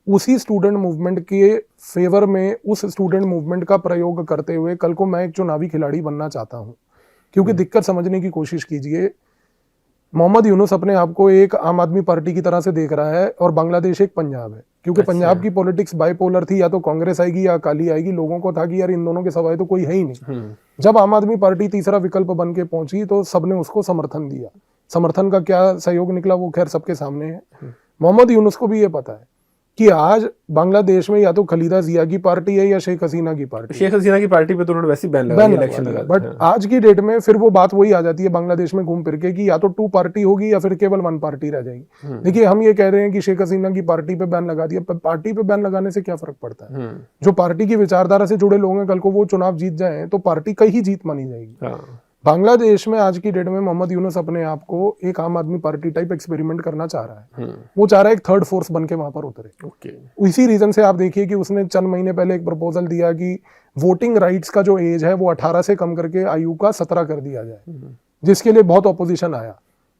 उसी स्टूडेंट मूवमेंट के फेवर में, उस स्टूडेंट मूवमेंट का प्रयोग करते हुए कल को मैं एक चुनावी खिलाड़ी बनना चाहता हूं। क्योंकि दिक्कत समझने की कोशिश कीजिए, मोहम्मद यूनुस अपने आप को एक आम आदमी पार्टी की तरह से देख रहा है और बांग्लादेश एक पंजाब है। क्योंकि पंजाब की पॉलिटिक्स बाइपोलर थी, या तो कांग्रेस आएगी या अकाली आएगी। लोगों को था कि यार इन दोनों के सिवाय तो कोई है ही नहीं। जब आम आदमी पार्टी तीसरा विकल्प बन के पहुंची तो सबने उसको समर्थन दिया। समर्थन का क्या सहयोग निकला वो खैर सबके सामने है। मोहम्मद यूनुस को भी ये पता है कि आज बांग्लादेश में या तो खलीदा जिया की पार्टी है या शेख हसीना की पार्टी। शेख हसीना की पार्टी पे तो उन्होंने वैसे बैन लगा इलेक्शन लगा। बट आज की डेट में फिर वो बात वही आ जाती है बांग्लादेश में घूम फिर के कि या तो 2 पार्टी होगी या फिर केवल 1 पार्टी रह जाएगी। देखिए, हम ये कह रहे हैं कि शेख हसीना की पार्टी पे बैन लगा दिया, पार्टी पे बैन लगाने से क्या फर्क पड़ता है? जो पार्टी की विचारधारा से जुड़े लोग हैं, कल को वो चुनाव जीत जाए तो पार्टी का ही जीत मानी जाएगी। बांग्लादेश में आज की डेट में मोहम्मद यूनुस अपने आप को एक आम आदमी पार्टी टाइप एक्सपेरिमेंट करना चाह रहा है। वो चाह रहा है एक थर्ड फोर्स बन के वहां पर उतरे। इसी रीजन से आप देखिए कि उसने चंद महीने पहले एक प्रपोजल दिया कि वोटिंग राइट्स का जो एज है वो 18 से कम करके आयु का 17 कर दिया जाए, जिसके लिए बहुत ऑपोजिशन आया।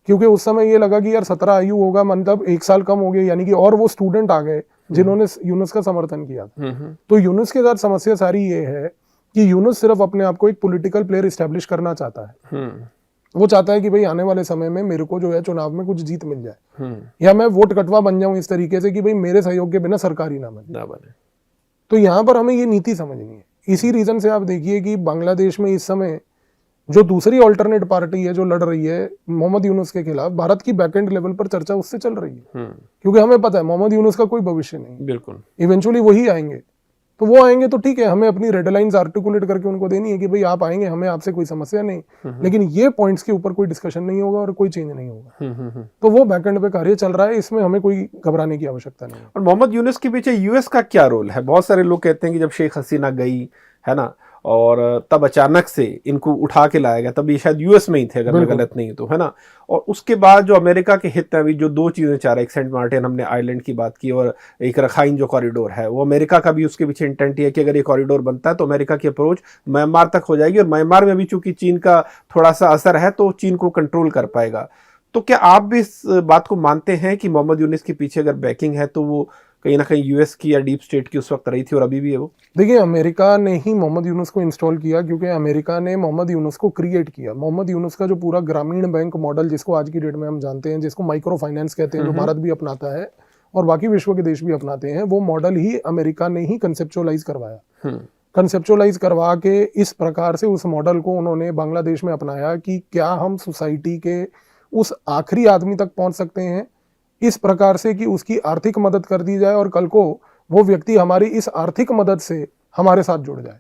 क्योंकि उस समय ये लगा कि यार 17 आयु होगा, मतलब 1 साल कम हो गया, यानी कि और वो स्टूडेंट आ गए जिन्होंने यूनुस का समर्थन किया। तो यूनुस के साथ समस्या सारी ये है कि यूनुस सिर्फ अपने आप को एक पॉलिटिकल प्लेयर एस्टेब्लिश करना चाहता है। वो चाहता है कि भाई आने वाले समय में मेरे को जो है चुनाव में कुछ जीत मिल जाए, या मैं वोट कटवा बन जाऊं इस तरीके से कि भाई मेरे सहयोग के बिना सरकार ही ना बने। तो यहाँ पर हमें ये नीति समझनी है। इसी रीजन से आप देखिए कि बांग्लादेश में इस समय जो दूसरी ऑल्टरनेट पार्टी है जो लड़ रही है मोहम्मद यूनुस के खिलाफ, भारत की बैकएंड लेवल पर चर्चा उससे चल रही है। क्योंकि हमें पता है मोहम्मद यूनुस का कोई भविष्य नहीं, बिल्कुल, इवेंचुअली वही आएंगे। तो वो आएंगे तो ठीक है, हमें अपनी रेड लाइंस आर्टिकुलेट करके उनको देनी है कि भाई आप आएंगे, हमें आपसे कोई समस्या नहीं, लेकिन ये पॉइंट्स के ऊपर कोई डिस्कशन नहीं होगा और कोई चेंज नहीं होगा। तो वो बैकएंड पे कार्य चल रहा है, इसमें हमें कोई घबराने की आवश्यकता नहीं है। और मोहम्मद यूनुस के पीछे यूएस का क्या रोल है? बहुत सारे लोग कहते हैं कि जब शेख हसीना गई है ना, और तब अचानक से इनको उठा के लाया गया, तब ये शायद यूएस में ही थे अगर मैं गलत नहीं तो, है ना। और उसके बाद जो अमेरिका के हित हैं, अभी जो दो चीजें चाह रहे हैं, एक सेंट मार्टिन हमने आइलैंड की बात की, और एक रखाइन जो कॉरिडोर है, वो अमेरिका का भी उसके पीछे इंटेंट है कि अगर ये कॉरिडोर बनता है तो अमेरिका की अप्रोच म्यांमार तक हो जाएगी, और म्यांमार में भी चूंकि चीन का थोड़ा सा असर है तो चीन को कंट्रोल कर पाएगा। तो क्या आप भी इस बात को मानते हैं कि मोहम्मद यूनुस के पीछे अगर बैकिंग है तो वो कहीं ना कहीं यूएस की या डीप स्टेट की उस वक्त रही थी और अभी भी है वो? देखिए, अमेरिका ने ही मोहम्मद यूनुस को इंस्टॉल किया, क्योंकि अमेरिका ने मोहम्मद यूनुस को क्रिएट किया। मोहम्मद यूनुस का जो पूरा ग्रामीण बैंक मॉडल, जिसको आज की डेट में हम जानते हैं, जिसको माइक्रो फाइनेंस कहते हैं, जो भारत भी अपनाता है और बाकी विश्व के देश भी अपनाते हैं, वो मॉडल ही अमेरिका ने ही कंसेप्चुअलाइज करवाया। कंसेप्चुअलाइज करवा के इस प्रकार से उस मॉडल को उन्होंने बांग्लादेश में अपनाया कि क्या हम सोसाइटी के उस आखिरी आदमी तक पहुंच सकते हैं इस प्रकार से कि उसकी आर्थिक मदद कर दी जाए और कल को वो व्यक्ति हमारी इस आर्थिक मदद से हमारे साथ जुड़ जाए।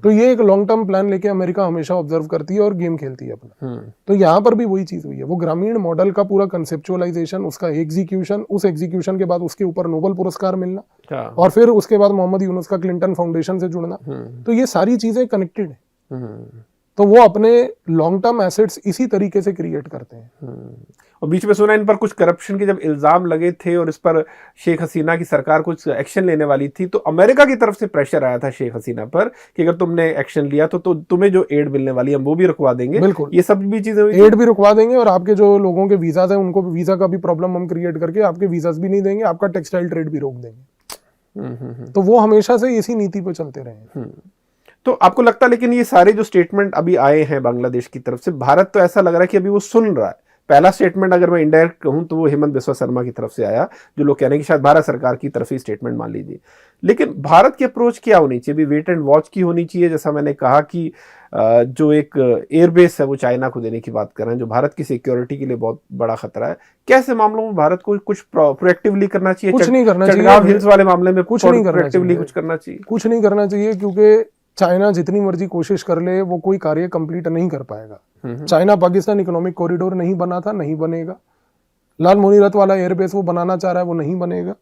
तो ये एक लॉन्ग टर्म प्लान लेके अमेरिका हमेशा ऑब्जर्व करती है और गेम खेलती है अपना। तो यहाँ पर भी वही चीज हुई है, वो ग्रामीण मॉडल का पूरा कंसेप्चुअलाइजेशन, उसका एग्जीक्यूशन, उस एग्जीक्यूशन के बाद उसके ऊपर नोबेल पुरस्कार मिलना, और फिर उसके बाद मोहम्मद यूनुस का क्लिंटन फाउंडेशन से जुड़ना। तो ये सारी चीजें कनेक्टेड है। तो वो अपने लॉन्ग टर्म एसेट्स इसी तरीके से क्रिएट करते हैं। और बीच में सुना इन पर कुछ करप्शन के जब इल्जाम लगे थे और इस पर शेख हसीना की सरकार कुछ एक्शन लेने वाली थी, तो अमेरिका की तरफ से प्रेशर आया था शेख हसीना पर कि अगर तुमने एक्शन लिया तो तुम्हें जो एड मिलने वाली है वो भी रुकवा देंगे। बिल्कुल, ये सब भी चीजें एड भी रुकवा देंगे, और आपके जो लोगों के वीजा है उनको वीजा का भी प्रॉब्लम हम क्रिएट करके आपके वीजास भी नहीं देंगे, आपका टेक्सटाइल ट्रेड भी रोक देंगे। तो वो हमेशा से इसी नीति पे चलते रहे। तो आपको लगता है लेकिन ये सारे जो स्टेटमेंट अभी आए हैं बांग्लादेश की तरफ से, भारत तो ऐसा लग रहा है कि अभी वो सुन रहा है। पहला स्टेटमेंट अगर मैं इनडायरेक्ट कहूं तो वो हेमंत बिस्वा शर्मा की तरफ से आया, जो लोग कह रहे हैं कि शायद भारत सरकार की तरफ ही स्टेटमेंट मान लीजिए। लेकिन भारत की अप्रोच क्या होनी चाहिए? अभी वेट एंड वॉच की होनी चाहिए, जैसा मैंने कहा कि जो एक एयरबेस है वो चाइना को देने की बात कर रहे हैं, जो भारत की सिक्योरिटी के लिए बहुत बड़ा खतरा है। कैसे मामलों में भारत को कुछ प्रोएक्टिवली करना चाहिए? कुछ नहीं करना चाहिए। चटगांव हिल्स वाले मामले में कुछ नहीं करना चाहिए। कुछ करना चाहिए? कुछ नहीं करना चाहिए, क्योंकि चाइना जितनी मर्जी कोशिश कर ले वो कोई कार्य कंप्लीट नहीं कर पाएगा। चाइना पाकिस्तान इकोनॉमिक कॉरिडोर नहीं बना था, नहीं बनेगा। लाल मोनीरत वाला एयरबेस वो बनाना चाह रहा है, वो नहीं बनेगा।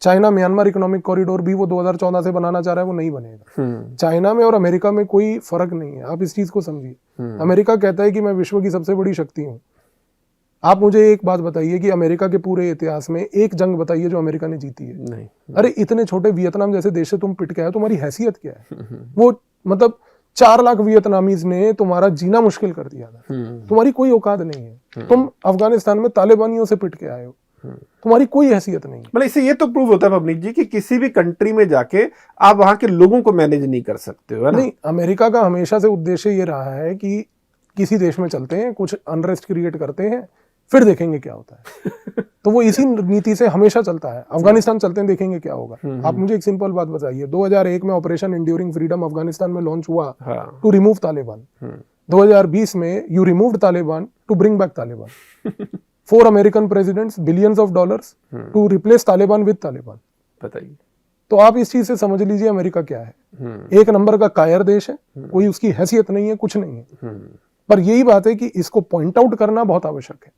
चाइना म्यांमार इकोनॉमिक कॉरिडोर भी वो 2014 से बनाना चाह रहा है, वो नहीं बनेगा। चाइना में और अमेरिका में कोई फर्क नहीं है, आप इस चीज को समझिए। अमेरिका कहता है कि मैं विश्व की सबसे बड़ी शक्ति हूं। आप मुझे एक बात बताइए कि अमेरिका के पूरे इतिहास में एक जंग बताइए जो अमेरिका ने जीती है? नहीं। अरे इतने छोटे वियतनाम जैसे देश से तुम पिट के आए, तुम्हारी हैसियत क्या है? वो मतलब 4 लाख वियतनामीज ने तुम्हारा जीना मुश्किल कर दिया था। तुम्हारी कोई औकात नहीं है। तुम अफगानिस्तान में तालिबानियों से पिट के आए हो, तुम्हारी कोई हैसियत नहीं है। मतलब इससे ये तो प्रूव होता है पवनीत जी कि किसी भी कंट्री में जाके आप वहां के लोगों को मैनेज नहीं कर सकते हो, है ना? नहीं, अमेरिका का हमेशा से उद्देश्य ये रहा है कि किसी देश में चलते हैं, कुछ अनरेस्ट क्रिएट करते हैं, फिर देखेंगे क्या होता है। तो वो इसी नीति से हमेशा चलता है। अफगानिस्तान चलते हैं, देखेंगे क्या होगा। आप मुझे एक सिंपल बात बताइए, 2001 में ऑपरेशन एंड्यूरिंग फ्रीडम अफगानिस्तान में लॉन्च हुआ टू रिमूव तालिबान। 2020 में you removed Taliban to bring back Taliban. 4 American presidents, billions of dollars to replace Taliban with Taliban. बताइए। तो आप इस चीज से समझ लीजिए अमेरिका क्या है। एक नंबर का कायर देश है, कोई उसकी हैसियत नहीं है, कुछ नहीं है। पर यही बात है कि इसको पॉइंट आउट करना बहुत आवश्यक है,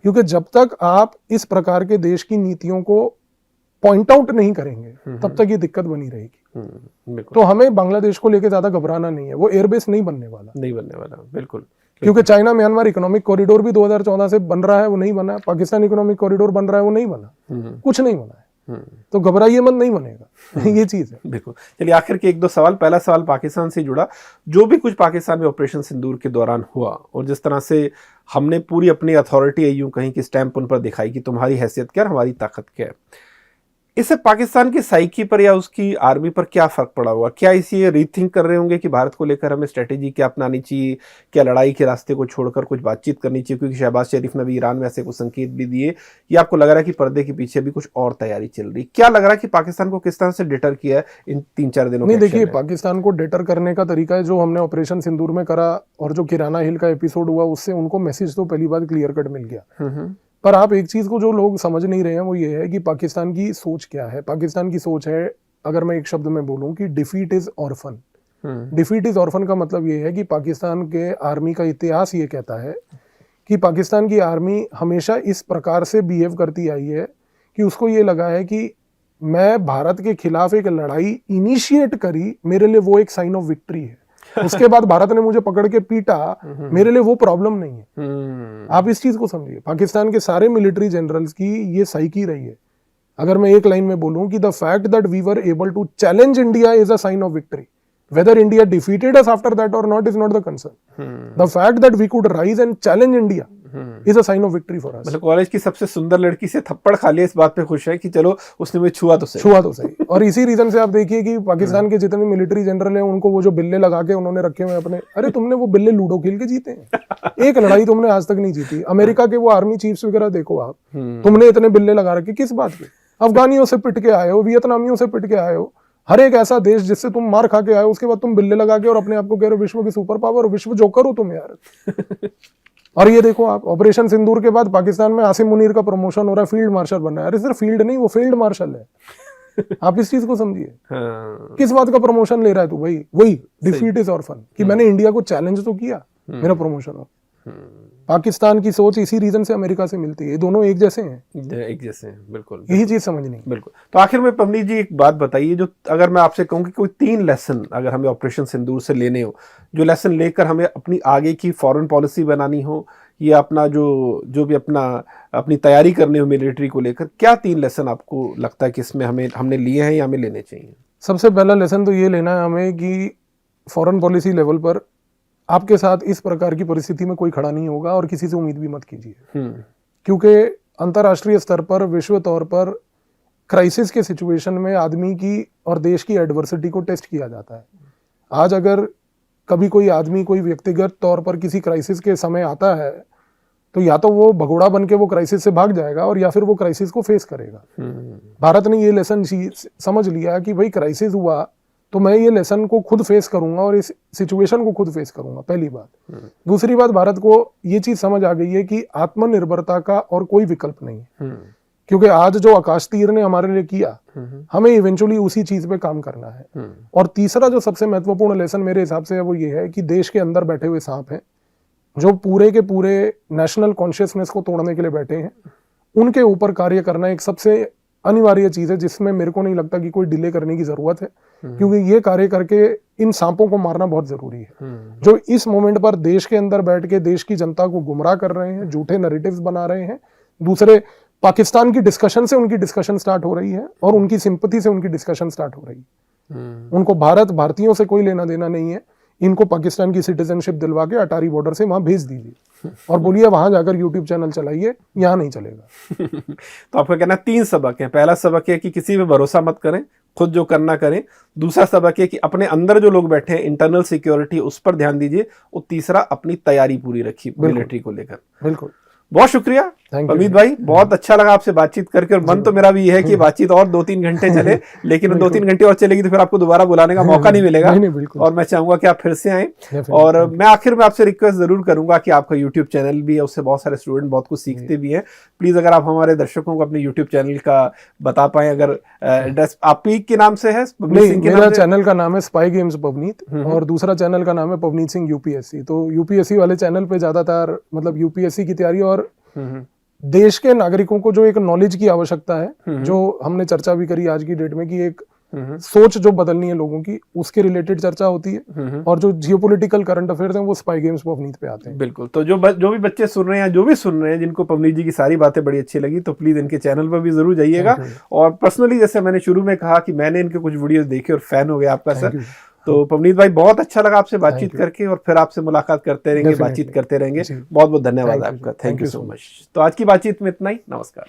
क्योंकि जब तक आप इस प्रकार के देश की नीतियों को पॉइंट आउट नहीं करेंगे तब तक ये दिक्कत बनी रहेगी। तो हमें बांग्लादेश को लेकर ज्यादा घबराना नहीं है, वो एयरबेस नहीं बनने वाला। बिल्कुल। क्योंकि चाइना म्यांमार इकोनॉमिक कॉरिडोर भी 2014 से बन रहा है, वो नहीं बना। पाकिस्तान इकोनॉमिक कॉरिडोर बन रहा है, वो नहीं बना। कुछ नहीं बना है। तो घबराइए मत, नहीं बनेगा। ये चीज है। बिल्कुल। चलिए आखिर के 1-2 सवाल। पहला सवाल पाकिस्तान से जुड़ा। जो भी कुछ पाकिस्तान में ऑपरेशन सिंदूर के दौरान हुआ और जिस तरह से हमने पूरी अपनी अथॉरिटी यूं कहीं की स्टैंप उन पर दिखाई कि तुम्हारी हैसियत क्या है, हमारी ताकत क्या है, इससे पाकिस्तान की साइकी पर या उसकी आर्मी पर क्या फर्क पड़ा हुआ? क्या इसे रीथिंक कर रहे होंगे कि भारत को लेकर हमें स्ट्रेटेजी क्या अपनानी चाहिए? क्या लड़ाई के रास्ते को छोड़कर कुछ बातचीत करनी चाहिए? क्योंकि शहबाज शरीफ ने भी ईरान में ऐसे कुछ संकेत भी दिए। या आपको लग रहा है कि पर्दे के पीछे भी कुछ और तैयारी चल रही? क्या लग रहा है कि पाकिस्तान को किस तरह से डिटर किया है इन 3-4 दिनों में? नहीं, देखिए, पाकिस्तान को डिटर करने का तरीका है जो हमने ऑपरेशन सिंदूर में करा और जो किराना हिल का एपिसोड हुआ, उससे उनको मैसेज तो पहली बार क्लियर कट मिल गया। पर आप एक चीज को जो लोग समझ नहीं रहे हैं वो ये है कि पाकिस्तान की सोच क्या है। पाकिस्तान की सोच है अगर मैं एक शब्द में बोलूं कि defeat is orphan. Defeat is orphan का मतलब ये है कि पाकिस्तान के आर्मी का इतिहास ये कहता है कि पाकिस्तान की आर्मी हमेशा इस प्रकार से बिहेव करती आई है कि उसको ये लगा है कि मैं भारत के खिलाफ एक लड़ाई इनिशिएट करी, मेरे लिए वो एक साइन ऑफ विक्ट्री है। उसके बाद भारत ने मुझे पकड़ के पीटा, मेरे लिए वो प्रॉब्लम नहीं है। आप इस चीज को समझिए, पाकिस्तान के सारे मिलिट्री जनरल्स की ये साइकी रही है। अगर मैं एक लाइन में बोलूं कि the fact that we were able to challenge India is a sign of victory. Whether India defeated us after that or not is not the concern. The fact that we could rise and challenge India is a sign of victory for us. मतलब college की सबसे सुंदर लड़की से थप्पड़ खा लिया, इस बात पे खुश है कि चलो उसने मुझे छुआ तो सही। और इसी रीजन से आप देखिए कि पाकिस्तान के जितने मिलिट्री जनरल हैं उनको वो जो बिल्ले लगा के उन्होंने रखे हुए अपने, अरे तुमने वो बिल्ले लूडो खेल के जीते हैं, एक लड़ाई तुमने आज तक नहीं जीती। अमेरिका के वो आर्मी चीफ्स वगैरह देखो आप, तुमने इतने बिल्ले लगा रखे किस बात के? अफगानियों से पिट के आए हो, वियतनामियों से पिट के आए हो, हर एक ऐसा देश जिससे तुम मार खा के आए हो, उसके बाद तुम बिल्ले लगा के और अपने आप को कह रहे हो विश्व की सुपर पावर, विश्व जोकर हो तुम यार। और ये देखो आप, ऑपरेशन सिंदूर के बाद पाकिस्तान में आसिम मुनीर का प्रमोशन हो रहा है, फील्ड मार्शल बन रहा है। अरे सिर्फ फील्ड नहीं, वो फील्ड मार्शल है। आप इस चीज को समझिए। किस बात का प्रमोशन ले रहा है तू भाई? वही डिफीट इज ऑर्फन कि मैंने इंडिया को चैलेंज तो किया, मेरा प्रमोशन हो। पाकिस्तान की सोच इसी रीजन से अमेरिका से मिलती है, ये दोनों एक जैसे हैं, बिल्कुल यही चीज समझनी। बिल्कुल। तो आखिर में पवनीत जी एक बात बताइए, जो अगर मैं आपसे कहूँ कि कोई 3 लेसन अगर हमें ऑपरेशन सिंदूर से लेने हो, जो लेसन लेकर हमें अपनी आगे की फॉरेन पॉलिसी बनानी हो या अपना जो भी अपनी तैयारी करनी हो मिलिट्री को लेकर, क्या 3 लेसन आपको लगता है कि इसमें हमने लिए हैं या हमें लेने चाहिए? सबसे पहला लेसन तो ये लेना है हमें कि फॉरेन पॉलिसी लेवल पर आपके साथ इस प्रकार की परिस्थिति में कोई खड़ा नहीं होगा और किसी से उम्मीद भी मत कीजिए। क्योंकि अंतर्राष्ट्रीय स्तर पर, विश्व तौर पर क्राइसिस के सिचुएशन में आदमी की और देश की एडवर्सिटी को टेस्ट किया जाता है। आज अगर कभी कोई आदमी कोई व्यक्तिगत तौर पर किसी क्राइसिस के समय आता है तो या तो वो भगोड़ा बन के वो क्राइसिस से भाग जाएगा और या फिर वो क्राइसिस को फेस करेगा। भारत ने ये लेसन समझ लिया कि भाई क्राइसिस हुआ तो मैं ये लेसन को खुद फेस करूंगा और इस सिचुएशन को खुद फेस करूंगा, पहली बात। दूसरी बात, भारत को ये चीज समझ आ गई है कि आत्मनिर्भरता का और कोई विकल्प नहीं है। क्योंकि आज जो आकाश तीर ने हमारे लिए किया, हमें इवेंचुअली उसी चीज पे काम करना है। और तीसरा जो सबसे महत्वपूर्ण लेसन मेरे हिसाब से है वो ये है कि देश के अंदर बैठे हुए सांप हैं जो पूरे के पूरे नेशनल कॉन्शियसनेस को तोड़ने के लिए बैठे हैं, उनके ऊपर कार्य करना एक सबसे अनिवार्य चीज है जिसमें मेरे को नहीं लगता कि कोई डिले करने की जरूरत है। क्योंकि ये कार्य करके इन सांपों को मारना बहुत जरूरी है, जो इस मोमेंट पर देश के अंदर बैठ के देश की जनता को गुमराह कर रहे हैं, झूठे नैरेटिव्स बना रहे हैं। दूसरे, पाकिस्तान की डिस्कशन से उनकी डिस्कशन स्टार्ट हो रही है और उनकी सिंपैथी से उनकी डिस्कशन स्टार्ट हो रही है। उनको भारतीयों से कोई लेना देना नहीं है। इनको पाकिस्तान की सिटीजनशिप दिलवा के अटारी बॉर्डर से वहां भेज दीजिए और बोलिए वहां जाकर यूट्यूब चैनल चलाइए, यहाँ नहीं चलेगा। तो आपका कहना 3 सबक है। पहला सबक है कि किसी पे भरोसा मत करें, खुद जो करना करें। दूसरा सबक है कि अपने अंदर जो लोग बैठे हैं, इंटरनल सिक्योरिटी, उस पर ध्यान दीजिए। और तीसरा, अपनी तैयारी पूरी रखिए मिलिट्री को लेकर। बिल्कुल। बहुत शुक्रिया पवनीत भाई, बहुत अच्छा लगा आपसे बातचीत करके। और मन तो मेरा भी है कि बातचीत और 2-3 घंटे चले, लेकिन 2-3 घंटे और चलेगी तो फिर आपको दोबारा बुलाने का मौका नहीं मिलेगा। और मैं चाहूंगा कि आप फिर से आएं। और मैं आखिर में आपसे रिक्वेस्ट जरूर करूंगा कि आपका यूट्यूब चैनल भी है, उससे बहुत सारे स्टूडेंट बहुत कुछ सीखते भी हैं। प्लीज अगर आप हमारे दर्शकों को अपने यूट्यूब चैनल का बता पाए, अगर एड्रेस आप ही के नाम से है? मेरा चैनल का नाम है स्पाई गेम्स पवनीत और दूसरा चैनल का नाम है पवनीत सिंह यूपीएससी। तो यूपीएससी वाले चैनल पे ज्यादातर मतलब यूपीएससी की तैयारी और देश के नागरिकों को जो एक नॉलेज की आवश्यकता है, जो हमने चर्चा भी करी आज की डेट में कि एक सोच जो बदलनी है लोगों की, उसके रिलेटेड चर्चा होती है। और जो जियोपॉलिटिकल करंट अफेयर्स हैं वो स्पाई गेम्स पवनीत पे आते हैं। बिल्कुल। तो जो भी बच्चे सुन रहे हैं, जो भी सुन रहे हैं, जिनको पवनीत जी की सारी बातें बड़ी अच्छी लगी, तो प्लीज इनके चैनल पर भी जरूर जाइएगा। और पर्सनली, जैसे मैंने शुरू में कहा कि मैंने इनके कुछ वीडियोस देखे और फैन हो गया आपका सर। तो पवनीत भाई, बहुत अच्छा लगा आपसे बातचीत करके, और फिर आपसे मुलाकात करते रहेंगे, बातचीत करते रहेंगे। बहुत बहुत धन्यवाद आपका। Thank you so much. तो आज की बातचीत में इतना ही। नमस्कार।